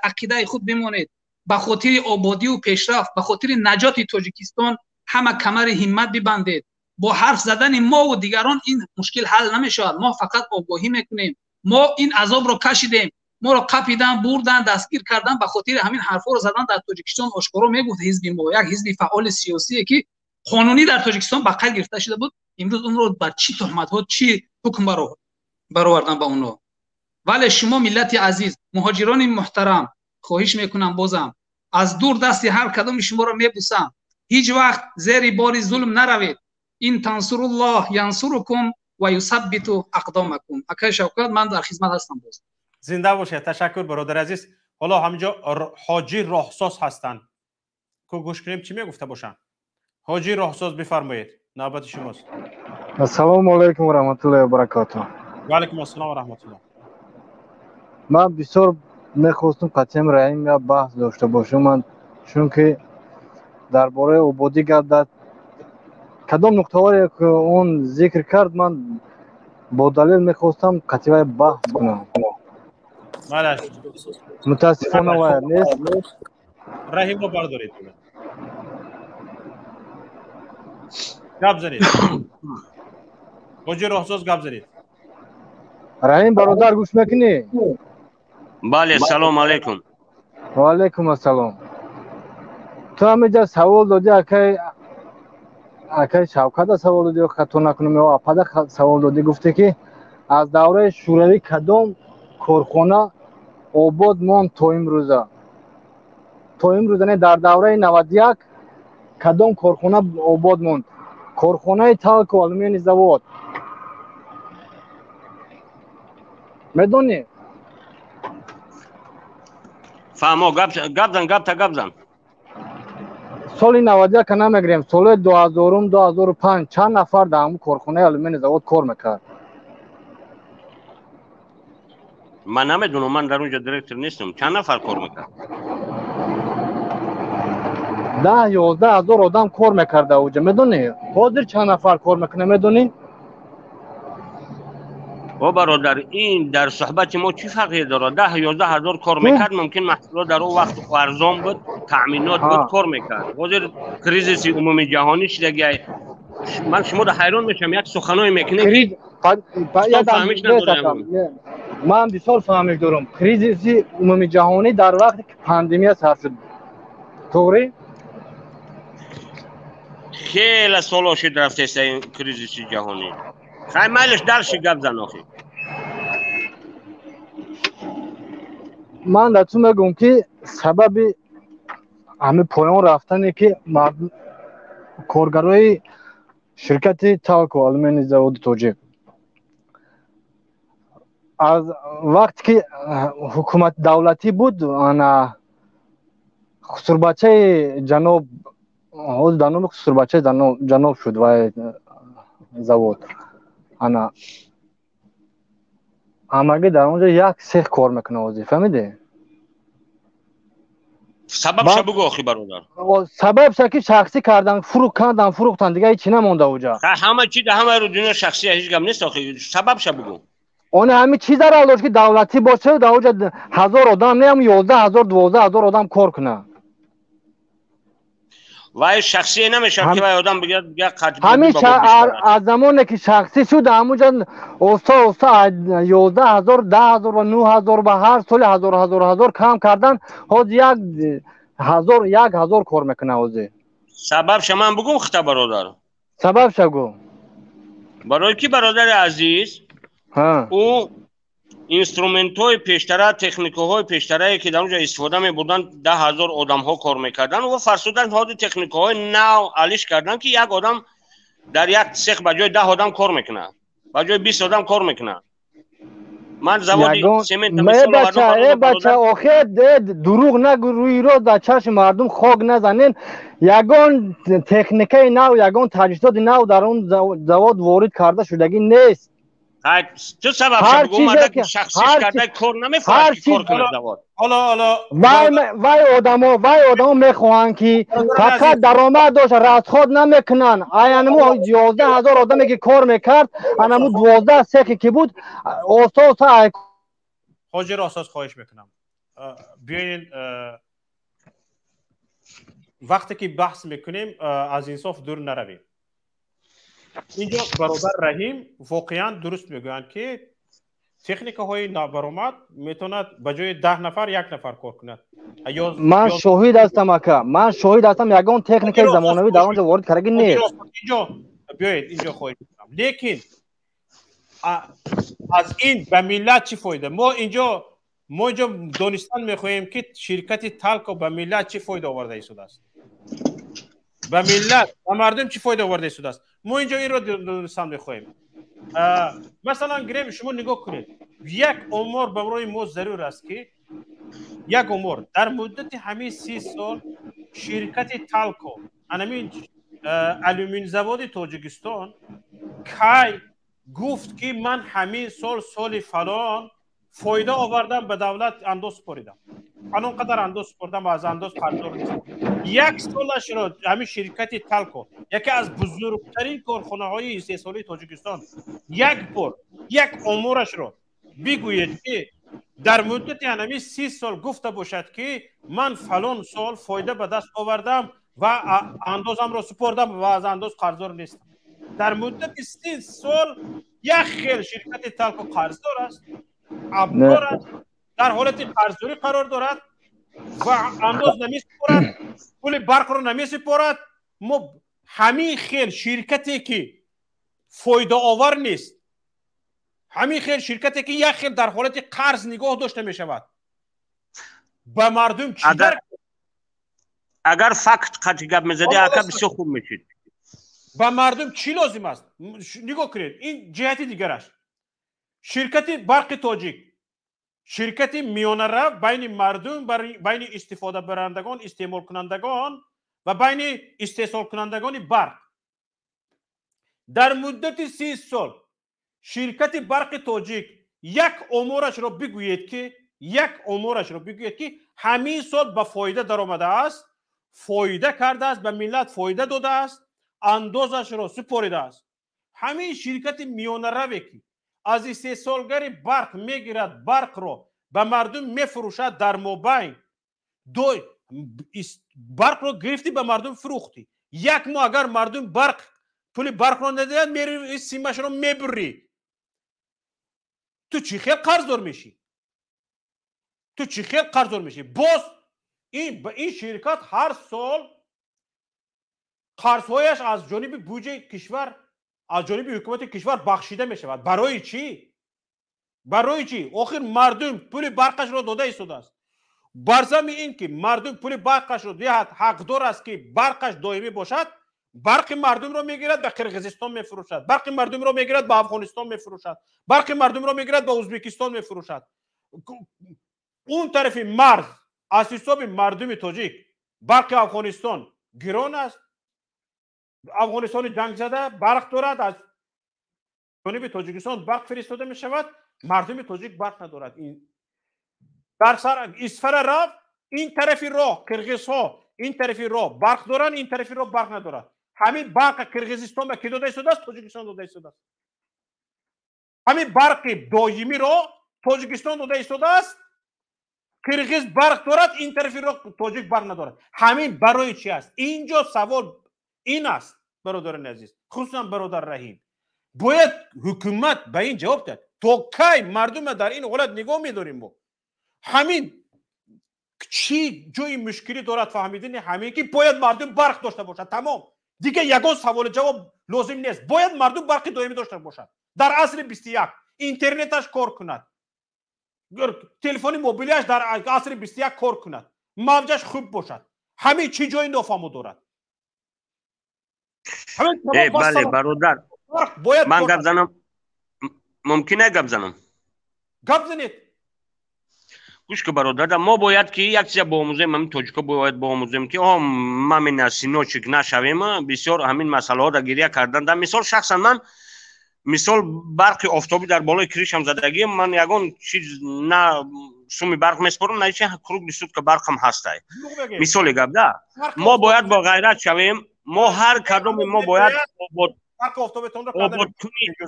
عقیده خود بمانید، به خاطر آبادی و پیشرفت، به خاطر نجات تاجیکستان همه کمر همت ببندید. با حرف زدن ما و دیگران این مشکل حل نمیشود. ما فقط آگاهی میکنیم. ما این عذاب رو کشیدیم، ما رو قپیدن، بردن، دستگیر کردن، به خاطر همین حرفا رو زدن. در تاجیکستان آشکارا میگفت حزب ما یک حزب فعال سیاسی که قانونی در تاجیکستان به قید گرفته شده بود، امروز اون رو بر چی تهمت ها، چی حکم برآوردن با اونو. ولی شما ملت عزیز، مهاجران محترم، خواهش میکنم بازم از دور دست هر کدام شما رو میبوسم، هیچ وقت زیر بار ظلم نروید. این تنصر الله ینصرکم و یثبت اقدامکم. اکای شوکت، من در خدمت هستم. باز زنده باشید. تشکر برادر عزیز. حالا همینجا حاجی راهساز هستند که گوش کنیم چی میگفته باشن. حاجی راهساز بفرمایید، نوبت شماست. السلام علیکم و رحمت الله و برکاته. و علیکم السلام و رحمت الله. من بسیار میخواستم قطعیم رحیم یا بحث داشته باشم، من چون که درباره آبادی گردد کدام نقطه‌هایی که اون ذکر کرد من با دلیل میخواستم قطعی بحث کنم. متاسفانه و نیست. رحیم رو بردارید. گپ زنید. حاجی راهساز گپ زنید. رحیم برادر گوش میکنی؟ بله، سلام علیکم. و علیکم السلام. تو همینجا سوال دادی، اکای شوکت سوال دادی، خطا نکنم یا اپاده سوال دادی، گفته که از دوره شوروی کدام کارخانه آباد ماند تا امروزه؟ تا امروزه نه، در دوره 91 کدام کارخانه آباد ماند؟ کارخانه تاک و آلومینی زواد. میدونی؟ فهمو، گپ زن. سال 91 که نمیگریم، سال 2000 2005 چند نفر در همون کارخانه آلومینی زواد کار میکرد؟ من نمیدونم، من در اونجا دیرکتر نیستم. چند نفر کار میکرد؟ 10-11 هزار آدم کار میکرده اوجا میدونی حاضر چند نفر کار میکنه میدونی و برادر این در صحبت ما چی فرقی داره 10-11 هزار کار میکرد ممکن محصولات در اون وقت ارزان بود تامینات بود کار میکرد حاضر کریزیس عمومی جهانی شده من شما در حیران میشم یک سخنای میکنه که فهمیش ندارم من بسیار فهمیش دارم کریزیس عمومی جهانی در وقتی که پاندمی سر شد طوری خیلی سالا شد رفته است این کریزیس جهانی خیلی مالش درش گپ زن آخی من داتون میگم که سبب همه پایان رفتنه که کارگرای شرکت تالکو آلومینی زاود توجیه از وقتی که حکومت دولتی بود انا خسربچه جنوب حوض دانوب خسربچه جنوب شد و زاود انا همگی در اونجا یک سیخ کار میکنه وزی فهمیده سبب بگو آخی برادر سبب که شخصی کردن فروختن دیگه هیچی نمونده اوجا همه چی ده همه رو دنیا شخصی هیچ گم نیست آخی سبب بگو اون همه چیز را علاوه که دولتی باشه در اوجا 1000 آدم نه هم 11000 12000 آدم کار کنه وای شخصی نمیشه که وای آدم بگه همیشه از زمانی که شخصی شد همونجا اوستا 11000 10000 و 9000 و هر سال 1000 کم کردن حاضر 1000 کار میکنه اوزی سبب شما بگو خطا برادر سبب شگو برای کی برادر عزیز او اینسترومنت های پیشتره تکنیک های پیشتره که در اونجا استفاده می بردن 10000 آدم ها کار میکردن و فرسودن ها تکنیک های نو علیش کردن که یک آدم در یک سیخ بجای 10 آدم کار میکنه بجای 20 آدم کار میکنه من زواد سیمنت بچه آخه دروغ نگو روی رو در چشم مردم خاک نزنین یگان تکنیکای نو یگان تجهیزات نو در اون زواد وارد کرده شدگی نیست تو سبب بگو اومده که شخصیش کرده کار نمیفرد که کار کنه زواد حالا وای آدما میخوان که فقط درآمد داشت رصخود نمیکنن اینمو 11000 آدمی که کار میکرد اینمو 12 سیخی که بود اوستا حاجر اساس خواهش میکنم بیاین وقتی که بحث میکنیم از انصاف دور نرویم اینجا برادر رحیم واقعا درست میگویند که تکنیک های نابرآمد میتوند بجای 10 نفر 1 نفر کار کند من شاهد هستم اکا من شاهد هستم یگان تکنیک زمانوی در اونجا وارد کردگی نیست اینجا بیایید اینجا خواهید میکنم لیکن از این به ملت چی فایده ما اینجا دانستن میخواهیم که شرکت تالکو به ملت چی فایده آورده ایستاده است به ملت و مردم چی فایده آورده ایستاده است ما اینجا این رو دانستن میخواهیم مثلا گریم شما نگاه کنید یک امور برای ما ضرور است که یک امور در مدت همین 30 سال شرکت تالکو همین آلومین زواد تاجیکستان کی گفت که من همین سال فلان فایده آوردم به دولت انداز سپاریدم الان قدر انداز سپردم و از انداز قرضدار نیستم یک سالش را همین شرکت تالکو یکی از بزرگترین کارخانه های استحصالی تاجیکستان یک امورش را بگوید که در مدت همین 30 سال گفته باشد که من فلان سال فایده به دست آوردم و اندازم را سپردم و از انداز قرضدار نیستم در مدت 30 سال یک خیل شرکت تالکو قرضدار است ابزار است در حالت قرضداری قرار دارد و انداز نمی سپارد پول برق رو نمی سپارد ما همین خیل شرکتی که فایده آور نیست همین خیل شرکتی که یک خیل در حالت قرض نگاه داشته می شود به مردم چی اگر فقط قطع گپ میزدی اکا بسیار خوب میشید به مردم چی لازم است نگاه کنید این جهت دیگرش شرکت برق تاجیک شرکت میانه رو بین مردم بین استفاده برندگان استعمال کنندگان و بین استحصال کنندگان برق در مدت 30 سال شرکت برق تاجیک یک امورش را بگوید که همین سال به فایده در آمده است فایده کرده است، به ملت فایده داده است، اندازش را سپریده است. همین شرکت میانه روی که از 3 سالگری برق میگیرد، برق را به مردم میفروشد، در مابین برق را گرفتی به مردم فروختی. یک ماه اگر مردم پول برق را ندهد، میری سیمش را میبری. تو چی خیلی قرضدار میشی؟ باز این شرکت هر سال قرضهایش از جانب بودجه کشور، از جانب حکومت کشور بخشیده می شود. برای چی؟ آخر مردم پول برقش را داده ایستاده است. برزم این که مردم پول برقش را دهد، حقدار است که برقش دائمی باشد. برق مردم را میگیرد به قرقیزستان میفروشد، برق مردم را میگیرد به افغانستان میفروشد، برق مردم را میگیرد به ازبکستان میفروشد. اون طرف مرز از حساب مردم تاجیک برق افغانستان گران است. افغانستان جنگ زده برق دارد، از جانب تاجیکستان برق فرستاده می شود، مردم تاجیک برق ندارد. این در سر اسفر رفت، این طرفی راه قرقیزها این طرفی راه برق دارن، این طرفی راه برق ندارد. همین برق قرقیزستان به کی داده شده است؟ تاجیکستان داده شده است. همین برق دائمی را تاجیکستان داده شده است. قرقیز برق دارد، این طرفی راه تاجیک برق ندارد. همین برای چی است؟ اینجا سوال این است برادران عزیز، خصوصا برادر رحیم، باید حکومت به این جواب داد. تا کی مردم در این حالت نگاه می‌داریم؟ ما همین چی جای مشکلی دارد فهمیدین؟ همین که باید مردم برق داشته باشد. تمام دیگه یگان سوال جواب لازم نیست. باید مردم برق دائمی داشته باشد. در عصر 21 اینترنتش کار کند، تلفن موبیلش در عصر 21 کار کند، موجش خوب باشد. همین چی جای نافهمو دارد؟ بله برادر، من گپ زنم؟ ممکنه گپ زنم؟ گپ زنید. گوش که برادر، ما باید که یک چیز بآموزیم، همین تاجیکا باید بآموزیم که ما من از سینوچک نشویم. بسیار همین مسئله ها را گریه کردن. در مثال شخصا من مثال برق آفتابی در بالای کریشم زدگی، من یگان چیز نه سومی برق میسپرم نه چه کروب نیست که برقم هسته. مثال گپ ده، ما باید با غیرت شویم. ما هر کدام ما باید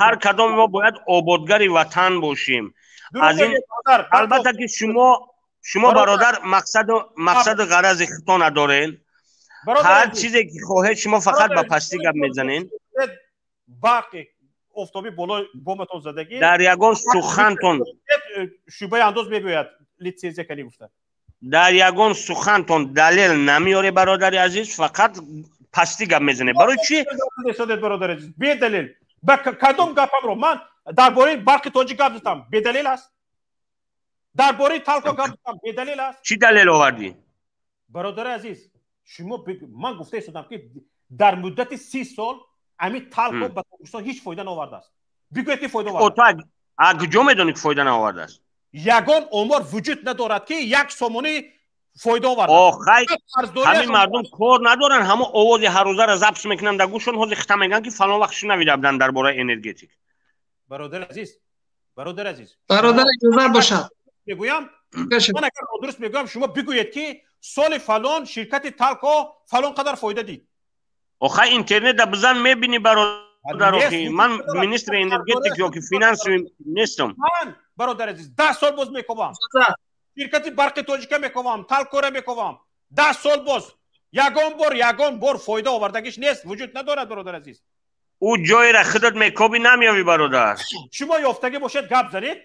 هر کدام ما باید آبادگر وطن باشیم. از این البته که شما برادر مقصد غرض خطا ندارین. هر چیزی که خواهید شما فقط به پستی گپ میزنین. برق آفتابی بالای بومتون زدگی در یگان سخنتون شوبه انداز میگوید لیتسیزه کنی گفته. در یگان سخنتون دلیل نمیاره برادر عزیز، فقط پستی گپ میزنه. برای چی؟ برادر عزیز بی دلیل با کدام گپم رو من درباره برق تاجیک گپ زدم بی دلیل است؟ درباره تالکو گپ زدم بی دلیل است؟ چی دلیل آوردی؟ برادر عزیز شما من گفته استادم که در مدت 30 سال امی تالکو به تاجیکستان هیچ فایده نآورده است. بگوید که فایده آورده. کجا میدونی که فایده نآورده است؟ یگان آمار وجود ندارد که یک سامانه فایده آورده. آخه همین مردم کار ندارن، همه آواز هر روزه را ضبط میکنن در گوششون، حاضر خطا میگن که فلان وقت شنویده بودن درباره انرژتیک. برادر عزیز برادر اجازه باشد میگویم، من اگر درست میگویم شما بگویید که سال فلان شرکت تالکو فلان قدر فایده دید. آخه اینترنت در بزن میبینی برادر اخی. من مینیستر انرژتیک یا که فینانس نیستم. من برادر عزیز 10 سال باز میکنم شرکت برق تاجیکا میکنم، تالکو را میکنم 10 سال باز یگان بار فایده آوردگیش نیست، وجود ندارد برادر عزیز. او جای را خودت میکوبی نمیاوی برادر. شما یافتگی باشد گپ زنید.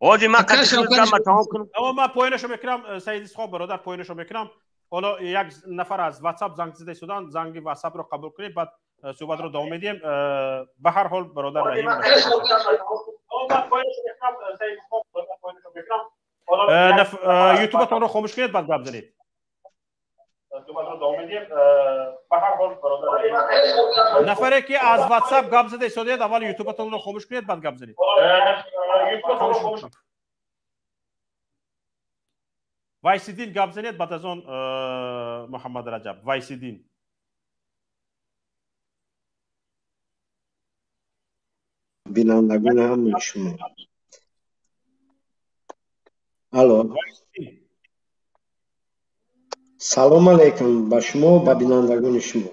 آجی من تمام کنم. اما من پایینشو میکنم سید اسحاق برادر، پایینشو میکنم. حالا یک نفر از واتساپ زنگ زده شدن، زنگ واتساپ رو قبول کنید بعد صحبت رو ادامه میدیم. به هر حال برادر رحیم یوتیوب تون رو خاموش کنید بعد گپ زنید. نفری که از واتساپ گپ زده شدید اول یوتیوب تون رو خاموش کنید بعد گپ زنید. وایسیدین گپ زنید بعد از اون محمد رجب وایسیدین. بینندگان همه شما. الو салом алейкум ба шумо ба бинандагони шумо.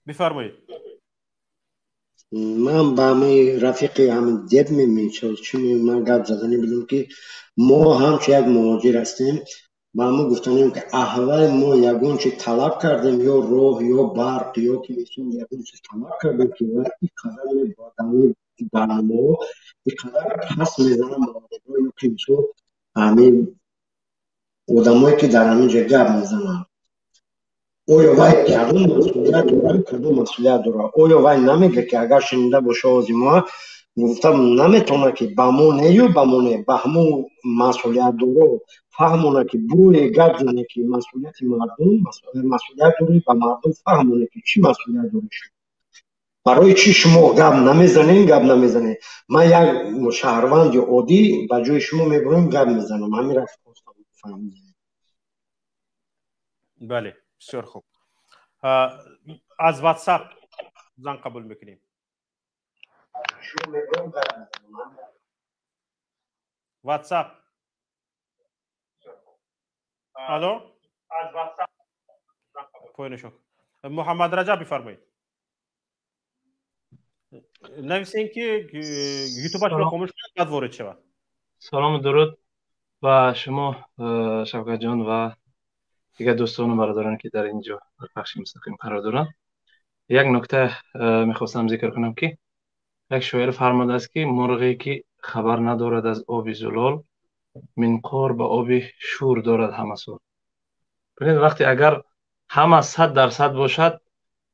بفرمایید. من با همه رفیقی هم دید میشه چون من گپ زدنی بدم که ما هم چه یک مهاجر هستیم و ما گفتنیم که احوال ما یگون چی طلب کردیم یا راه یا برق یا که میشون یگون چی طلب کردیم که و این قدر می بادمی برما این قدر پس میزنم مواردها یا که میشون همین آدمایی که در همین جا گپ میزنم اویا وای کدوم مسئولیت داره کدوم مسئولیت داره اویا وای نمیگه که اگر شنیده باشه از ما گفتم نمیتونه که با ما نیو با ما نه با همون مسئولیت داره فهمونه که بروی گپ زنه که مسئولیت مردم مسئولیت داره با مردم فهمونه که چی مسئولیت داره برای چی شما گپ نمیزنین گپ نمیزنین من یک شهروند عادی با جای شما میبرم گپ میزنم همین رفت فهمیدم. بله بسیار خوب. از واتساپ زنگ قبول میکنیم. واتساپ. الو. از واتساپ. پوینشون. محمد رجب بفرمایید. نویسین که یوتیوبش رو خاموش کنید بعد وارد شود. سلام و درود و شما شوکت جان و دیگر دوستان و برادرانی که در اینجا در پخش مستقیم قرار دارند. یک نکته میخواستم ذکر کنم که یک شاعر فرموده است که مرغی که خبر ندارد از آب زلال منقار به آب شور دارد همه سال. ببینید وقتی اگر همه 100% باشد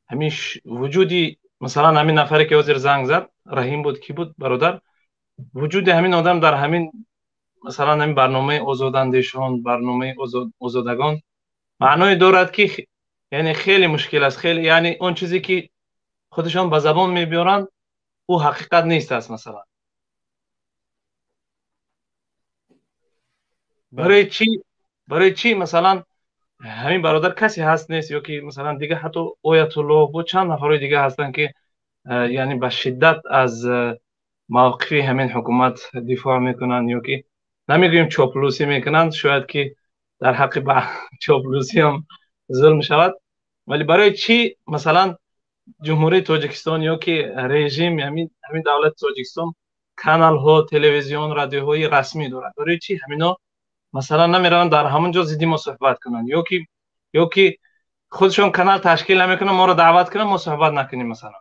همین وجودی مثلا همین نفری که وزیر زنگ زد رحیم بود کی بود برادر وجود همین آدم در همین مثلا همین برنامه آزاداندیشان برنامه آزادگان معنای دارد که یعنی خیلی مشکل است خیلی یعنی اون چیزی که خودشان به زبان میبیارن او حقیقت نیست است مثلا برای چی مثلا همین برادر کسی هست نیست یا که مثلا دیگه حتی آیت الله و چند نفر دیگه هستن که یعنی به شدت از موقفی همین حکومت دفاع میکنن یا که نمیگویم چاپلوسی میکنن شاید که در حق چاپلوسی هم ظلم شود ولی برای چی مثلا جمهوری تاجیکستان یا که رژیم همین دولت تاجیکستان کانال ها تلویزیون رادیوهای رسمی دارد برای چی همینا مثلا نمیرن در همونجا زیدی ما صحبت کنن یا که خودشون کانال تشکیل نمیکنن ما رو دعوت کنن ما صحبت نکنیم مثلا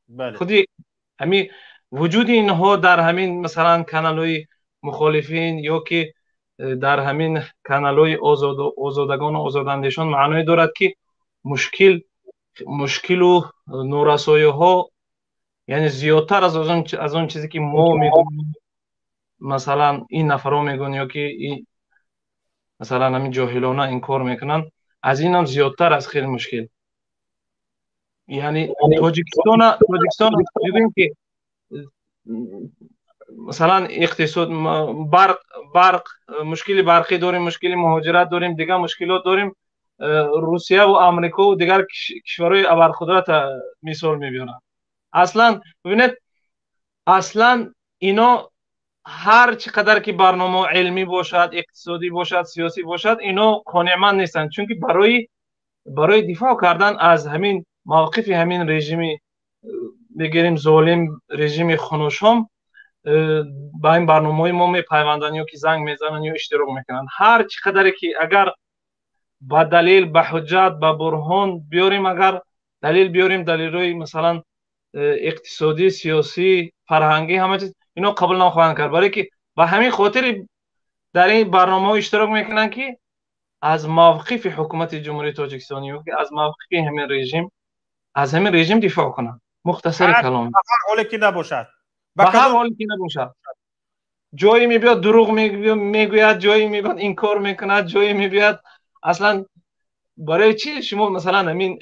بله خودی همین وجود اینها در همین مثلا کانال‌های مخالفین یا که در همین کانال‌های آزادگان و آزاداندیشان معنی دارد که مشکل و نورسایی‌ها یعنی زیادتر از اون چیزی که ما میگوییم مثلا این نفرها میگن یا که این مثلا همین جاهلانه این کار میکنن از این هم زیادتر از خیلی مشکل یعنی تاجیکستان میگوییم که مثلا اقتصاد برق مشکل برقی داریم مشکل مهاجرت داریم دیگه مشکلات داریم روسیه و امریکا و دیگر کشورهای ابرقدرت مثال میبینن اصلا ببینید اصلا اینا هر چقدر که برنامه علمی باشد اقتصادی باشد سیاسی باشد اینا قانعمند نیستند چون که برای دفاع کردن از همین موقف همین رژیمی بگیریم ظالم رژیم خونوشام با این برنامه‌های ما میپیوندن یا که زنگ میزنن یا اشتراک میکنن هر چقدر که اگر با دلیل با حجت با برهان بیاریم اگر دلیل بیاریم دلیل‌های مثلا اقتصادی سیاسی فرهنگی همه چیز اینا قبول نخواهند کرد برای که با همین خاطر در این برنامه‌ها اشتراک میکنن که از موقف حکومت جمهوری تاجیکستان یا که از موقف همین رژیم دفاع کنن مختصر کلام به هر حالی که نباشد به هر حالی که نباشد جایی میبیاد دروغ میگوید جایی میبیاد این کار میکند جایی میبیاد اصلا برای چی شما مثلا همین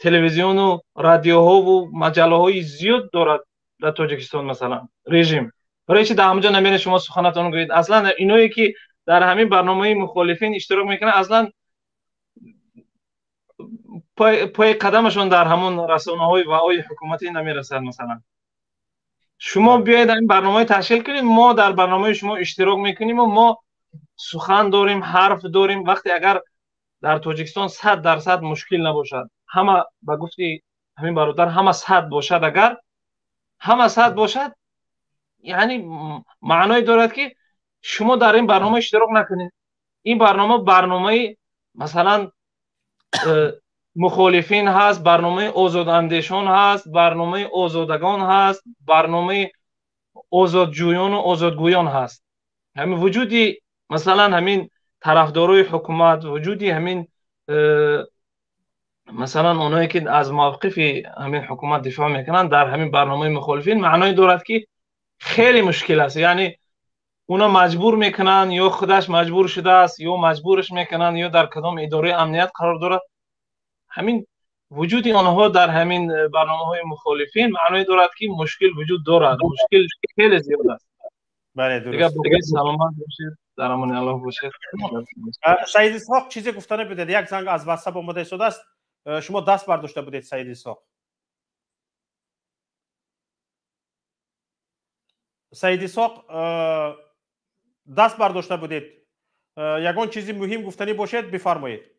تلویزیون و رادیوها و مجله های زیاد دارد در تاجیکستان مثلا رژیم برای چی در همونجا نمیره شما سخنتون گویید اصلا اینایی که در همین برنامه مخالفین اشتراک میکنن اصلا پای قدمشون در همون رسانه‌های و آی حکومتی نمیرسد مثلا شما بیاید این برنامه تشکیل کنیم، ما در برنامه شما اشتراک میکنیم و ما سخن داریم، حرف داریم. وقتی اگر در تاجیکستان 100% مشکل نباشد، همه با گفتی همین برادر همه 100 باشد، اگر همه 100 باشد یعنی معنای دارد که شما در این برنامه اشتراک نکنید. این برنامه مثلا مخالفین هست، برنامه آزاداندیشان هست، برنامه آزادگان هست، برنامه آزادجویان و آزادگویان هست. همین وجودی مثلا همین طرفدارای حکومت، وجودی همین مثلا اونایی که از موقف همین حکومت دفاع میکنن در همین برنامه مخالفین، معنای دارد که خیلی مشکل است. یعنی اونا مجبور میکنن، یا خودش مجبور شده است، یا مجبورش میکنن، یا در کدام اداره امنیت قرار دارد. همین وجودی آنها در همین برنامه‌های مخالفین معنای دارد که مشکل وجود دارد، مشکل خیلی زیاد است. بله درست. دیگه سلامت باشید، در امان الله باشید. سعید اسحاق چیزی گفتن بدید؟ یک زنگ از واتساپ اومده شده است، شما دست برداشته بودید سعید اسحاق. سعید اسحاق دست برداشته بودید، یگان چیزی مهم گفتنی باشد بفرمایید.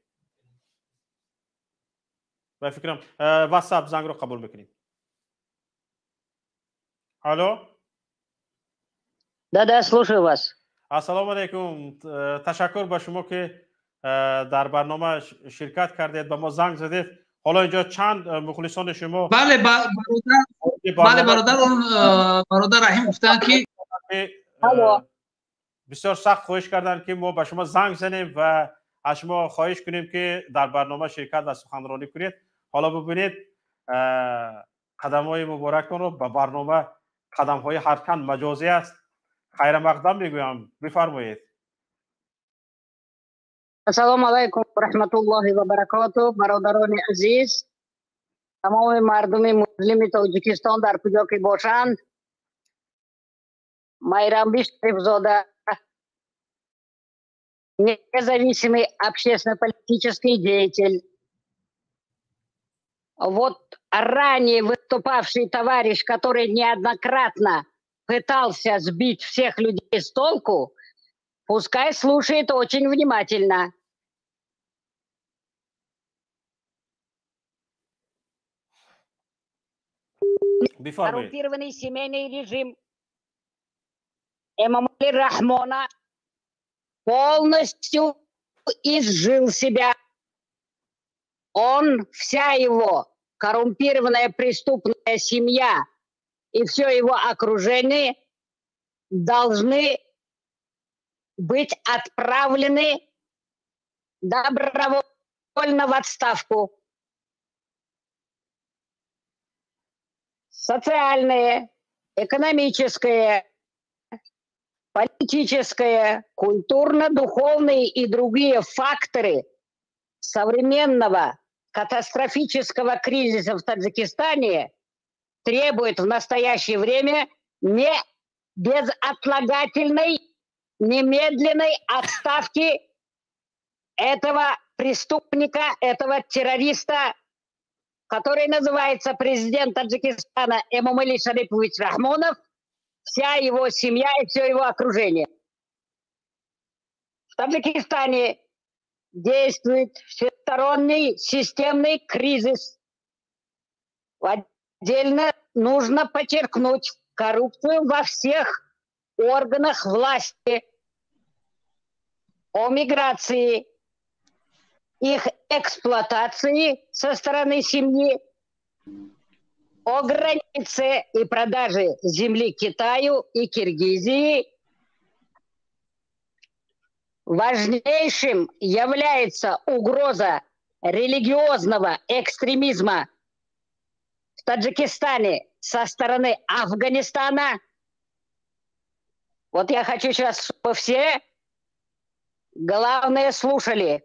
و فکرم واتساپ زنگ رو قبول میکنید. الو Да, слушаю вас. السلام علیکم. تشکر به شما که در برنامه شرکت کردید، به ما زنگ زدید. حالا اینجا چند مخلصان شما بله برادر رحیم گفتن که بسیار سخت خواهش کردن که ما به شما زنگ زنیم و از شما خواهش کنیم که در برنامه شرکت و سخنرانی کنید. حالا ببینید قدم‌های مبارکتان رو به برنامه قدم‌های هرچند مجازی است خیر مقدم میگویم، بفرمایید. السلام علیکم و رحمت الله و برکاته. برادران عزیز، تمام مردم مسلم تاجیکستان در کجا که باشند، Майрамби Шерифзода, независимый общественно-политический деятель. Вот ранее выступавший товарищ, который неоднократно пытался сбить всех людей с толку, пускай слушает очень внимательно. Коррумпированный семейный режим Эмомали Рахмона полностью изжил себя. Он, вся его коррумпированная преступная семья и все его окружение должны быть отправлены добровольно в отставку. Социальное, экономическое, политическое, культурно-духовные и другие факторы современного катастрофического кризиса в Таджикистане требуют в настоящее время не безотлагательной, немедленной отставки этого преступника, этого террориста, который называется президент Таджикистана Эмомали Шарипович Рахмонов, вся его семья и все его окружение. В Таджикистане действует всесторонний системный кризис. Отдельно нужно подчеркнуть коррупцию во всех органах власти, о миграции, их эксплуатации со стороны семьи, о границе и продаже земли Китаю и Киргизии. Важнейшим является угроза религиозного экстремизма в Таджикистане со стороны Афганистана. Вот я хочу сейчас, чтобы все главное слушали.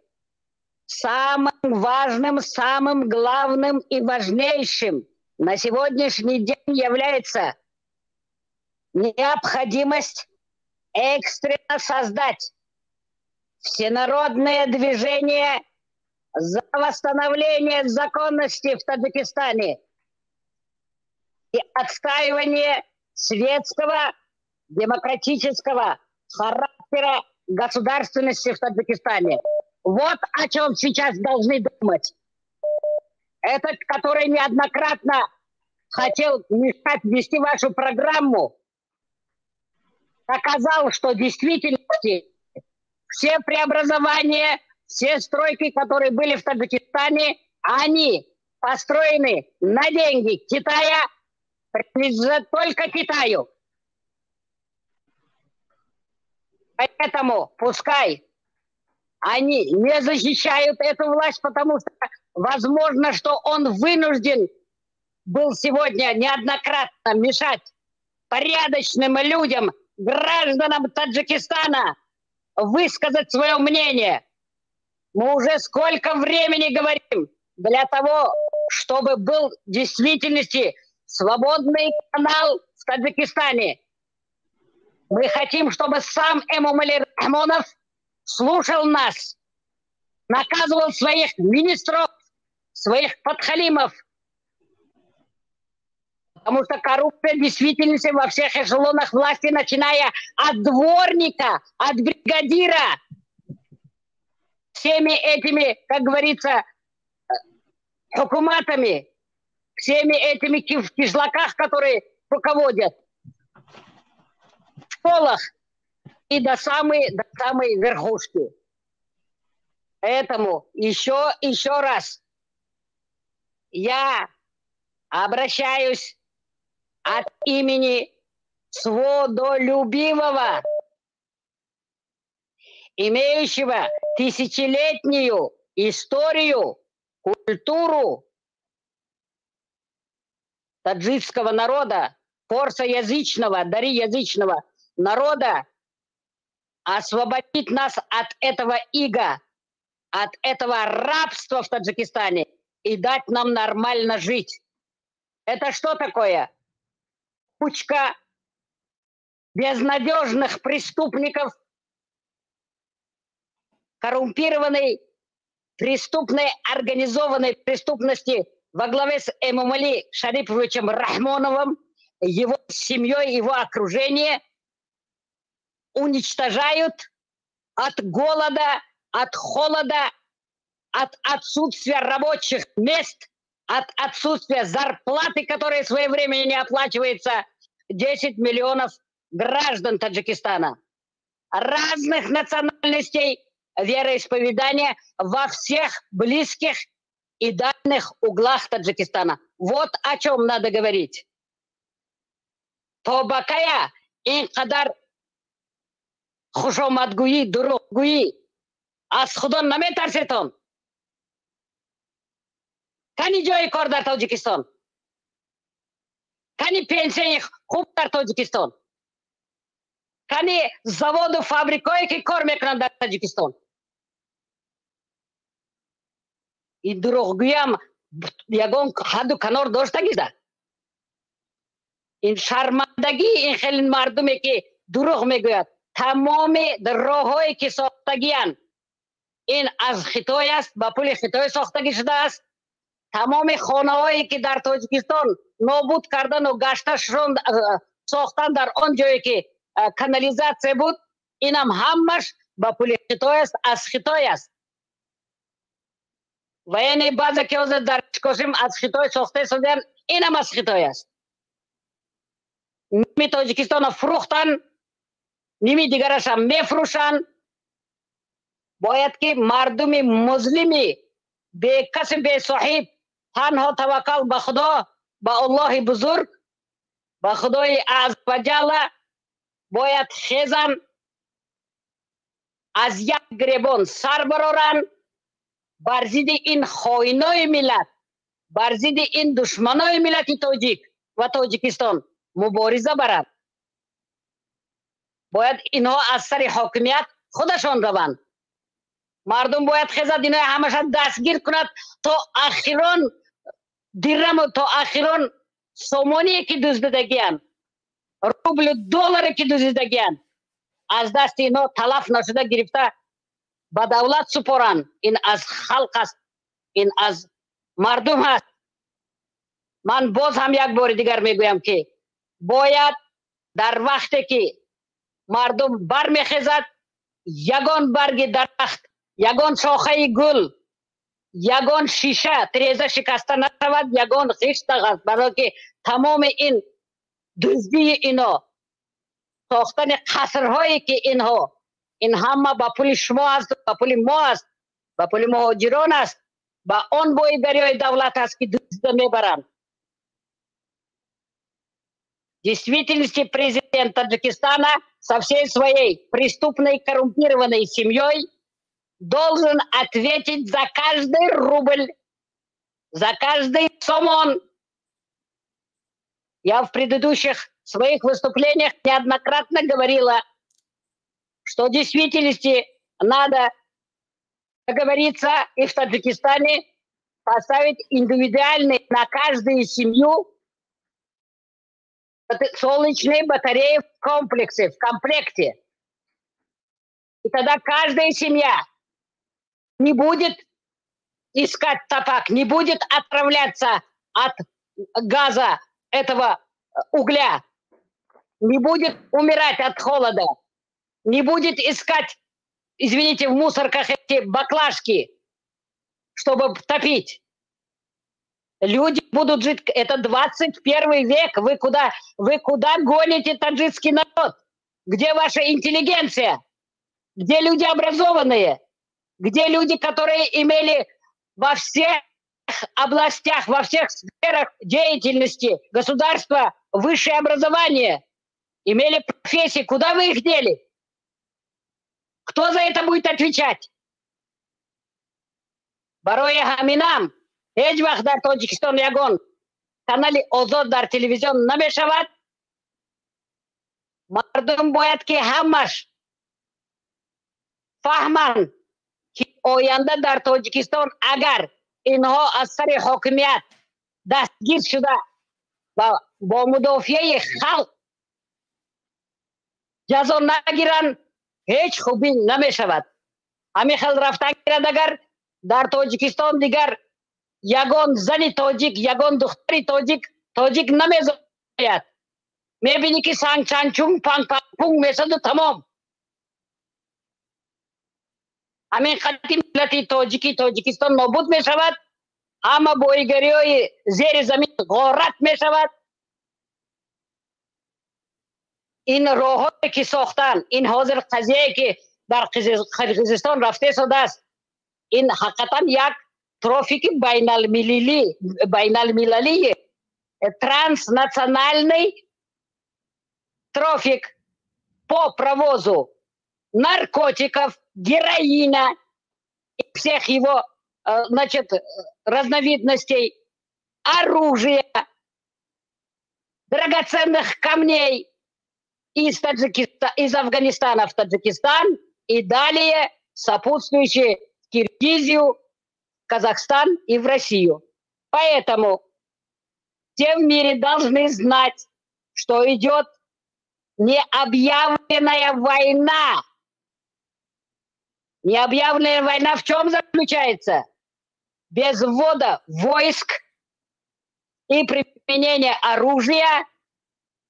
Самым важным, самым главным и важнейшим на сегодняшний день является необходимость экстренно создать всенародное движение за восстановление законности в Таджикистане и отстаивание светского, демократического характера государственности в Таджикистане. Вот о чем сейчас должны думать. Этот, который неоднократно хотел мешать вести вашу программу, показал, что в действительности все преобразования, все стройки, которые были в Таджикистане, они построены на деньги Китая, принадлежат только Китаю. Поэтому пускай они не защищают эту власть, потому что возможно, что он вынужден был сегодня неоднократно мешать порядочным людям, гражданам Таджикистана высказать свое мнение. Мы уже сколько времени говорим для того, чтобы был в действительности свободный канал в Таджикистане. Мы хотим, чтобы сам Эмомали Рахмонов слушал нас, наказывал своих министров, своих подхалимов. Потому что коррупция в действительности во всех эшелонах власти, начиная от дворника, от бригадира, всеми этими, как говорится, хукуматами, всеми этими в кишлаках, которые руководят, в школах и до самой верхушки. Поэтому еще раз я обращаюсь от имени свободолюбивого, имеющего тысячелетнюю историю, культуру таджикского народа, форсоязычного, дариязычного народа, освободить нас от этого ига, от этого рабства в Таджикистане и дать нам нормально жить. Это что такое? Кучка безнадежных преступников, коррумпированной, преступной, организованной преступности во главе с Эмомали Шариповичем Рахмоновым, его семьей, его окружение уничтожают от голода, от холода, от отсутствия рабочих мест, от отсутствия зарплаты, которая своевременно не оплачивается, 10 миллионов граждан Таджикистана. Разных национальностей, вероисповедания во всех близких и дальних углах Таджикистана. Вот о чем надо говорить. Тобакая инкадар хушомадгуи, дуругуи, аз худан наметарсетон. Кани جای کار در تاجیکستان؟ کانی پنسیون خوب در تاجیکستان؟ کانی завод و فابریکایی که کار میکنن در تاجیکستان؟ این دروغگویی هم یگان حد و کنار داشتگیده. این شرمندگی این خیلی مردمی که دروغ میگوید تمام راههایی که ساختگیان این از خطای است، با پول خطای ساختگی شده است. تمام خانه‌هایی که در تاجیکستان نابود کردن و گشتشون ساختن در آن جایی که کانالیزاسیون بود، اینم همش با پول خطای است، از خطای است. و یعنی بعضی که از در کشیم از خطای ساخته شدن، اینم از خطای است. نیمی تاجیکستان فروختن، نیمی دیگرش هم میفروشن. باید که مردم مظلمی به کس به صاحب تنها توکل به خدا، به الله بزرگ، به خدای عز و جل باید خیزن، از یک گریبان سر برارن، بر ضد این خائنای ملت، بر ضد این دشمنای ملت تاجیک و تاجیکستان مبارزه برند. باید اینها از سر حاکمیت خودشان روند. مردم باید خیزد اینها همش دستگیر کند تا اخیران درم، تا اخیران سومانی که دزدیدگیان، روبل دلار که دزدیدگیان از دست اینها تلف نشده گرفته به دولت سپارن. این از خلق است، این از مردم هست. من باز هم یک بار دیگر میگویم که باید дар вақте ки мардум бармехезад, ягон барги дарахт, ягон шохаи гул, ягон шиша тиреза шикаста нашавад, ягон ғишт нағад, барои ки тамоми ин дуздии ино, сохтани қасрҳое ки инҳо, ин ҳама ба пули шумо аст, ба пули мо аст, ба пули муҳоҷирон аст, ба он бои дарёи давлат аст ки дузда мебаранд. В действительности президент Таджикистана со всей своей преступной коррумпированной семьей должен ответить за каждый рубль, за каждый сомон. Я в предыдущих своих выступлениях неоднократно говорила, что в действительности надо договориться и в Таджикистане поставить индивидуальные на каждую семью солнечные батареи в комплекте. И тогда каждая семья не будет искать топак, не будет отравляться от газа этого угля, не будет умирать от холода, не будет искать, извините, в мусорках эти баклажки, чтобы топить. Люди будут жить. Это 21 век. Вы куда гоните таджикский народ? Где ваша интеллигенция? Где люди образованные? Где люди, которые имели во всех областях, во всех сферах деятельности государства высшее образование? Имели профессии. Куда вы их дели? Кто за это будет отвечать? Барои Хаминам. Ҳеҷ вақт дар Тоҷикистон ягон канали озод дар телевизион намешавад. Мардум бояд ки ҳамаш фаҳманд ки оянда дар Тоҷикистон агар инҳо аз сари ҳокимият дастгир шуда ва бо мудофиаи халқ ҷазо нагиранд, ҳеҷ хубӣ намешавад. ҳамин хел рафтан гирад агар дар Тоҷикистон дигар ягон зани тоҷик, ягон духтари тоҷик намезояд. Мебини ки санчанчун панпанпун месаду тамом. ҳамин хати миллати тоҷики Тоҷикистон нобуд мешавад. ҳама боигариҳои зери замин ғорат мешавад. ин роҳҳое ки сохтан, ин ҳозир қазияе ки дар Қирғизистон рафта шудааст, ин ҳақиқатан як трафики байналмилалии транснациональный трафик по провозу наркотиков, героина и всех его, значит, разновидностей, оружия, драгоценных камней из Афганистана в Таджикистан и далее сопутствующие в Киргизию, Казахстан и в Россию. Поэтому все в мире должны знать, что идет необъявленная война. Необъявленная война в чем заключается? Без ввода войск и применения оружия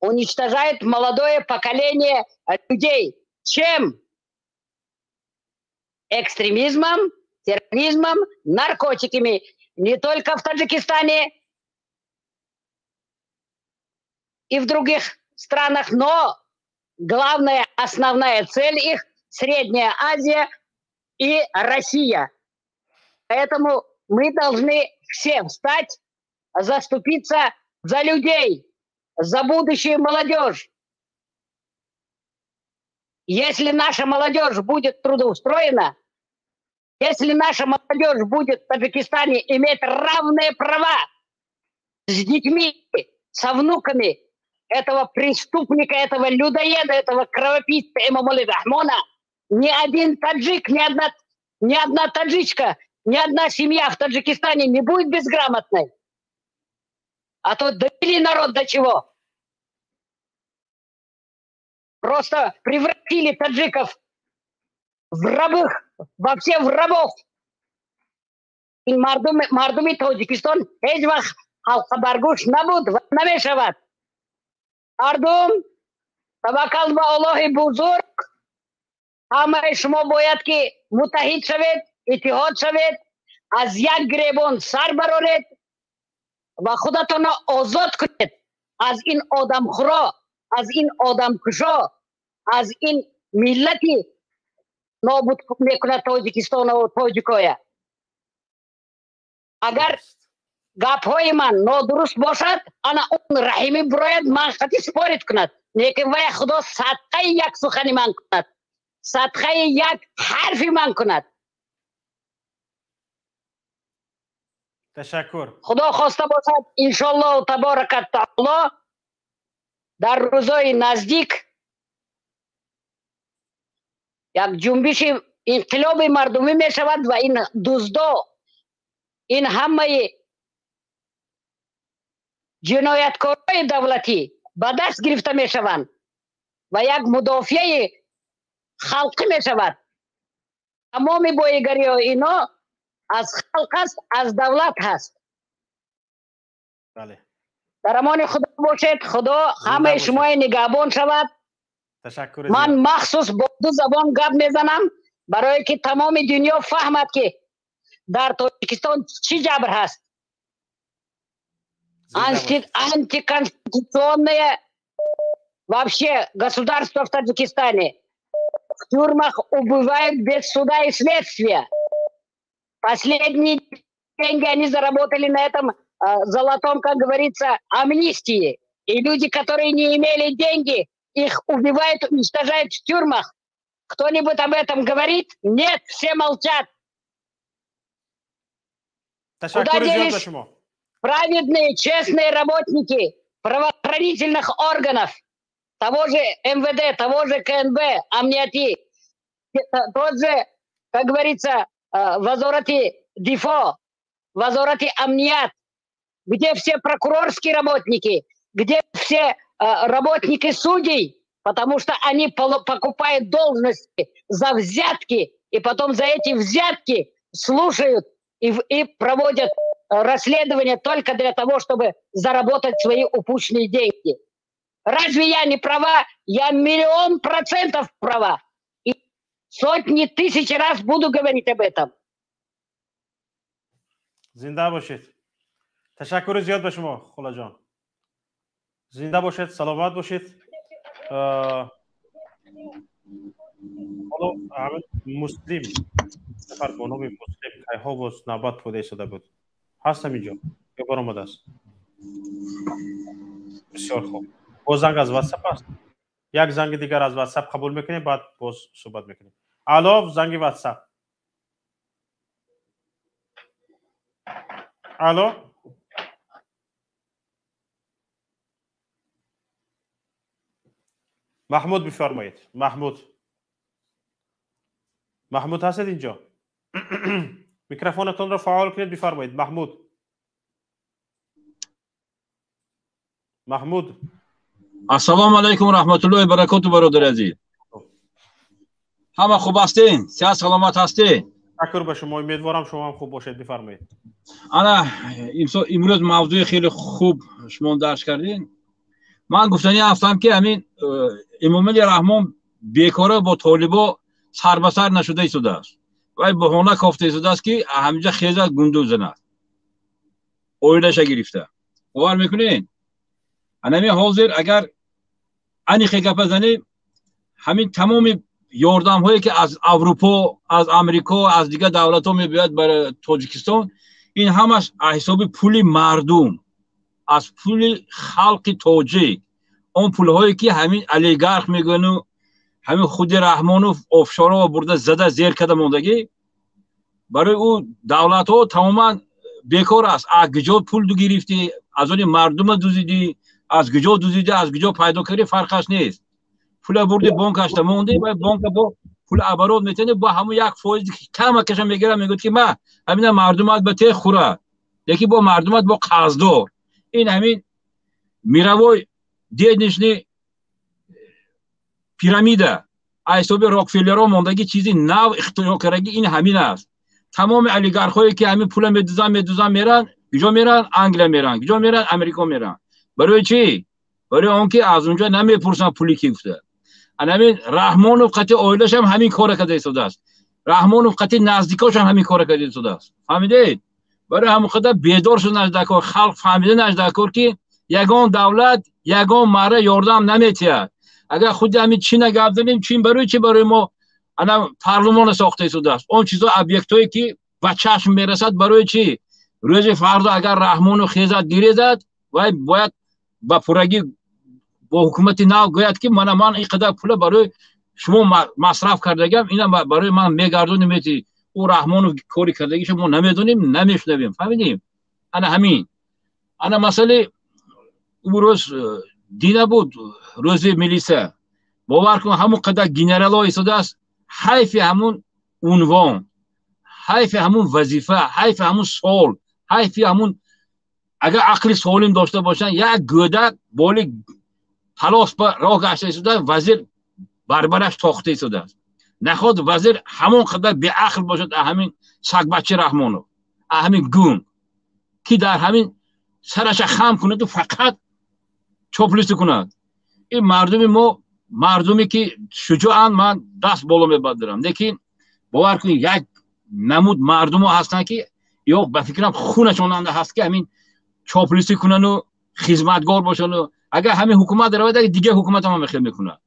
уничтожает молодое поколение людей. Чем? Экстремизмом, терроризмом, наркотиками. Не только в Таджикистане и в других странах, но главная, основная цель их – Средняя Азия и Россия. Поэтому мы должны все встать, заступиться за людей, за будущую молодежь. Если наша молодежь будет трудоустроена, если наша молодежь будет в Таджикистане иметь равные права с детьми, со внуками этого преступника, этого людоеда, этого кровопийца Эмомали Рахмона, ни один таджик, ни одна таджичка, ни одна семья в Таджикистане не будет безграмотной. А то довели народ до чего? Просто превратили таджиков в рабых, во всех рабов. И мардуми Таджикистан ҳеҷ вақт халқа баргӯш набуд ва намешавад. Мардум توکل به الله بزرگ. همه شما باید که متحد شوید، اتحاد شوید، از یک گریبان سر برارید و خودتان آزاد کنید از این آدم خورا، از این آدم کشا، از این ملتی نابود میکنه تاجیکستان و تاجیکای. اگر گپ های من نادرست باشد، انا اون رحیمی براید من خطی سپارید کند، نیکه وی خدا صدقه یک سخنی من کند، صدقه یک حرفی من کند. تشکر. خدا خواسته باشد انشالله تبارک تعالی در روزای نزدیک یک جنبش انقلاب مردمی می شود و این دزدا، این همه جنایتکارای دولتی به دست گرفته می شوند و یک مدافع خلقی می شود. تمام بایگری ها اینا از خلق است، از دولت هست. بله. در امان خدا باشید. خدا همه شما نگهبان شود. تشکر. من مخصوص با دو زبان گپ میزنم برای که تمام دنیا فهمد که در تاجیکستان چی جبر هست. антиконституционное вообще государство в Таджикистане. В тюрьмах убивают без суда и следствия. Последние деньги они заработали на этом золотом, как говорится, амнистии. И люди, которые не имели деньги, их убивают, уничтожают в тюрьмах. Кто-нибудь об этом говорит? Нет, все молчат. Куда делись праведные, честные работники правоохранительных органов, того же МВД, того же КНБ, Амнияти, тот же, как говорится, Вазорати Дифо, Вазорати Амният, где все прокурорские работники, где все работники судей, потому что они покупают должности за взятки, и потом за эти взятки слушают и проводят расследование только для того, чтобы заработать свои упущенные деньги. Разве я не права? Я 1000000% права. И сотни тысяч раз буду говорить об этом. زنده باشید. تشکر زیاد به شما خلا جان. زنده باشید، سلامت باشید. حالا احمد مسلم نفر با نام مسلم که ها باز نوبت بوده شده بود. هستم اینجا. یه بار آمده است. بسیار خوب. باز زنگ از واتساپ است. یک زنگ دیگر از واتساپ قبول میکنیم بعد باز صحبت میکنیم. الو زنگ واتساپ. الو محمود بفرمایید. محمود هستید اینجا؟ میکروفونتون رو فعال کنید بفرمایید. محمود السلام علیکم و رحمت الله و برکاته برادر عزیز. همه خوب هستین؟ صحت سلامت هستین؟ تشکر به شما. امیدوارم شما هم خوب باشید. بفرمایید. انا امروز موضوع خیلی خوب شما درس کردین. من گفتنی هستم که همین امام علی رحمان بیکاره با طالبا سر به سر نشده ایستاده است و بهانه کافته ایستاده است که همینجا خیزه گندو زنه اویلش گرفته. باور میکنین همین حاضر اگر انی گپ بزنیم همین تمام یاردم هایی که از اروپا، از امریکا، از دیگه دولت ها میباید برای تاجیکستان، این همش حساب پول مردم، از پول خلق تاجیک، اون پول هایی که همین اولیگارخ میگن و همین خود رحمانوف آفشارها برده زده زیر کده موندگی، برای او دولت ها تماما بیکار است. از کجا پول دو گرفتی، از اون مردم دوزیدی، از کجا دوزیدی، از کجا پیدا کردی، فرقش نیست. پول بردی بانکش مونده و بانک با پول عبارات میتونه با همون یک فایده کم کشم میگیره، میگه که ما همین مردمات به ته خوره، یکی با مردمات با قرضدار. این همین میروای دیدنشنی پیرامیده حساب راکفیلرها موندگی چیزی نو اختراع کردگی این همین است. تمام اولیگارخایی که همین پول میدوزن میرن کجا میرن؟ انگلیس میرن، کجا میرن؟ امریکا میرن. برای چی؟ برای اون که از اونجا نمیپرسن پولی کی گفته. همین رحمانوف قطعی اویلش هم همین کار کرده شده است. رحمانوف قطعی نزدیکاش هم همین کار کرده شده است. فهمیدید؟ برای همون خدا بیدار شد نزدیکا خلق فهمیده نزدیکا که یگان دولت یگان مره یاردم نمیتید. اگر خود همین چین گپ زدیم چین برای چی برای ما انا پارلمان ساخته شده است. اون چیزا ابیکتایی که به چشم میرسد برای چی روز فردا اگر رحمانوف خیزد گیرزد و باید با پورگی با حکومت نو گوید که من اینقدر پول برای شما مصرف کردگم اینا برای من میگردونیم میتی او رحمانوف کاری کردگیش ما نمیدونیم نمیشنویم. فهمیدیم؟ انا همین انا مسئله او روز دینه بود روز ملیسه باور کن همون قدر گنرال ها ایستاده است. حیف همون عنوان حیف همون وظیفه حیف همون سوال حیف همون اگر عقل سالم داشته باشن یک گودک بالی پلاس با راه گشته ایستاده وزیر بربرش تاخته ایستاده است. نخواد وزیر همون قدر بی عقل باشد همین سگ بچه رحمانوف همین گون که در همین سرش خم کند و فقط چاپلوسی کند. این مردم ما مردمی که شجاعن من دست بالا میبردارم لیکن باور کنید یک نمود مردم ها هستن که یا به فکرم خونشون هست که همین چاپلوسی کنن و خدمتگار باشن و اگر همین حکومت روید دیگه حکومت هم میخواد میکنه.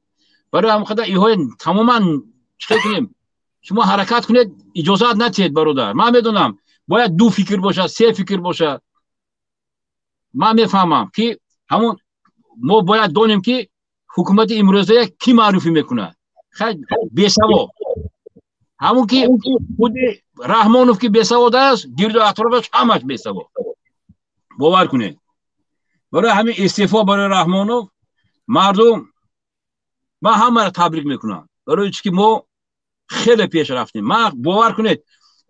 برای همون خدا ایهای تماما چه کنیم شما حرکت کنید اجازت ندید برادر. من میدونم باید دو فکر باشه سه فکر باشه. من میفهمم که همون ما باید دونیم که حکومت امروزه کی معرفی میکنه خیلی بی‌سواد همون که خود رحمانوف که بی‌سواد است گرد و اطرافش همش بی‌سواد. باور کنید برای همین استعفا برای رحمانوف مردم من همه را تبریک میکنم برای چی که ما خیلی پیش رفتیم. من باور کنید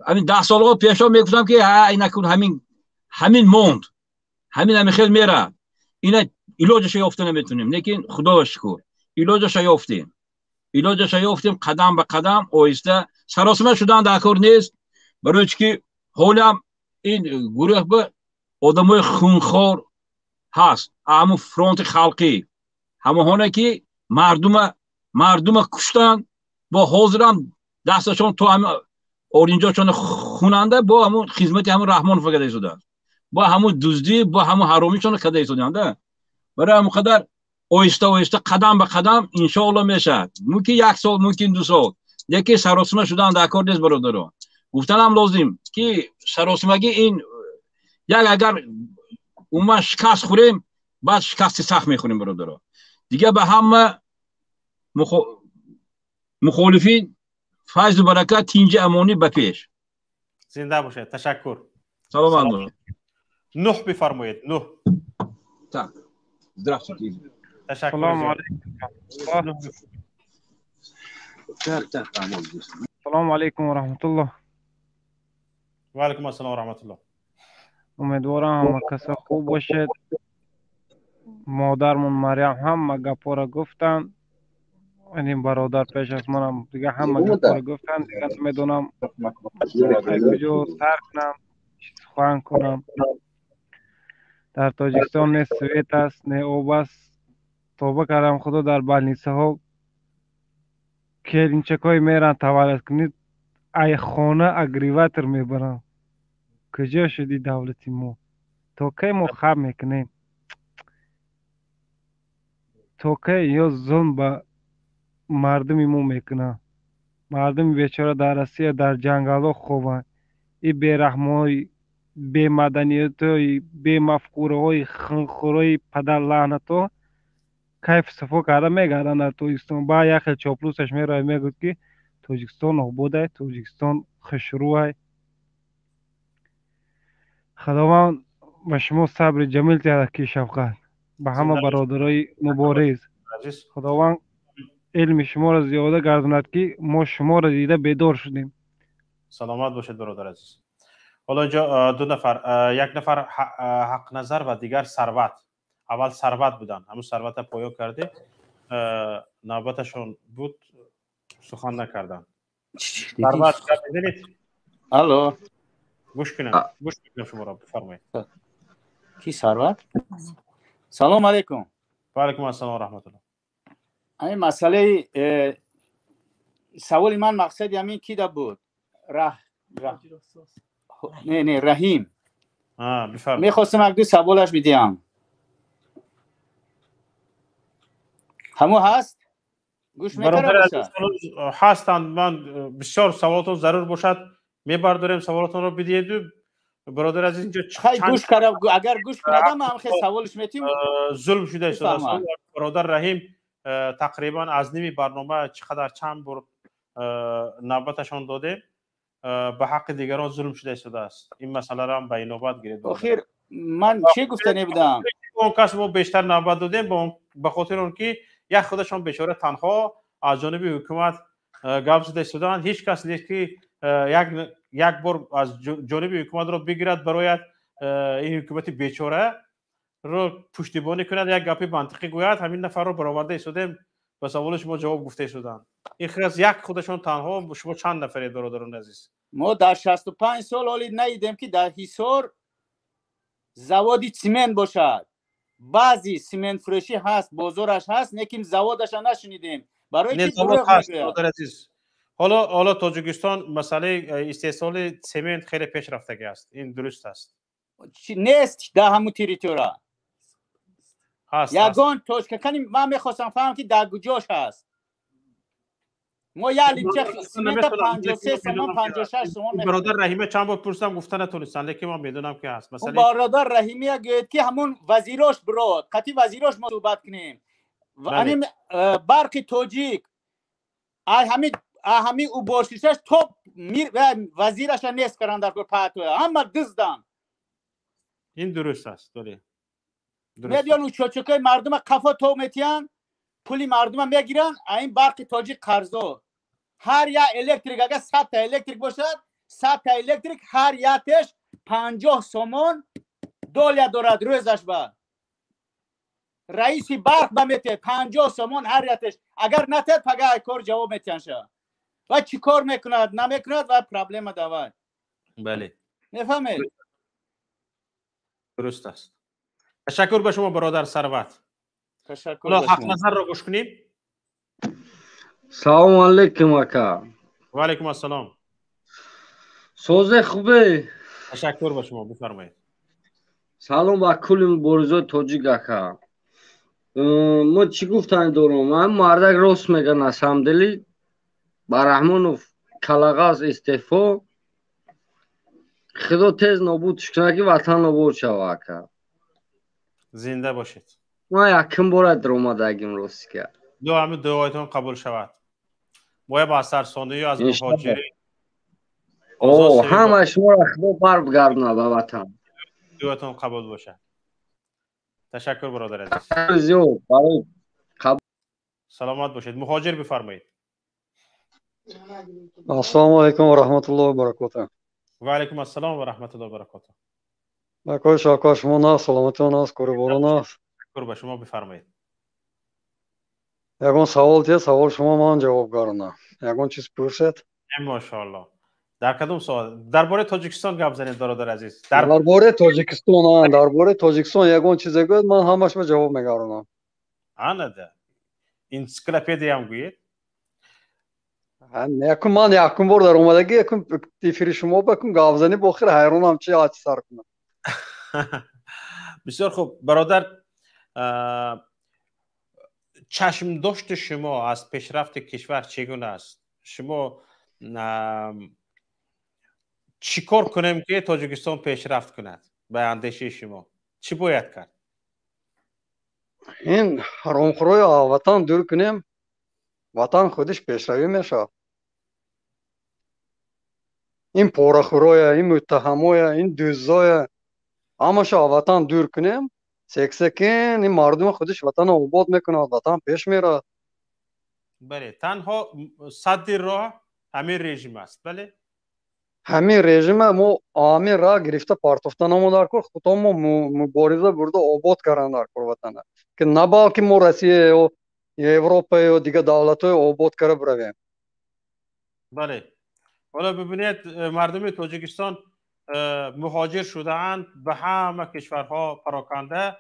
همین 10 سال پیش میگفتم که اینکون همین موند همین خیلی میره اینا علاجش یافته نمیتونیم لیکن خدا شکر علاجش یافتیم قدم به قدم آهسته سراسیمه شدن در کار نیست. برای که حالا این گروه به آدمای خونخوار هست همون فرانت خلقی همونه که مردم کشتن با حاضرم دستشون تو همه اورینجاشون خوننده با همون خدمت همون رحمانوف کده شده با همون دزدی با همون حرامیشون کده شده. برای همون قدر آهسته قدم به قدم انشاءالله میشه. ممکن 1 سال ممکن 2 سال یکی سراسیمه شدن در کار نیست برادران. گفتن هم لازم که سراسیمگی این یک اگر اون شکست خوریم بعد شکست سخت میخوریم برادران. دیگه به همه مخالفین فیض و برکت تینج امانی به پیش. زنده باشه. تشکر. سلام علیکم. نوح بفرمایید. نوح. Так. Здравствуйте. السلام علیکم و رحمت الله. و علیکم السلام و رحمت الله. امیدوارم همه کسا خوب باشید. مادرمون مریم هم گپا را گفتن این برادر پیش از منم دیگه همه گپا را گفتن دیگه نمیدونم کجا سر کنم سخن کنم. در تاجیکستان نه سویت است نه آب است. توبه کردم خدا در بلنیسه ها که این چکای میرن تولد کنید ای خانه اگریواتر میبرن. کجا شدی دولتی ما تا که ما خب میکنیم تا که یا ظلم به مردم ما میکنه. مردم بیچاره در روسیه در جنگل ها خوبن. این بیرحمای بی مدنیت های بی مفکوره های خنخوره پدر لعنت ها کیف صفا کرده میگردن در تاجیکستان. با یک چاپلوسش میره میگوید که تاجیکستان آباده تاجیکستان خشروه. خداوند به شما صبر جمیل تیاره کی شفقت به همه برادرای مبارز. خداوند علم شما را زیاده گرداند که ما شما را دیده بیدار شدیم. سلامت باشید برادر عزیز. حالا اینجا 2 نفر یک نفر حق نظر و دیگر ثروت. اول ثروت بودن همون ثروت پایا کرده نوبتشون بود سخن نکردن. ثروت ببینید. الو گوش کنم شما را بفرمایید. کی ثروت؟ سلام علیکم. و علیکم السلام و رحمت الله. این مسئله سوال من مقصد همین کی بود؟ نه رحیم. بفرمایید. میخواستم یک دو سوالش بدیم. همو هست؟ گوش میکنه هستند. من بسیار سوالاتون ضرور باشد میبرداریم سوالاتون رو بدید. برادر عزیز اینجا گوش کنه، اگر گوش کنه من خیلی سوالش میتیم ظلم شده است. برادر رحیم تقریبا از نیم برنامه چند بار نوبتشان داده به حق دیگران ظلم شده است. این مسئله را هم به نوبت گیرید. آخر من چی گفتنی بودم؟ اون کس ما بیشتر نوبت دادیم به خاطر اون که یک خودشان بیچاره تنها از جانب حکومت گپ زده شدن. هیچ کس نیست که یک بار از جانب حکومت رو بگیرد برای این حکومت بیچاره رو پشتیبانی کند، یک گپی منطقی گوید. همین نفر رو برآورده شدیم به سوال شما جواب گفته شدن. این خلاص یک خودشان تنها، شما چند نفرید برادران عزیز؟ ما در 65 سال حالی ندیدیم که در حصار زوادی سیمنت باشد. بعضی سیمنت فروشی هست، بازارش هست، لیکن زوادش نشنیدیم. برای چی دروغ میگوید؟ حالا تاجیکستان مسئله استحصال سیمنت خیلی پیش رفتگی است. این درست است؟ نیست در همون تریتورا هست. یگان توشککنی من میخواستم فهم که در کجاش هست. ما یه لیمچه سیمنت 53 سوم 56 سوم. برادر رحیمه چند بار پرسیدم گفتن نتونستن، لیکن من میدونم که هست. مثلا برادر رحیمی گفت که همون وزیراش برات قطعی وزیراش ما صحبت کنیم. همین برق تاجیک همین او باشیشش توپ وزیرش نیست کردن در پاتو اما دزدن. این درست است. میدیان او چوچکای مردم قفا تو میتیان پولی مردم میگیرن. این برق تاجیک قرضا هر یا الکتریک اگر 100 تا الکتریک باشد 100 تا الکتریک هر یاتش 50 سومون دولت دارد روزش. با رئیسی برق بمیته 50 سومون هر یاتش. اگر نتید پگاه کار جواب میتینشه و چی کار میکند نمیکند و پرابلم دارد. بله میفهمید؟ درست است. تشکر به شما برادر ثروت. تشکر. حالا حق نظر رو گوش کنیم. سلام علیکم اکا. و علیکم السلام. سوز خوبه؟ تشکر به شما. بفرمایید. سلام با کل برزو توجیک اکا. ما چی گفتن دارم؟ من مردک راست میگن از همدلی برحمانوف کلاغاز استعفا خدا تیز نابودش کنه که وطن نابود شوه اکا. زنده باشید. ما یکم بار در اومدگیم راست کرد. همه دعایتون قبول شود. باید با سرساندهی از مهاجرین همه شما را خدا بر بگردونه به وطن. دعایتون قبول باشه. تشکر برادر عزیز. سلامت باشید. مهاجر بفرمایید. السلام علیکم و رحمت الله و برکاته. و علیکم السلام و رحمت الله و برکاته. آکاش شما نه سلامتون است کورباران است. تشکر به شما. بفرمایید. یگان سوال تیه سوال شما من جوابگارم. یگان چیز پرسید؟ ماشاءالله. در کدوم سوال؟ درباره تاجیکستان گپ زنید برادر عزیز. درباره تاجیکستان درباره تاجیکستان یگان چیزی گفت من همش به جواب میگارم. آنده. انسیکلوپدیا هم گویید. یکم من یکم بار در اومدگی یکم تیفری شما بکن گپ زنی باخر حیرانم چی آتی سر کنم. بسیار خوب برادر. چشم داشت شما از پیشرفت کشور چگونه است؟ شما چی کار کنیم که تاجیکستان پیشرفت کند؟ به اندیشه شما چی باید کرد؟ این حرامخوری وطن دور کنیم وطن خودش پیشروی میشه. این پاره‌خورای این متهمای این دزدای همش وطن دور کنیم سکسکین این مردم خودش وطن آباد میکنه وطن پیش میره. بله تنها صد راه همین رژیم است. بله همین رژیم ما همین راه گرفته پارتفتن ما در کار خودم مبارزه برده آباد کردن در کار وطن که نبا که ما روسیه و اروپا و دیگه دولت های آباد کرده برویم. بله حالا ببینید مردم تاجیکستان مهاجر شده اند به همه کشورها پراکنده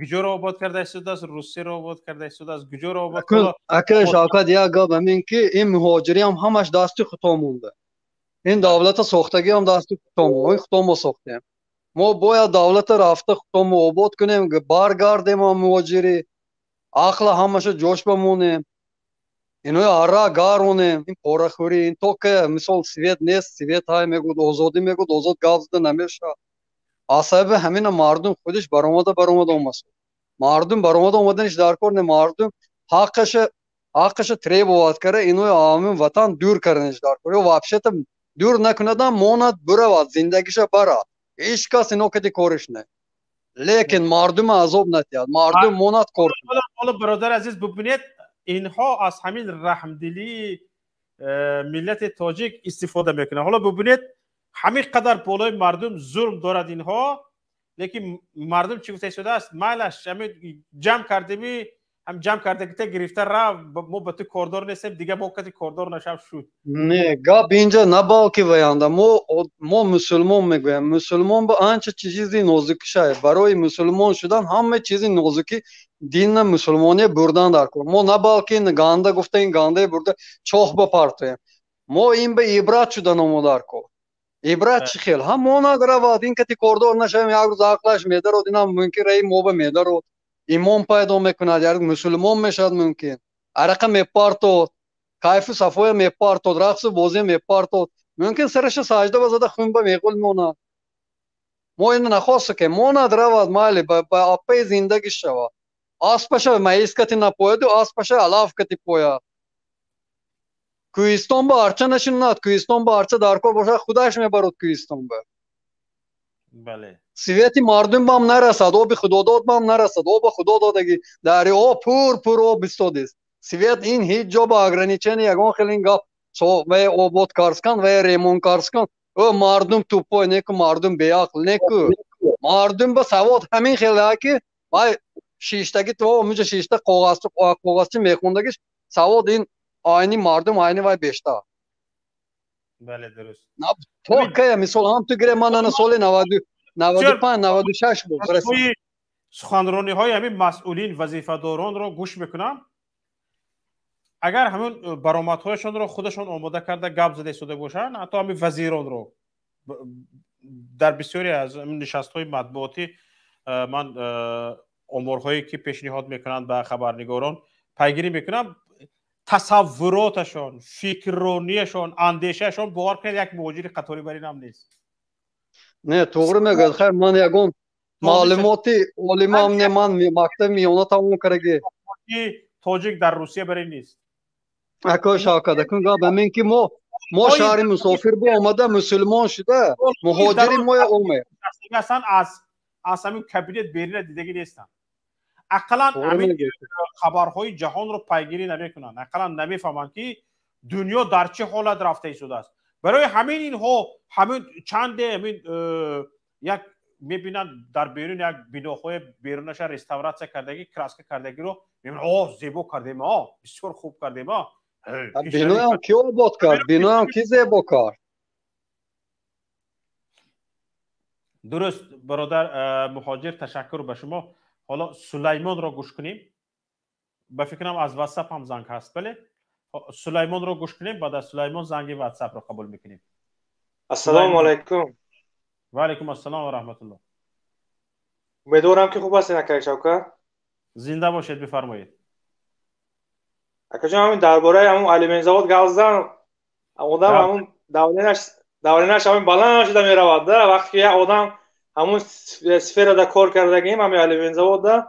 گجو رو آباد کرده شده است، روسیه رو آباد کرده شده است، گجو رو آباد اکه شاکد یا گاب همین که این مهاجری هم همش دستی خطا مونده. این دولت ساختگی هم دستی خطا مونده. این خطا ما ساختیم. ما باید دولت رفته خطا ما آباد کنیم که برگردیم ما مهاجری عقل همش جوش بمونیم. اینو آرا گارونیم. این پورخوری این تو که مثال سویت نیست، سویت های میگود آزادی میگود آزاد گازده نمیشه. عصب همین مردم خودش برآمده اومست. مردم برآمده اومدنش در کار نه، مردم حقش تری بود کرده اینو عوام وطن دور کردنش در کار. و واپس دور نکنه ماند بره زندگیش بره. هیچ کس اینو که کارش نه. لیکن مردم عذاب نتیاد. مردم ماند کار. حالا برادر عزیز ببینید اینها از همین رحمدلی ملت تاجیک استفاده میکنه. حالا ببینید همین قدر بالای مردم ظلم دارد اینها، لیکن مردم چی گفته شده است؟ مالش همین جمع کرده هم جمع کرده که گرفته را ما به تو کاردار نیستیم دیگه، ما کتی کاردار نشم شد. نه گاب اینجا نباو که ویانده ما مسلمان میگویم. مسلمان به آنچه چیزی نازکی شاید برای مسلمان شدن همه چیزی نازکی دین مسلمانی بردن در کار. ما نباو که این گانده گفته این گانده برده چاخ بپرتیم. ما این به عبرت شدن ما در کار. عبرت چی خیل هم ما ندارد این کتی کاردار نشیم. یک روز عقلش میدارد این هم ممکن رای موبه میدارد ایمان پیدا میکند، یک مسلمان میشد ممکن عرق میپارتود کیف صفای میپارتود رقص بازی میپارتود ممکن سرش سجده بزده خون به میقول مونه. ما این نخواست که ما ندارد مالی به اپی زندگی شود. آسپش مایز کتی نپوید و آسپش علاف کتی پوید. کوهستان با ارچه نشیند، کوهستان با ارچه در کار باشه خودش میبرد کوهستان به. بله. سویتی مردم بام نرسد، آب خدا داد بام نرسد، آب خدا دادگی دریا پر آب استادیست. سویت این هیچ جا با اگرانیچن یگان خیلی گپ سو و آباد کارسکن و ریمون کارسکن او مردم توپای نیکو مردم بیاقل نیکو مردم با سواد همین خیلی که وای شیشتگی تو اونجا شیشته کاغذی میخوندگیش سواد این آینی مردم آینی وای بیشتر. بله درست. تو که مثال هم تو گره من سال 95 96 بود. سخنرانی های همین مسئولین وظیفه‌داران رو گوش میکنم. اگر همون برآمدهایشان رو خودشان آماده کرده گپ زده شده باشن، حتی همین وزیران رو در بسیاری از نشست‌های مطبوعاتی من امورهایی که پیشنهاد میکنند به خبرنگاران پیگیری میکنم، تصوراتشان، فکرانیشان، اندیشهشان باور کنید یک مهاجر قطاری بر این هم نیست. نه توغری میگه خیر من یگون معلوماتی علمام نه من مکتب میونه تموم کرده تاجیک در روسیه برای نیست. اکو شاکده کن گاب همین که ما شهر مسافر با آمده مسلمان شده مهاجری ما یا اومه اصلا از همین کابینت بیرون دیدگی نیستن. اقلا همین خبرهای جهان رو پیگیری نمیکنن، اقلا نمیفهمن که دنیا در چه حالت رفته شده است. برای همین اینها همین چند همین یک میبینن در بیرون یک بیناهای بیرونش رستوراسیون کردگی کراسکه کردگی رو میبینن زیبا کردیم بسیار خوب کردیم بینو هم کی آباد کرد بینو هم کی زیبا کرد. درست برادر مهاجر تشکر به شما. حالا سلیمان رو گوش کنیم. به فکرم از واتساپ هم زنگ هست. بله سلیمان رو گوش کنیم، بعد از سلیمان زنگ واتساپ رو قبول میکنیم. السلام علیکم. و علیکم السلام و رحمت الله. امیدوارم که خوب هستین اکای شوکت. زنده باشید، بفرمایید. اکای جان همین درباره همون علی منزواد گازدن آدم همون دورینش همین بالا نشده میرود ده وقتی که آدم همون سفیر دا کار کردگیم همین علی منزواد ده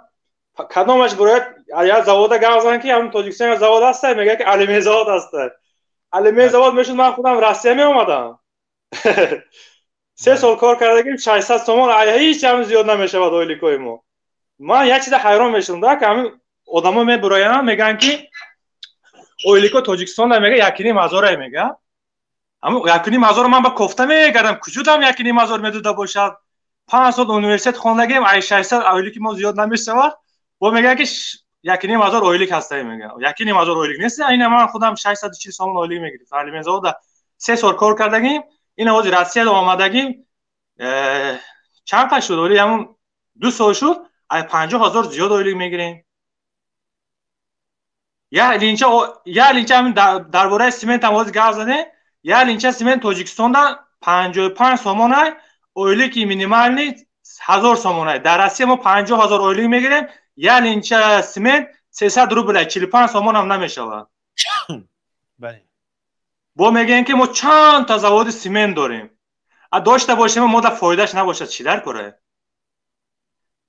کدامش برایت یا زواد گازدن که همون تاجیکستان زواد هست میگه که علی منزواد هست. علی منزواد میشد من خودم روسیه می اومدم 3 سال کار کردگیم 600 تومان هیچ هم زیاد نمیشه با دویلیکوی ما. من یک چیز حیران میشم ده که همین آدما می براین میگن که اویلیکو تاجیکستان میگه یکینی مزاره میگه. اما یکینی مزار من با کوفته میگردم کجودم یکینی مزار میدوده باشد 5 سال یونیورسیته خوندگیم 600 اویلیک ما زیاد نمیشه و میگه که یکینی مزار اویلیک هسته میگه. یکینی مزار اویلیک نیست. این من خودم 640 سال اویلیک میگیرم. علی منزواد 3 سال کار کردگیم این حاضر روسیه آمدگیم چند تا شد ولی همون 2 سال شد ای 50,000 زیاد اویلی میگیریم. یا لینچه همین درباره سیمنت هم گپ زدیم. یا لینچه سیمنت تاجیکستان دا 55 سومونه اویلی که مینیمال نیست 1000 سومونه. در روسیه ما 50,000 اویلی میگیریم. یا لینچه سیمنت 300 روبل 45 سومون هم نمیشود. بله. با میگن که ما چند تا زواد سیمنت داریم. داشته باشیم ما در فایدهش نباشد چی در کره.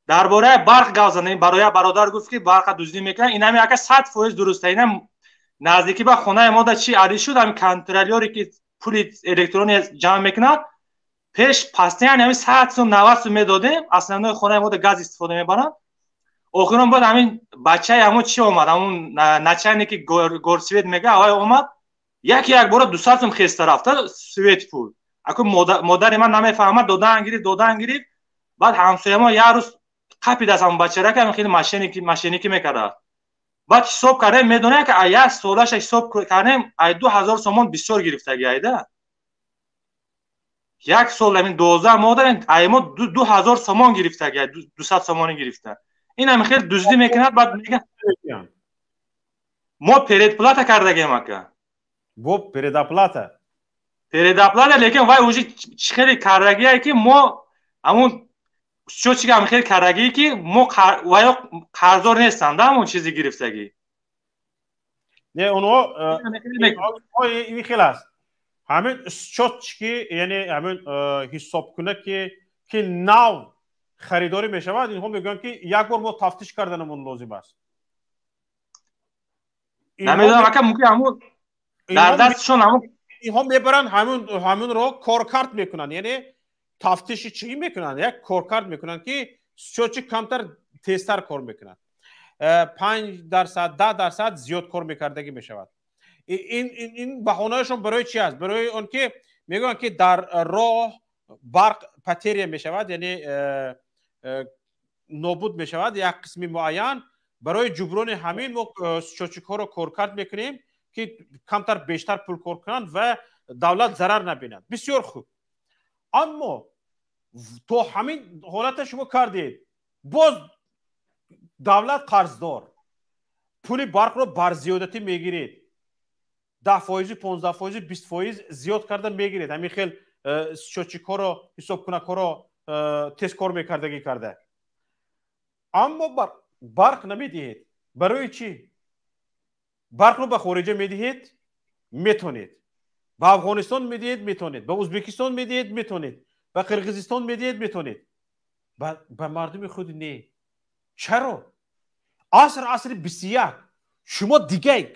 درباره برق گپ زدیم. برای برادر گفت که برق دزدی میکنن. اینا میگه که 100% درسته. اینا نزدیکی به خونه ما در چی علی شد هم کنترلیوری که پول الکترونی جمع میکنن پیش پسته یعنی 100 سوم 90 سوم میدادیم. اصلا خونه ما در گاز استفاده میبرن. آخرام بعد همین بچه همون چی اومد همون نچنی که گورسویت میگه آقای اومد یک بار 200 سوم خسته رفته سویت پول. اگه مادر من نمیفهمد دادن گرفت بعد همسایه ما یه روز قپی دست همون بچه را که خیلی ماشینیکی میکرده. بعد حساب کرده میدونه که یک سالش حساب کردیم 2000 سومون بسیار گرفتگی ایده. یک سال همین 12 ماه داریم ما 2000 سومون گرفتگی 200 سومون گرفته. این هم خیلی دزدی میکنه. بعد میگه ما پرید پلاتا کردگیم اکا بو پرید پلاتا لیکن وای اوجی خیلی کردگیه که ما همون چی که خیلی کردگیه که ما وای قرضدار نیستن در همون چیزی گرفتگی نه اونو این خیلی است همین شوچ که یعنی همین حساب کنه که نو خریداری میشود اینها میگن که یک بار ما تفتیش کردنمون لازم است. نمیدونم که ممکن همون در دستشون همون اینها میبرن همون رو کارکارت میکنن یعنی تفتیش چی میکنن یک کارکارت میکنن که چوچی کمتر تیزتر کار میکنن 5% 10% زیاد کار میکردگی میشود. این بهانهشون برای چی است؟ برای اون که میگن که در راه برق پتریه میشود یعنی نابود میشود یک قسمی معین برای جبران همین ما چوچیکا رو کارکارت میکنیم که کمتر بیشتر پول کار کنند و دولت ضرر نبیند. بسیار خوب. اما تو همین حالت شما کردید باز دولت قرضدار پول برق رو بر زیادتی میگیرید 10% 15% 20% زیاد کردن میگیرید. همین خیلی چوچیکا رو حساب کنه رو تست کار میکردگی کرده. اما برق نمیدهید. برای چی؟ برق رو به خارجه میدهید میتونید. به افغانستان میدهید میتونید. به ازبکستان میدهید میتونید. به قرقیزستان میدهید میتونید. به مردم خود نه. چرا؟ عصر 21 شما دیگه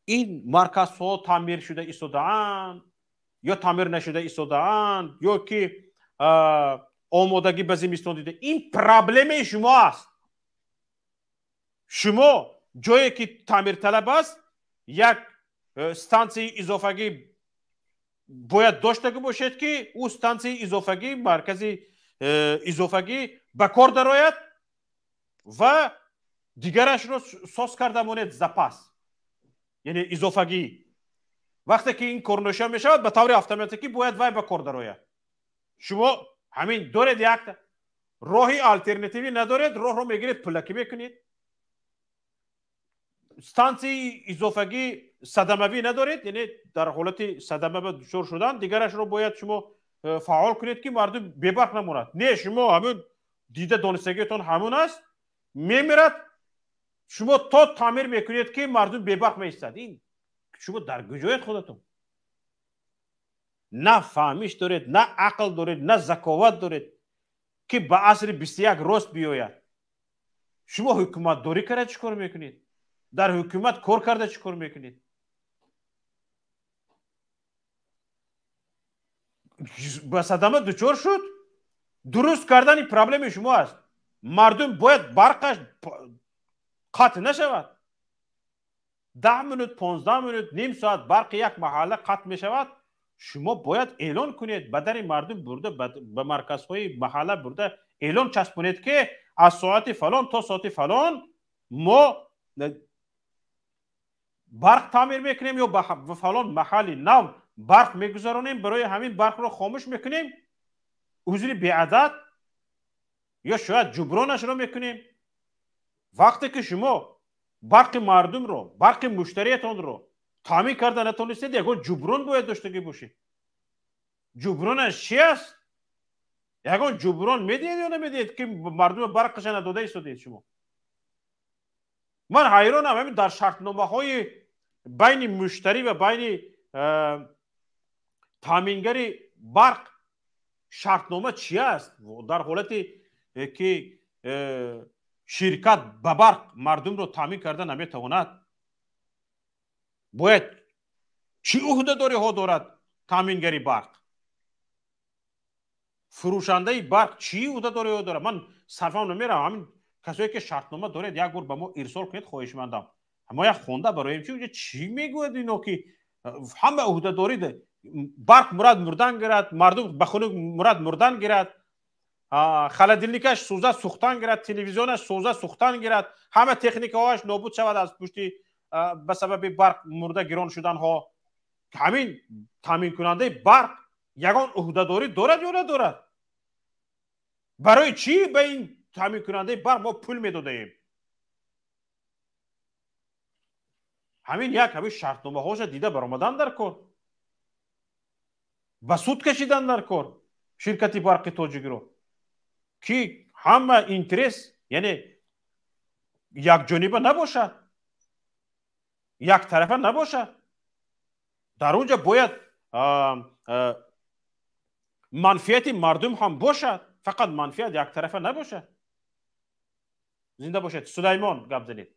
این مرکز ها تعمیر شده ایستاده‌اند یا تعمیر نشده ایستاده‌اند یا که آمادگی به زمستان دیده. این پرابلم شما است. شما جایی که تعمیر طلب است یک استانسی اضافگی باید داشته باشید که او استانسی اضافگی مرکزی اضافگی به کار درآید و دیگرش رو ساز کرده ماند زپاس یعنی اضافگی. وقتی که این کار نشه میشود به طور اتوماتیکی باید وای به کار درآید. شما همین دارید یک راهی آلترناتیوی ندارید راه رو میگیرید پلکی میکنید. استانسی اضافگی صدموی ندارید یعنی در حالت صدمه به دچار شدن دیگرش رو باید شما فعال کنید که مردم بی‌برق نماند. نه شما همون دیده دانستگیتون همون است میمیرد شما تا تعمیر میکنید که مردم بی‌برق میستد. این شما در کجایید خودتون؟ نه فهمیش دارید نه عقل دارید نه ذکاوت دارید که به عصر 21 راست بیاید. شما حکومت داری کرده چیکار میکنید؟ در حکومت کار کرده چیکار میکنید؟ به صدمه دچار شد درست کردن این پرابلم شما است. مردم باید برقش قطع نشود. 10 منوت 15 منوت نیم ساعت برق یک محله قطع می شود. شما باید اعلان کنید به در مردم برده به مرکزهای محله برده اعلان چسبونید که از ساعت فلان تا ساعت فلان ما برق تعمیر میکنیم یا به فلان محلی نو برق میگذارونیم برای همین برق رو خاموش میکنیم. حضور بیعدد یا شاید جبرانش رو میکنیم. وقتی که شما برق مردم رو، برق مشتریتون رو تامین کردن نتونستید، یکون جبران باید داشته باشید. جبرانش چی است؟ یکون جبران میدید یا نمیدید که مردم برقش نداده ایستادید شما؟ من حیرانم همین در شرطنامه های بین مشتری و بین تامینگری برق شرطنامه چی است؟ در حالتی که شرکت به برق مردم رو تامین کرده نمیتواند، باید چی عهده‌داری ها دارد تامینگری برق؟ فروشنده برق چی عهده‌داری ها دارد؟ من صرفا نمیرم. همین کسایی که شرطنامه دارید یک بار به ما ارسال کنید خواهشمندم. ما یک خونده برایم چی میگوید اینا که همه عهده‌داری ده. برق مراد مردن گیرد، مردم به خونه مراد مردن گیرد، خلدلنیکش سوزه سوختن گیرد، تلویزیونش سوزه سوختن گیرد، همه تکنیک هاش نابود شود از پشتی به سبب برق مرده گران شدن ها. همین تامین کننده برق یگان عهده‌داری دارد یا ندارد؟ برای چی به این تامین کننده برق ما پول میدادیم؟ همین همین شرطنامه هاش دیده برآمدن در کار، به سود کشیدن در کار شرکتی برق تاجیک رو که همه اینترس، یعنی یک جانبه نباشد، یک طرفه نباشد. در اونجا باید منفعت مردم هم باشد، فقط منفعت یک طرفه نباشد. زنده باشد. سلیمان گپ زنید.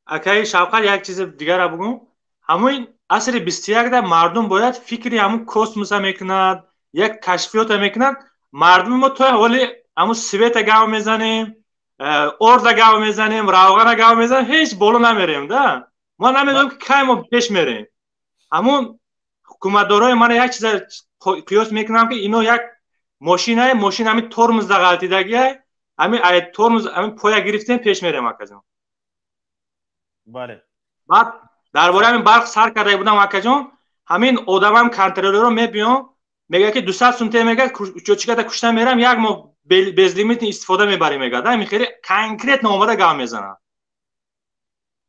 اکای شوقت یک چیز دیگر را بگم. همون عصر 21 ده مردم باید فکری همون کسموس میکند، یک کشفیات میکند. مردم ما تو حوالی همون سویت گاو میزنیم، ارد گاو میزنیم، روغن گاو میزنیم، هیچ بالا نمیریم ده. ما نمیدونیم که کی ما پیش میریم. همون حکومتدارای من یک چیز قیاس میکنم که اینو یک ماشین همین ترمز ده غلطیدگیه، همین ترمز همین پایا گرفتیم پیش میریم اکجان. بله. بعد درباره همین برق سر کرده بودم اکجان، همین آدمم کنترلر رو میبینم میگه که 200 سنتی میگه چوچیکا کشته میرم، یک ما بیز لیمیت استفاده میبریم میگه. همین خیلی کانکریت ناموده گام میزنه.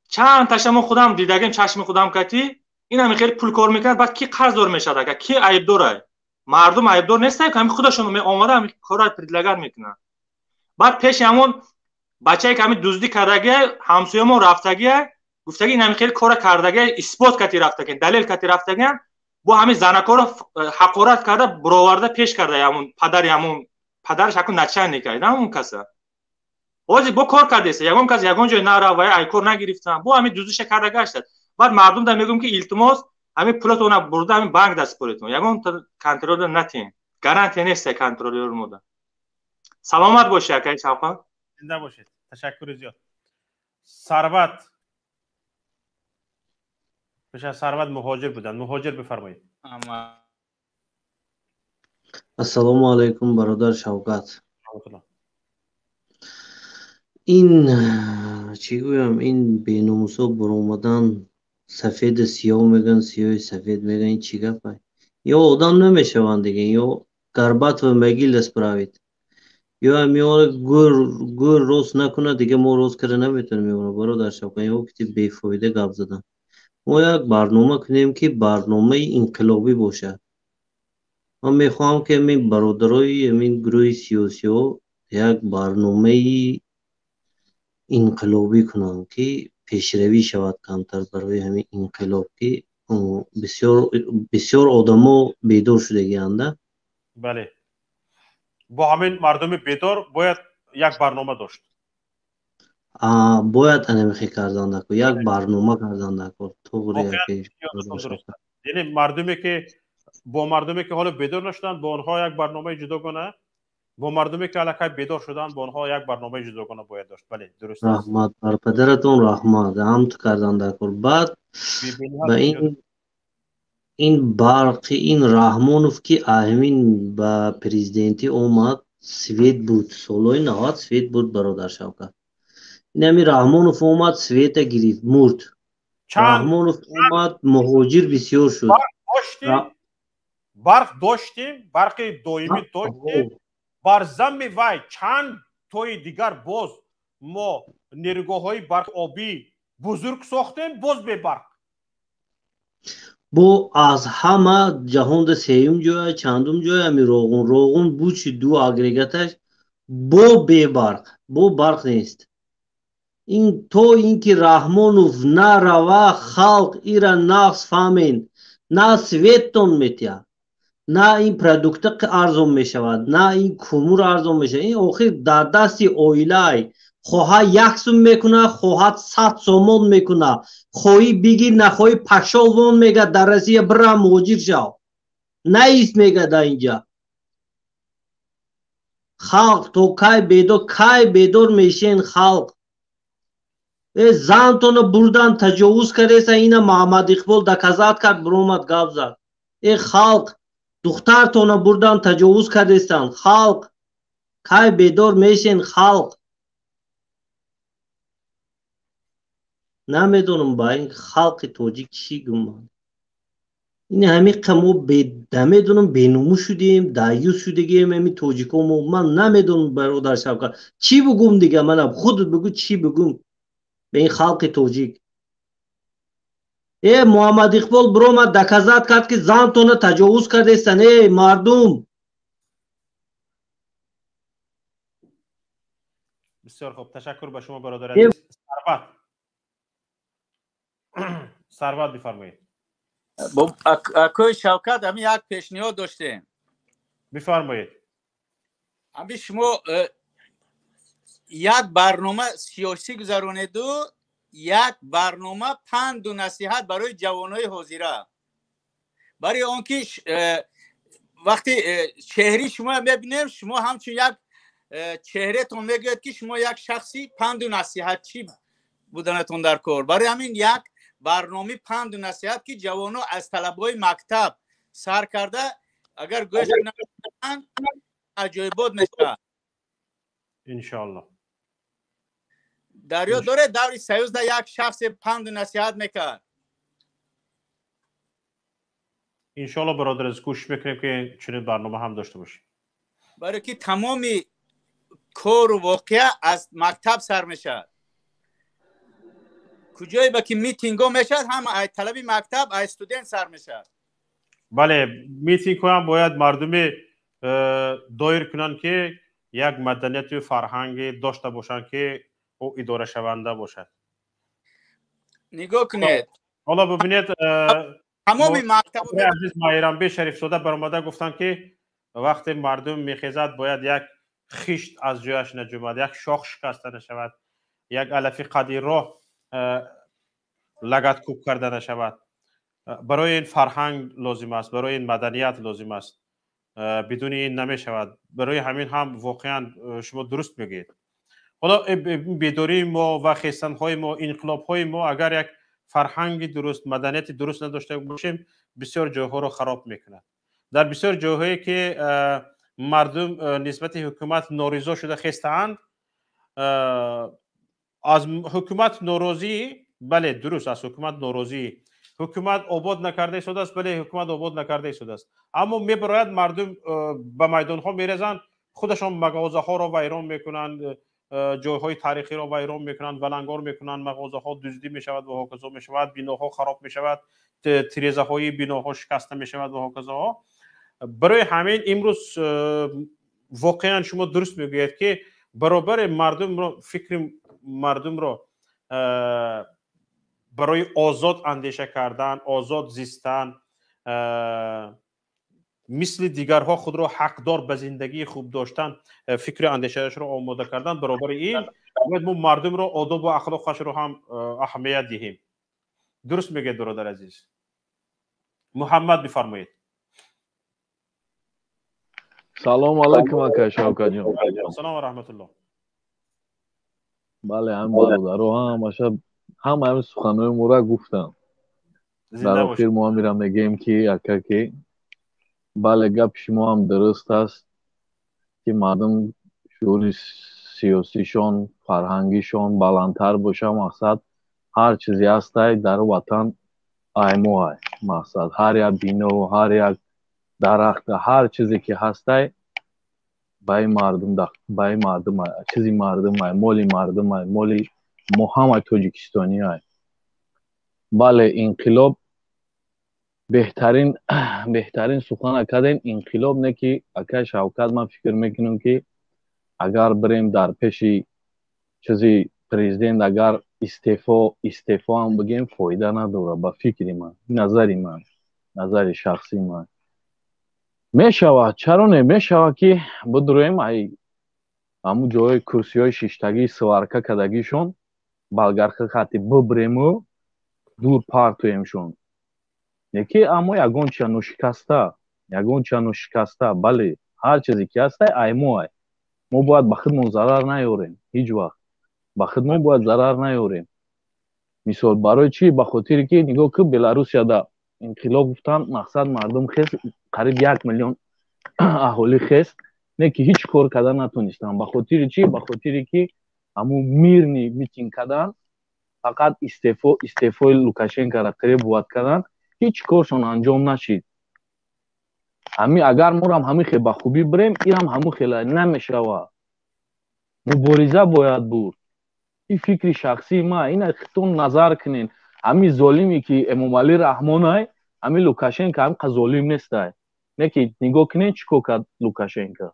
چند تاشم خودم دیدگیم چشم خودم کتی این همین خیلی پول کار میکنه. بعد کی قرض دار میشه که کی عیب داره؟ مردم عیب دار نیستن که همین خودشون اومده همین کارا پردلگر میکنن. بعد پیش همون بچه‌ای که همین دزدی کردگی همسایه‌مون رفتگی گفتگی این همین خیلی کار کردگی اثبات کتی رفتگی دلیل کتی رفتگی با همین زنکا رو حقارت کرده برآورده پیش کرده همون پدرش اكو نچند نکرد همون کسا اوزی با کار کرده است یگان کس یگان جای نرا و ای کار نگرفتن با همین دوزش کرده گشت. بعد مردم در میگم که التماس همین پولتون برده همین بانک دست پولتون یگان کنترل نتین گارانتی نیست کنترلر مود. سلامت باشه اکای شوقت. زنده باشید. تشکر زیاد. ثروت بشه ثروت مهاجر بودن. مهاجر بفرمایید. السلام علیکم برادر شوقت. این چی گویم این بیناموسا برآمدن سفید سیاه میگن سیاه سفید میگن این چی گپه؟ یا آدم نمیشوند دیگه یا گربت و مگیل اسپراوید یا میاره گور روز نکنه دیگه ما روز کرده نمیتونه میونه برادر شوقت. یا که بیفایده گپ زدن. ما یک برنامه کنیم که برنامه انقلابی باشه. من میخوام که این برادرای این گروه سیاسی ها یک برنامه انقلابی کنن که پیشروی شود کمتر برای همین انقلاب که بسیار آدما بیدار شده گیانده. بله با همین مردم بیدار باید یک برنامه داشت. باید انمیخی کردن نکن یک برنامه کردن نکن تو بریه که یعنی مردمی که با مردمی که حالا بیدار نشدن با آنها یک برنامه جداگانه، با مردمی که الکی بیدار شدن با آنها یک برنامه جداگانه باید داشت. بله درست است. رحمت بر پدرتون رحمت هم تو کردن نکن. بعد به این برق این رحمانوف که همین به پریزیدنتی اومد سوید بود سالای 90 سوید بود برادر شوقت. این همین رحمانوف اومد سویت گرفت مرد. رحمانوف اومد مهاجر بسیار شد. برق داشتیم برق دائمی داشتیم бар замми вай чанд тои дигар боз мо нерӯгоҳҳои барқобӣ бузург сохтем боз бебарқ. бо аз ҳама ҷаҳонда сеюм ҷоя чандум ҷоя ами роғун бучи ду агрегаташ бо бебарқ бо барқ нест. ин то ин ки Раҳмонов нарава халқ ира нақс фаҳмен на светтон метия на ин продукта арзон мешавад на ин кумур арзон мешавад. ин охир дар дасти оилаи хоҳа 1 сум мекуна хоҳа 100 сомон мекуна хоҳӣ бигир нахоҳӣ пашолвон мега дар Россия бира муҳоҷир шав наист мега дар инҷа. халқ то кай бедор мешен халқ зантона бурдан таҷовуз кардеса ина Муҳаммад Иқбол доказат кард биромад гап зад. халқ духтартона бурдан таҷовуз кардестан халқ кай бедор мешен халқ. намедонам ба ин халқи тоҷик чӣ гумон. ин ҳамин мо намедонам бенумӯ шудем даюз шудагем ҳамин тоҷико мо ман намедонам бародар Шавкат чӣ бугум дига манам худут бигӯ чӣ бугум به این خلق توجیک. محمد اقبال برآمد دکازات کرد که زن تونه تجاوز کرده استن. مردم بسیار خوب تشکر به شما برادر عزیز. ثروت بفرمایید. اکوی شوکت همین یک پیشنهاد داشتیم. بفرمایید. همین شما یک برنامه سیاسی گذرانید و یک برنامه پند و نصیحت برای جوانای حاضره. برای آنکه وقتی چهره شما میبینیم شما همچون یک چهره تون میگوید که شما یک شخصی پند و نصیحت چی بودنتون در کار. برای همین یک برنامه پند و نصیحت که جوانا از طلبهای مکتب سر کرده اگر گوش نکنن عجایبات میشه. انشالله. دریا داره دوری سیوز ده یک شخص پند و نصیحت میکرد. انشالله برادر از کوشش میکنیم که چنین برنامه هم داشته باشیم. برای که تمام کار و واقعه از مکتب سر میشه. کجایی با که میتینگا میشد هم از طلب مکتب از استودنت سر میشه. بله میتینگ هم باید مردم دایر کنن که یک مدنیت و فرهنگ داشته باشن که او اداره شونده باشد. نگاه کنید. حالا ببینید تمام مکتب عزیز مایرانبی شریف زاده برآمده گفتن که وقتی مردم میخیزد باید یک خشت از جایش نجومد، یک شاخ شکسته نشود، یک علفی قدیر را لگد کوب کرده نشود. برای این فرهنگ لازم است، برای این مدنیت لازم است. بدون این نمیشود. برای همین هم واقعا شما درست میگید. حالا بیداری ما و خیستنهای ما، انقلابهای ما اگر یک فرهنگ درست، مدنیت درست نداشته باشیم بسیار جاها رو خراب میکنه. در بسیار جاهایی که مردم نسبت حکومت نارضا شده خیستند، از حکومت ناراضی، بله درست است، حکومت ناراضی، حکومت آباد نکرده شده است، بله حکومت آباد نکرده شده است، اما میبراید مردم به میدان ها میرزند، خودشان مغازه ها را ویران میکنند، جایهای تاریخی را ویران میکنند، ولنگار میکنند، مغازه ها دزدی میشود و هکذا میشود، بیناها خراب میشود، تریزه های بیناها شکسته میشود و هکذا. برای همین امروز واقعا شما درست میگویید که برابر مردم را، فکر مردم را برای آزاد اندیشه کردن، آزاد زیستن، مثل دیگرها خود را حقدار به زندگی خوب داشتن، فکر اندیشهش را آماده کردن، برابر این باید ما مردم را آداب و اخلاقش را هم اهمیت دهیم. درست میگه برادر عزیز. محمد بفرمایید. سلام علیکم آقای شوکت جان. سلام و رحمت الله. بله هم برادرها همه سخنهای ما را گفتم. در آخر ما میرم میگیم که اکا که بله گپ شما هم درست است که مردم شعور سیاسیشان، فرهنگیشان بلندتر باشه. مقصد هر چیزی هست در وطن ایمو های. مقصد هر یک بینه و هر یک درخت، هر چیزی که هست баи мардум чизи мардумай моли мардумай моли мо ҳамаи тоҷикистониай. бале инқилоб беҳтарин сухан кардем. инқилоб не ки акай Шавкат ман фикр мекунам ки агар бирем дар пеши чизи президент агар истеъфо ҳам бигем фоида надора ба фикри ман, назари шахси ман. мешавад, чаро не мешавад ки бидуроем ҳамун ҷои курсиҳои шиштагии сварка кардагишон болгарка хати бибирему дур партоемшон. неки аммо ягонча ношикаста бале ҳар чизе ки ҳастай аймоай мо бояд ба худмон зарар наёрем, ҳеҷ вақт ба худмон бояд зарар наёрем. мисол барои чӣ? Ба хотире ки нигоҳ ки Беларусияда инқилоб гуфтан мақсад мардум хест қариб 1 миллион аҳолӣ хест не ки ҳеҷ кор кардан натонистанд. ба хотири чӣ? Ба хотире ки ҳамун мирни митинг кардан фақат истеъфои Лукашенкоро требуват кардан ҳеҷ коршон анҷом нашид. агар морам ҳамин хел ба хубӣ бирем ирам ҳамун хела намешавад. мубориза бояд бурд. ин фикри шахсии ма. ина хитон назар кунен. ҳамин золиме ки Эмомалӣ Раҳмонай ҳамин Лукашенко ҳамин золим нестай. не ки нигоҳ кунен чӣ кор кард Лукашенко.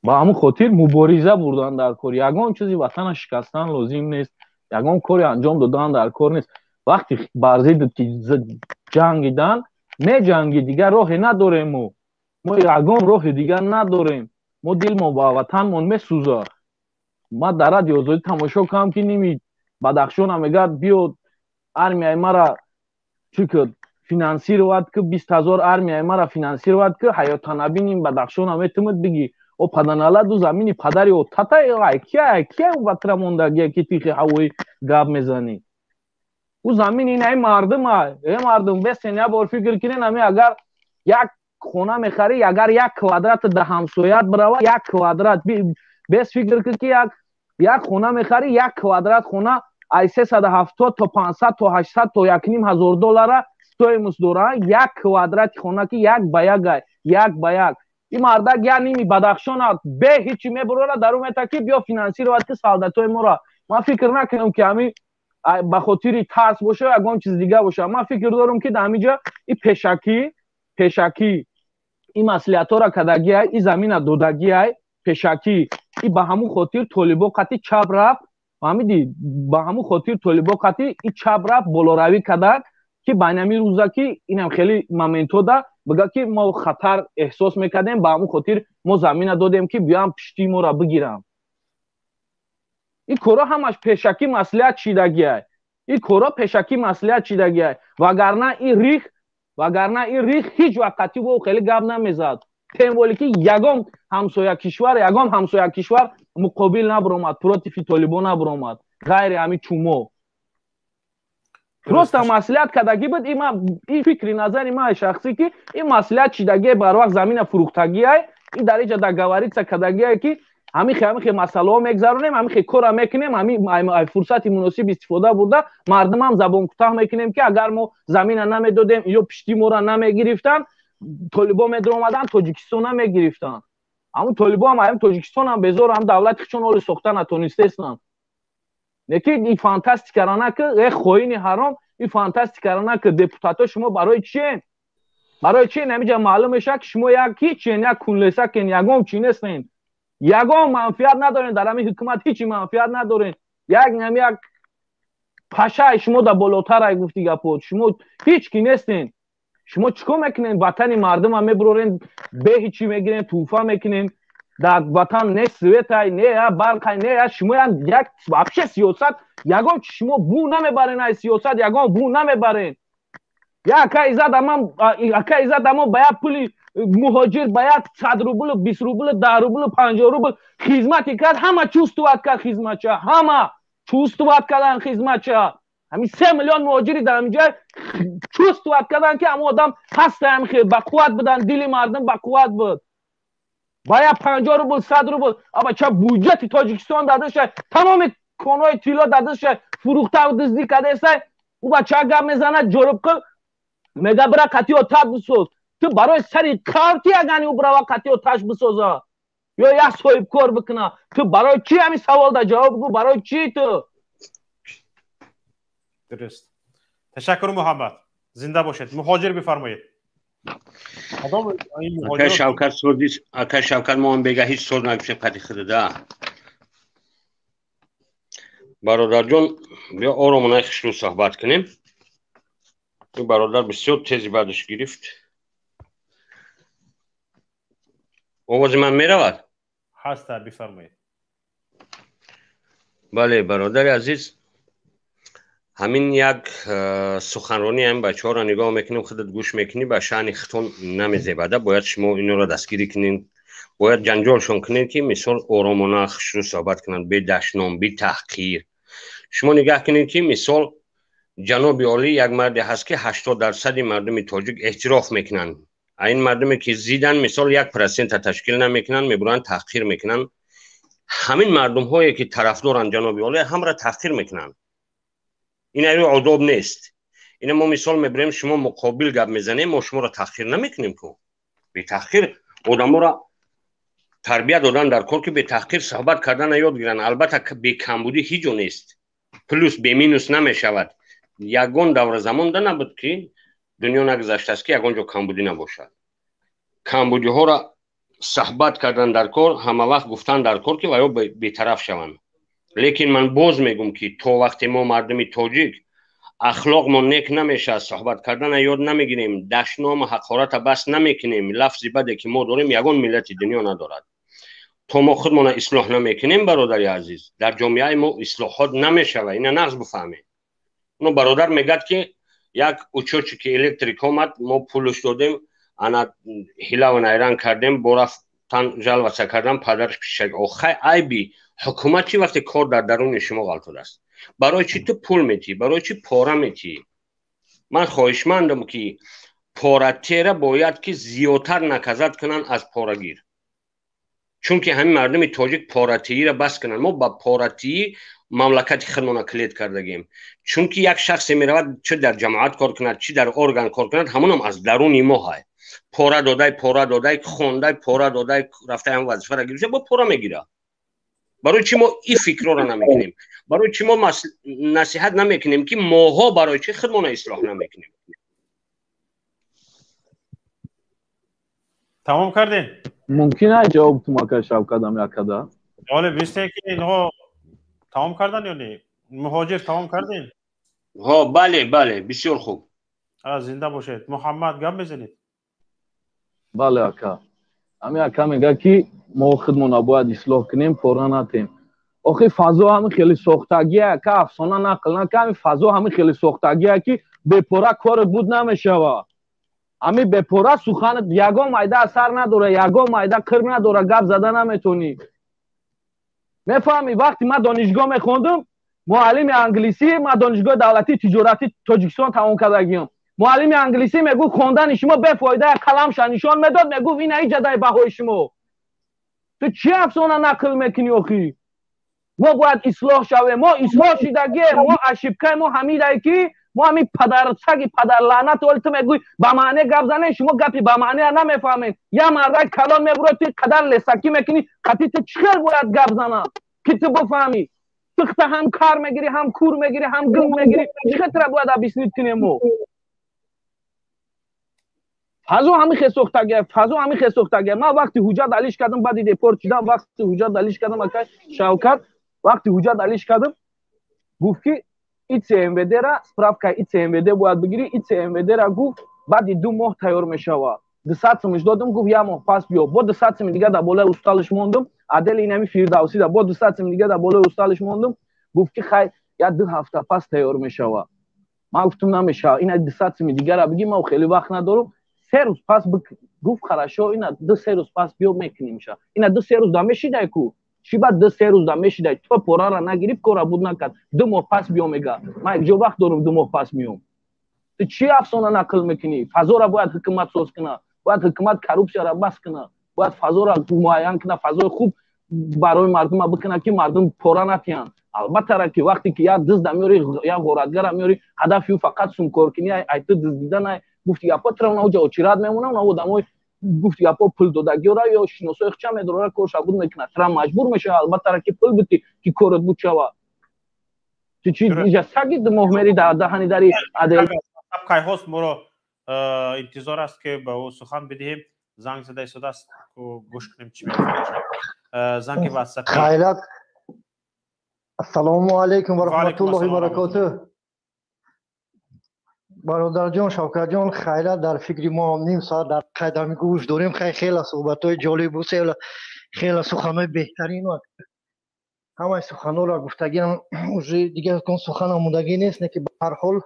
ба ҳамун хотир мубориза бурдан дар кор. ягон чизи ватана шикастан лозим нест. ягон кори анҷом додан дар кор нест. вақти бар зидди ҷангидан меҷанги дигар роҳе надорем. мо ягон роҳи дигар надорем. мо дилмо ба ватанмон месӯзад. ман дар радио Озодӣ тамошо кардам ки ними Бадахшонам мегӯяд биёд армияи мара чӣ кад финансировад ки 20,000 армияи мара финансировад ки ҳаётанаби ними Бадахшонам метавонад биги о паданала ду замини падари о татай кия ватра мондагия ки тихи ҳавои гап мезанӣ. у замин ин мардума. мардум бесен я бор фикр кунен агар як хона мехарӣ агар 1 квадрат да ҳамсоят биравад 1 квадрат бес фикр кун ки як хона мехарӣ 1 квадрат хона ай 370 то 500 то 800 то $1,500 стоимост дора. 1 квадрати хона ки як ба як ин мардак я ними Бадахшона бе ҳичи мебурора дару мета ки биё финансировад ки солдатои моро. ман фикр накунам ки ҳамин ба хотири тарс боша ягон чиз дигар боша. ман фикр дорам ки дар ҳаминҷа ин пешакӣ ин маслиҳатҳоро кардагиай ин замина додагиай пешакӣ ин ба ҳамун хотир толибон қати чап рафт. фаҳмидӣ? ба ҳамун хотир толибон қати ин чап рафт болоравӣ кардак ки байнами рӯза ки инам хеле моментода бигӯяд ки мо хатар эҳсос мекардем ба ҳамун хотир мо замина додем ки биёям пишти моро бигирам. ин корҳо ҳамаш пешакӣ маслиҳат чидагиай. вагарна ин рих ҳеҷ вақт қати бо хеле гап намезад. темволи ки ягон ҳамсоя кишвар муқобил набуромад, против толибон набуромад. ғайри ҳамин чумо. просто маслиҳат кардагӣ буд. ин фикри назари ман шахсӣ ки ин маслиҳат чидагиай барвақт замина фурӯхтагиай ин дар инҷа дар гаварица кардагиай ки ҳамин хел масъалаҳо мегзаронем, ҳамин хел кора мекунем, ҳамин фурсати муносиб истифода бурда мардумам забон кӯтоҳ мекунем ки агар мо замина намедодем ё пишти моро намегирифтан толибон медромадан тоҷикистон намегирифтан. ҳамун толибон ҳамин тоҷикистон ҳам безор ҳам давлати худшон оли сохта натонистестанд. неки ин фантастикаро накӣ хоини ҳаром. ин фантастикаро накӣ. депутатҳо шумо барои чиен? барои чи намиҷа маълум мешавад ки шумо як ҳичен, як кунлесакен, ягон чи нестен. ягон манфиат надорен дар ҳамин ҳукумат. ҳичи манфиат надорен. як пашаи шумо да болотарай гуфти гапот. шумо ҳич ки нестен. шумо чикор мекунен? ватани мардума мебурорен, бе ҳичи мегирен, туҳфа мекунен. дар ватан не светай, не барқай, не шумо як вообще сиёсат ягон чи шумо бу намебарен. ай сиёсат ягон бу намебарен. ака иззат амон ба як пули муҳоҷир ба як 100 рубл, 20 рубл, 10 рубл, 50 рубл хизмати кард. ҳама чувствоват кард хизматча. ҳама чувствоват кардан хизматча. ҳамин 3 миллион муҳоҷири дар ҳаминҷа чувствоват кардан ки ҳамон одам ҳастаям хел ба қувват будан. дили мардум ба қувват буд. ба як 50 рубл, 100 рубл абача буҷети тоҷикистон дада шуд. тамоми конҳои тилло дада шуд. фурӯхта дуздӣ кардесай. ӯ бача гап мезанад ҷориб қил мега бира қати оташ бисоз. ту барои сари карти ягани ӯ бирава қати оташ бисозад. یا یک صاحب کار بکنه. تو برای چی همین سوال دا جواب بگو؟ برای چی تو؟ درست. تشکر محمد. زنده باشید. مهاجر بفرمایید. اکا شوکت ما هم بگه هیچ سوال نگوشه پتی خود ده. برادر جان بیا آرامانه خشلو صحبت کنیم. این برادر بسیار تیزی بعدش گرفت. آواز من می رود؟ هست بفرمایید. بله برادر عزیز، همین یک سخنرانی هم بچه ها را نگاه میکنیم، خودت گوش میکنی، به شأن خطون نمیزیبده. باید شما اینو را دستگیری کنین، باید جنجالشون کنین که مثال آرامانه خشلو صحبت کنن، بی دشنام، بی تحقیر. شما نگاه کنین که مثال جناب عالی یک مردی هست که 80% مردم تاجیک اعتراف میکنن. این مردمی که زیدن مثال 1% تشکیل نمیکنن، میبرن تحقیر میکنن. همین مردم هایی که طرفدارن جناب عالی هم را تحقیر میکنن. این ایرو آداب نیست. این ما مثال میبریم شما مقابل گپ میزنیم، ما شما را تحقیر نمیکنیم که. بی تحقیر آدم را تربیت دادن در کار که بی تحقیر صحبت کردن یاد گیرن. البته بی کمبودی هیچ جا نیست، پلوس بی مینوس نمیشود. یگان دور زمان ده نبود که دنیا نگذشته است که یگان جا کمبودی نباشد. کمبودی ها را صحبت کردن در کار، همه وقت گفتن در کار که ویا بی‌طرف شوند. لیکن من باز میگم که تا وقتی ما مردم تاجیک اخلاق ما نیک نمیشه، صحبت کردن یاد نمیگیریم، دشنام و حقارت بس نمیکنیم، لفظی بده که ما داریم یگان ملت دنیا ندارد. تا ما خودمان اصلاح نمیکنیم برادری عزیز، در جامعه ما اصلاحات نمیشه. و این نقص بفهمید. اونو برادر میگد که یک اوچوچی که الکتریک آمد ما پولش دادیم، انا هیلا و نیران کردیم، برفتن جلوه کردن، پدرش پیشک. آخه عیبی حکومت چی وقتی کار در درون شما غلط است؟ برای چی تو پول میتی؟ برای چی پاره میتی؟ من خواهشمندم که پاره‌تیره باید که زیادتر نکزد کنن از پاره‌گیر. چون که همین مردم تاجیک پاره‌تیی را بس کنن. ما با پاره‌تیی مملکت خودمان کلید کردگیم. چون که یک شخص میرود چه در جماعت کار کند چه در ارگان کار کند، همون هم از درون ما های. پاره دادای خونده، پاره دادای رفته هم وظیفه را گیره، با پاره میگیره. برای چی ما این فکر را نمیکنیم؟ برای چی ما نصیحت نمیکنیم که ماها برای چی خودمان اصلاح نمیکنیم؟ تمام کردین؟ ممکنه جواب تو ما شب کردم یک کده؟ حالا بیسته که اینها تمام کردن یا نه؟ مهاجر تمام کردین؟ ها بله بسیار خوب. زنده باشید. محمد گپ بزنید. بله اکا. همین اکا میگه که ما خودمون باید اصلاح کنیم، پاره نتیم. آخه فضا همین خیلی ساختگیه که افسانه نقل نکنه. همین فضا همین خیلی ساختگیه که به پاره کار بود نمیشه. همین به پاره سخن یگان مایده اثر نداره، یگان مایده کر نداره، گپ زدن نمیتونی. میفهمی؟ وقتی من دانشگاه میخوندم، معلم انگلیسی، من دانشگاه دولتی تجارتی تاجیکستان تمام کردم. معلم انگلیسی میگو خوندن شما به فایده کلمش نشان میداد، میگو این ای جدای بهای شما. تو چی افسانه نقل میکنی آخی؟ ما باید اصلاح شویم. ما اصلاح شدگی، ما اشیبکای ما حمیده که ما همین پدر سگی پدر لعنت ولت میگوی با معنی گپ زنه، شما گپی با معنی نمیفهمین. یا مرد کلان میبره تو قدر لسکی میکنی، قطعی تو چخیر باید گپ زنه که تو بفهمی. تخت هم کار میگیری، هم کور میگیری، هم گم میگیری، چخیر باید بیسنید کنیم. ما فضا همین خسوختگی. من وقتی حجت علیش کردم، بعد دیپورت شدم، وقتی حجت علیش کردم اکا شوکت، وقتی حجت علیش کردم گفت که ایت CMVD را سپراف که ایت CMVD باید بگیری. ایت CMVD را گفت بعد 2 ماه تیار میشود. 200 سمش دادم، گفت 1 ماه پس بیا. با 200 سم دیگه در بالای استالش موندم. عدل اینمی فیردوسی دا با 200 سم دیگه در بالای استالش موندم. گفت که خیر یا 2 هفته پس تیار میشود. من گفتم نمیشه، این 200 سم دیگه را بگی، ما خیلی وقت ندارم. 3 روز پس گفت خراشو اینا 2-3 روز پس بیا میکنیم شه. اینا 2-3 روز دمیشیده کو چی بعد 2-3 روز دمیشیده تو پورا را نگیری کارا بود نکرد. 2 ماه پس بیا میگه من یک جو وقت دارم 2 ماه پس میام. تو چی افسانه نقل میکنی؟ فضا را باید حکومت ساز کنه، باید حکومت کروپسیا را بس کنه، باید فضا را معین کنه، فضای خوب برای مردم بکنه که مردم پورا نتیان. البته را که وقتی که یا دزد میاری یا غارتگر میاری هدف فقط سون کار کنی، ایت دزدیدن گفتی یا پتر اون اوجا چیراد میمونه، اون آدمای گفت یا پول دادگیورا یا شناسای خچه میداره کارش بود میکنه سر مجبور میشه البته که پول بدی که کارت بود شوا چی دیگه سگید مهمری در دهنی داری عدل کای هست مرا انتظار است که به او سخن بدهیم زنگ زده شده است گوش کنیم چی میگه زنگ واتساپ خیرات السلام علیکم و رحمت الله و برکاته برادر جان شوکت جان خیرات در فکر ما نیم ساعت در قدم گوش داریم خیلی صحبت‌های جالب بود خیلی سخن‌های بهترین بود همه سخن‌ها را گفتگیم دیگه کن سخن آمودگی نیست نه که به هر حال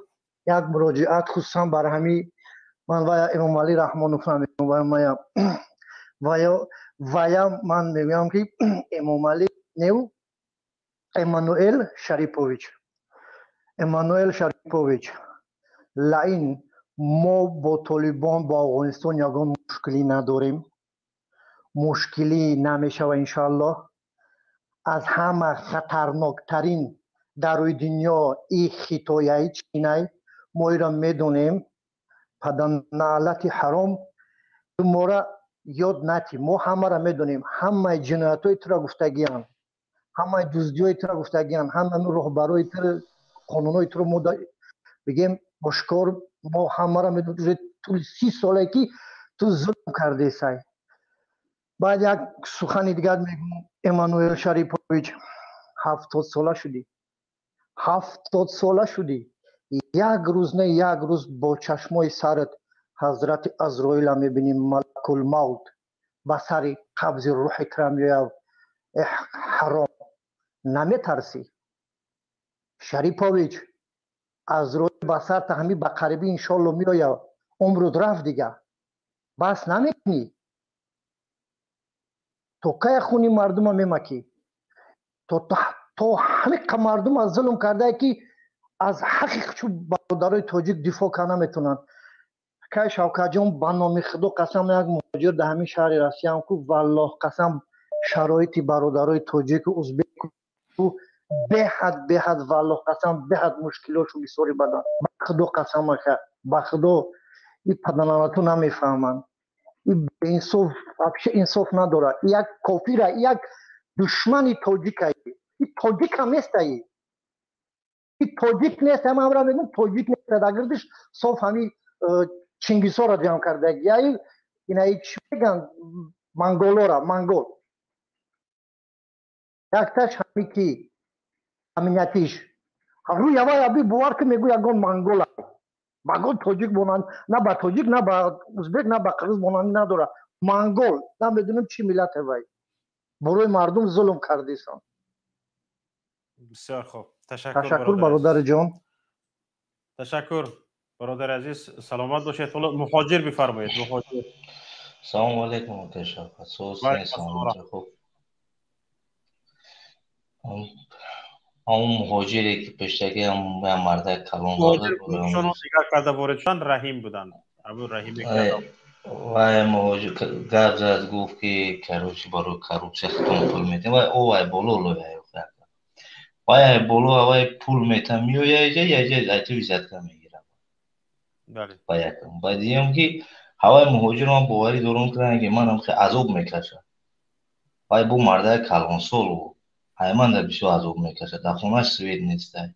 یک مراجعت خصوصا برای همین من و امام علی رحمانوف میگم و من میگم که امام علی نیو امانوئل شریپوویچ لعین ما با طالبان با افغانستان یگان مشکلی نداریم مشکلی نمیشه و انشالله از همه خطرناکترین در روی دنیا این خطایه چینه ما را میدونیم پدن نعلت حرام ما را یاد نتی ما همه را میدونیم همه جنایت های تر گفتگیان همه دزدی های تر گفتگیان همه رهبرای تر قانون های تر ما بگیم باشکار ما همه را میدونیم طول 30 ساله که تو ظلم کرده سای بعد یک سخنی دیگر میگم امانوئل شریپوویچ 70 ساله شدی یک روز نه یک روز با چشمای سرت حضرت عزرائیل میبینیم ملک الموت با سر قبض روح کرم یا حرام نمیترسی شریپوویچ عزرائیل با سر تهمی به قریبی انشالله میآید عمرت رفت دیگه بس نمیکنی تو که خونی مردم میمکی تو همه مردم از ظلم کرده که از حقیق چو برادرای تاجیک دفاع کنه نمیتونن که شوکت جان به نام خدا قسم یک مهاجر در همین شهر رسیدم که والله قسم شرایط برادرای تاجیک و ازبک به حد والله قسم به حد مشکلاتشون بسیاری بدن به خدا قسم به خدا این پدرانتو نمیفهمن این انصاف انصاف نداره یک کافر یک دشمن تاجیک این تاجیک هم نیست این تاجیک نیست هم را میگم تاجیک نیست اگرش صاف همین چنگیزها را جمع کرده یا این چی میگن منگولا را منگول یک تاش همی کی امنیتیش روی یوای ابی بوار که میگو یگون منگول منگول تاجیک بونن نه با تاجیک نه با ازبک نه با قرغیز بونن نداره منگول نمیدونم چی ملت وای بروی مردم ظلم کردیسن بسیار خوب تشکر برادر جان تشکر برادر عزیز سلامت باشید مهاجر بفرمایید مهاجر سلام علیکم کشاف سلام خوب همون مهاجری که پشتگی هم مرده کلان مهاجر شما دیگر کرده واردشان رحیم بودند ابو رحیم وای مهاجر گپ زد گفت که کروچی برای کروچی ختم پول میتیم وای بولو لویه وای بولو وای پول میتم میویه یه تو ویزت کم میگیرم بله باید دیم که هوای مهاجر هم باوری دارم کنن که من هم خیلی عذاب میکشم وای بو مرده کلان سالو های من در بسیار عذاب میکشه در خونهش سوید نیسته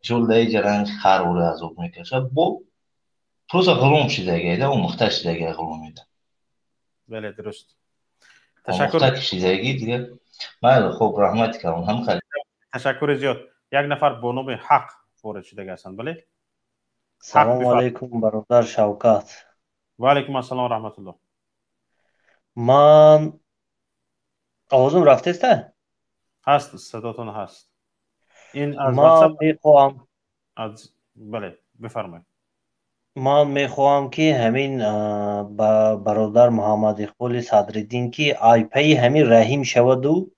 شل در جرنگ خر و عذاب میکشه با پروسا غلوم شیدگی ده و مختش شیدگی غلوم میده بله درست تشکر مختش شیدگی دیگه بله خوب رحمت کنم هم خیلی تشکر زیاد یک نفر با نام حق وارد شده هستند بله سلام علیکم برادر شوکت و علیکم السلام و رحمت الله من آوازم رفته است هست صداتون هست این از من میخواهم بله بفرمایید من میخواهم که همین برادر محمد اقبال صدرالدین که آی پی همین رحیم شود و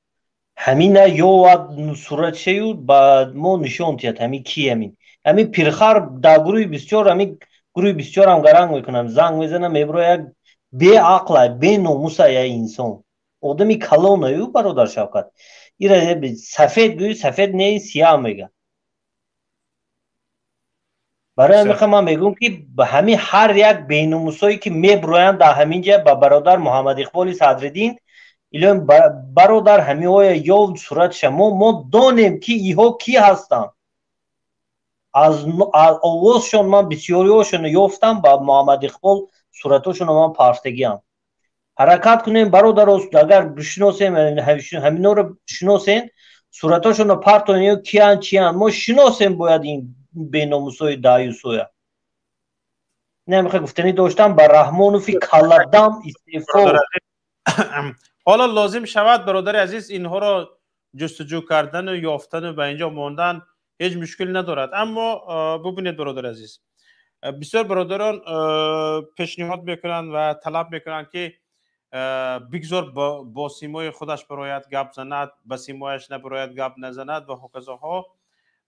همین یا صورت شد بعد ما نشون تیاد همین کی همین پیرخر در گروه بسیار همین گروه بسیار هم گرنگ میکنم زنگ میزنم میبرو یک بی عقل بی ناموس یا انسان آدمی کلان نیو برادر شوکت این سفید گوی سفید نه سیاه میگه برای همین من میگم که به همین هر یک بیناموسایی که میبرویند در همین جا با برادر محمد اقبال صدرالدین ایلان برادر همین های یا صورت شما ما دانیم که ایها کی هستند. از آوازشون من بسیاری هاشون یافتم با محمد اقبال صورتاشون من پرستگیم. حرکت کنیم برادر اگر بشناسیم همین رو بشناسین صورتاشون رو پرتونیم کیان چیان ما شناسیم باید این بیناموسای دایوسوی نمیخواه گفتنی داشتم با رحمانوفی کلدم استعفا. حالا لازم شود برادر عزیز اینها را جستجو کردن و یافتن و به اینجا ماندن هیچ مشکل ندارد. اما ببینید برادر عزیز بسیار برادران پیشنهاد میکنن و طلب میکنن که بگذار با سیمای خودش برایت گپ زند با سیمایش نبرایت گپ نزند و هکذاها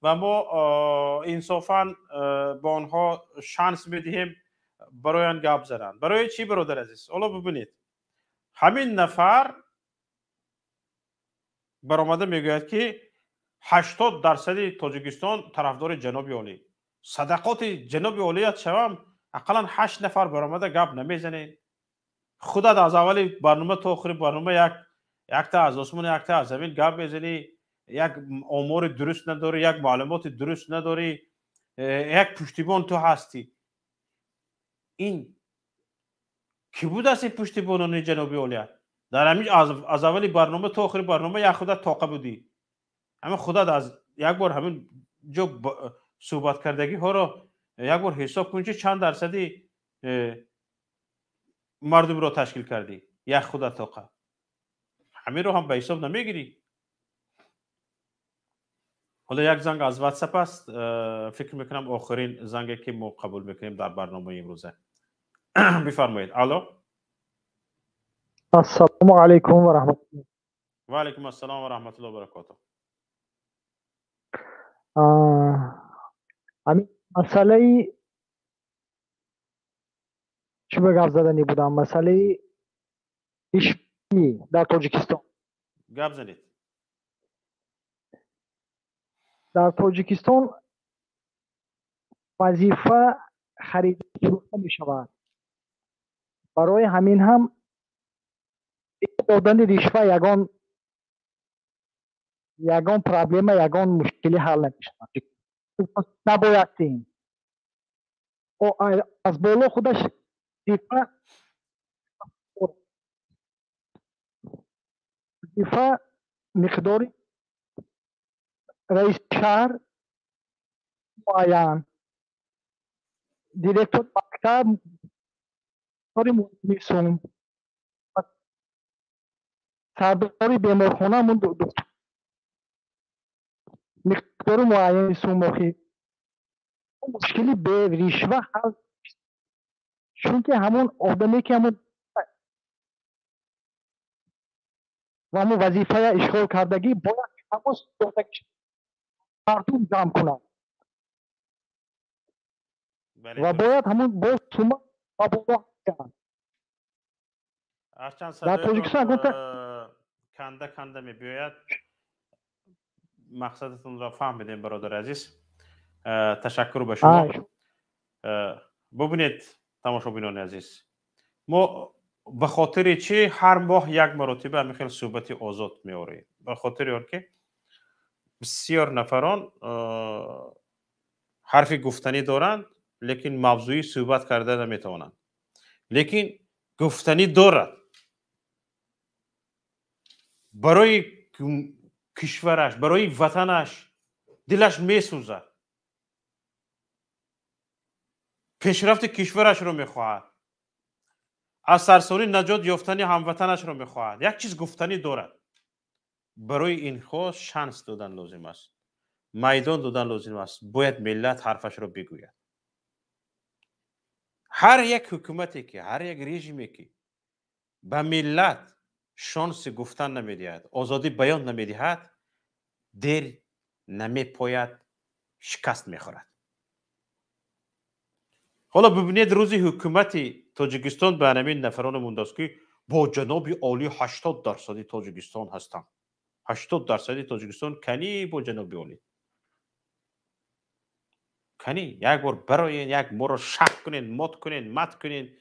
و ما انصافا با آنها شانس بدهیم برای گپ زدن. برای چی برادر عزیز؟ حالا ببینید همین نفر برآمده میگوید که 80% تاجیکستان طرفدار جناب عالی صدقات جناب عالیت شوم اقلا 8 نفر برآمده گپ نمیزنه. خودت از اول برنامه تا آخر برنامه یک تا از آسمون یک تا از زمین گپ میزنی، یک آمار درست نداری، یک معلومات درست نداری، یک پشتیبان تو هستی. این کی بود است این پشتیبانان جناب عالی؟ در همین از اول برنامه تا آخر برنامه یک خودت طاقه بودی. همین خودت از یک بار همین جو صحبت کردگی ها را یک بار حساب کن چند درصدی مردم را تشکیل کردی. یک خودت طاقه همین رو هم به حساب نمیگیری. حالا یک زنگ از واتساپ است، فکر میکنم آخرین زنگی که ما قبول میکنیم در برنامه امروزه. بفرمایید. الو. السلام علیکم و رحمت الله. و علیکم السلام و رحمت الله و برکاته. همین مسئله چی به گپ زدنی بودم، مسئله ایشی در تاجیکستان. گپ زنید. در تاجیکستان وظیفه خرید فروخته می شود. برای همین هم دادن رشوه یگان پرابلم، یگان مشکلی حل نمی شود. نبایدیم از بالا خودش وظیفه مقداری رئیس شهر معین، دیرکتور مکتب، میسون، سرداری بیمارخانه من مقدار معین سوماخی مشکلی به رشوه حل، چون که همون آدمی که همون و همون وظیفه اشغال کردگی باید همون مردم جمع کنند و باید همون باز سوما و بالا کنند. در تاجیکستان کنده می بیاید. مقصدتون را فهمیدیم برادر عزیز. تشکر به شما. ببینید تماشابینان عزیز، ما به خاطر چی هر ماه یک مرتبه همین خیلی صحبت آزاد میاریم؟ به خاطر آن که بسیار نفران حرف گفتنی دارند لیکن موضوعی صحبت کرده نمیتوانند، لیکن گفتنی دارد. برای کشورش، برای وطنش دلش میسوزد، پیشرفت کشورش رو میخواهد، از سرسانی نجات یافتن هموطنش رو میخواهد، یک چیز گفتنی دارد. برای این خواست شانس دادن لازم است، میدان دادن لازم است. باید ملت حرفش رو بگوید. هر یک حکومتی که، هر یک رژیمی که به ملت شانس گفتن نمیدهد، آزادی بیان نمیدهد، دیر نمیپاید، شکست میخورد. حالا ببینید روزی حکومت تاجیکستان به همین نفران مونده است که با جناب عالی 80% تاجیکستان هستند. 80% تاجیکستان کنی با جناب عالی. کنی یک بار برای یک بار شک کنین مات کنین مات کنین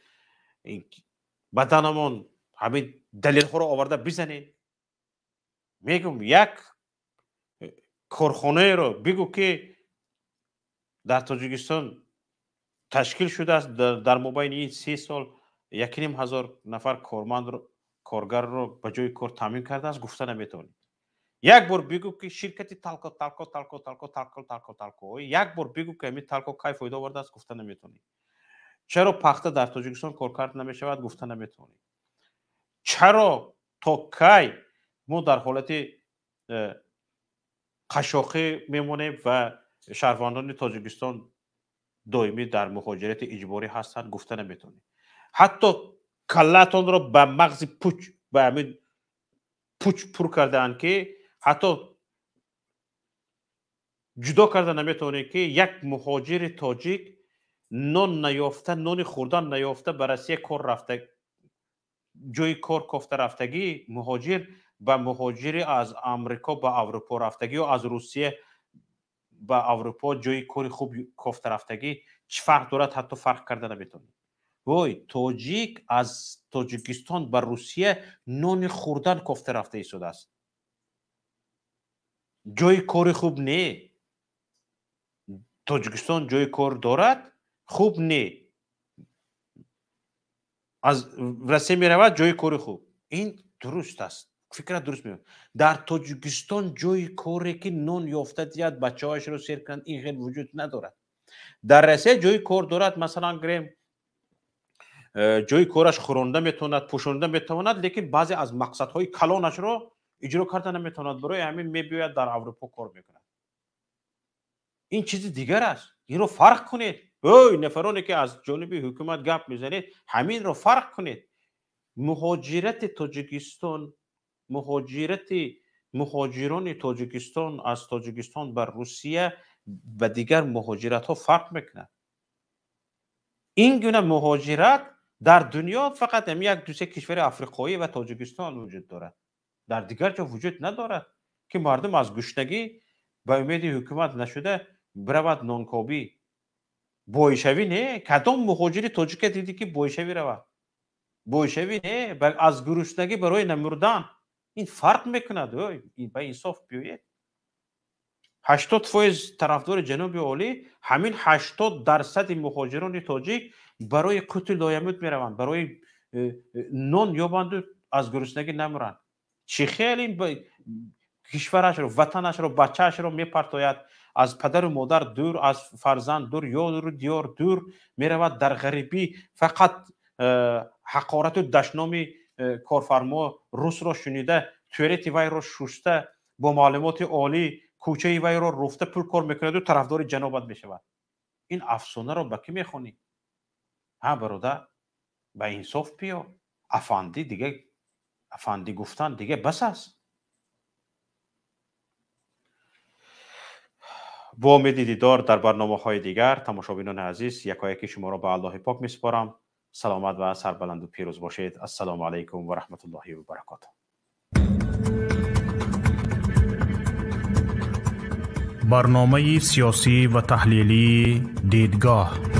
بدنمون همین دلیل ها رو آورده بزنین. میگم یک کارخانه رو بگو که در تاجیکستان تشکیل شده است در مابین این 3 سال 1,500 نفر کارگر رو به جای کار تامین کرده است گفته نمیتونید. یک بار بگو که شرکتی تالکو یک بار بگو که همین تالکو کای فایده آورده است گفته نمیتونید. چرا پخته در تاجیکستان کار کرد نمیشود گفته نمیتونید. چرا تا کی ما در حالت قشاقی میمونیم و شهروندان تاجیکستان دائمی در مهاجرت اجباری هستند گفته نمیتونید. حتی کلتون رو به مغز پوچ به همین پوچ پر کردن که حتی جدا کرده نمیتونید که یک مهاجر تاجیک نان نیافته نان خوردن نیافته به روسیه کار رفته جای کار کافته رفتگی مهاجر به مهاجری از امریکا به اروپا رفتگی و از روسیه به اروپا جای کار خوب کافته رفتگی چه فرق دارد حتی فرق کرده نمیتونید. وای تاجیک از تاجیکستان به روسیه نان خوردن کافته رفته ایستاده است. جای کار خوب نه. تاجیکستان جای کار دارد خوب نه. از روسیه می رود جای کار خوب. این درست است. فکر درست میاد. در تاجیکستان جای کاری که نان یافته دیاد بچه‌هاش رو سیر کنند این خیلی وجود ندارد. در روسیه جای کار دارد مثلا گریم جای کارش خورنده میتوند پوشونده میتواند لیکن بعضی از مقصدهای کلانش رو اجرا کرده نمیتواند برای همین میباید در اروپا کار میکند. این چیز دیگر است. این رو فرق کنید. اوی نفرانی که از جانب حکومت گپ میزنید همین رو فرق کنید. مهاجرت تاجیکستان مهاجران تاجیکستان از تاجیکستان بر روسیه و دیگر مهاجرت ها فرق میکنه. این گونه مهاجرت در دنیا فقط هم یک دو سه کشور افریقایی و تاجیکستان وجود دارد. در دیگر جا وجود ندارد که مردم از گشنگی به امید حکومت نشده برود نانکابی بویشوی نه. کدام مهاجری تاجیک دیدی که بویشوی رود؟ بویشوی نه. از گرسنگی برای نمردن. این فرق میکند. این به انصاف بیاید. 80% طرفدار جناب عالی همین 80% مهاجران تاجیک برای قوت لایموت میروند برای نان یابند از گرسنگی نمیرند. چه خیلی کشورش رو وطنش رو بچهش رو میپرتاید از پدر و مادر دور از فرزند دور یا دور دیار دور میرود در غریبی فقط حقارت و دشنامی کارفرما روس را شنیده توریت وی را شسته با معلومات عالی کوچه وی را رفته پول کار میکند و طرفدار جنابت میشود. این افسانه را به کی میخونی؟ ها برادر به انصاف بیا. افندی دیگه افندی گفتن دیگه بس است. با امید دیدار در برنامه‌های دیگر تماشابینان عزیز یکایک شما را به الله پاک میسپارم. سلامت و سربلند و پیروز باشید. السلام علیکم و رحمت الله و برکاته. برنامه سیاسی و تحلیلی دیدگاه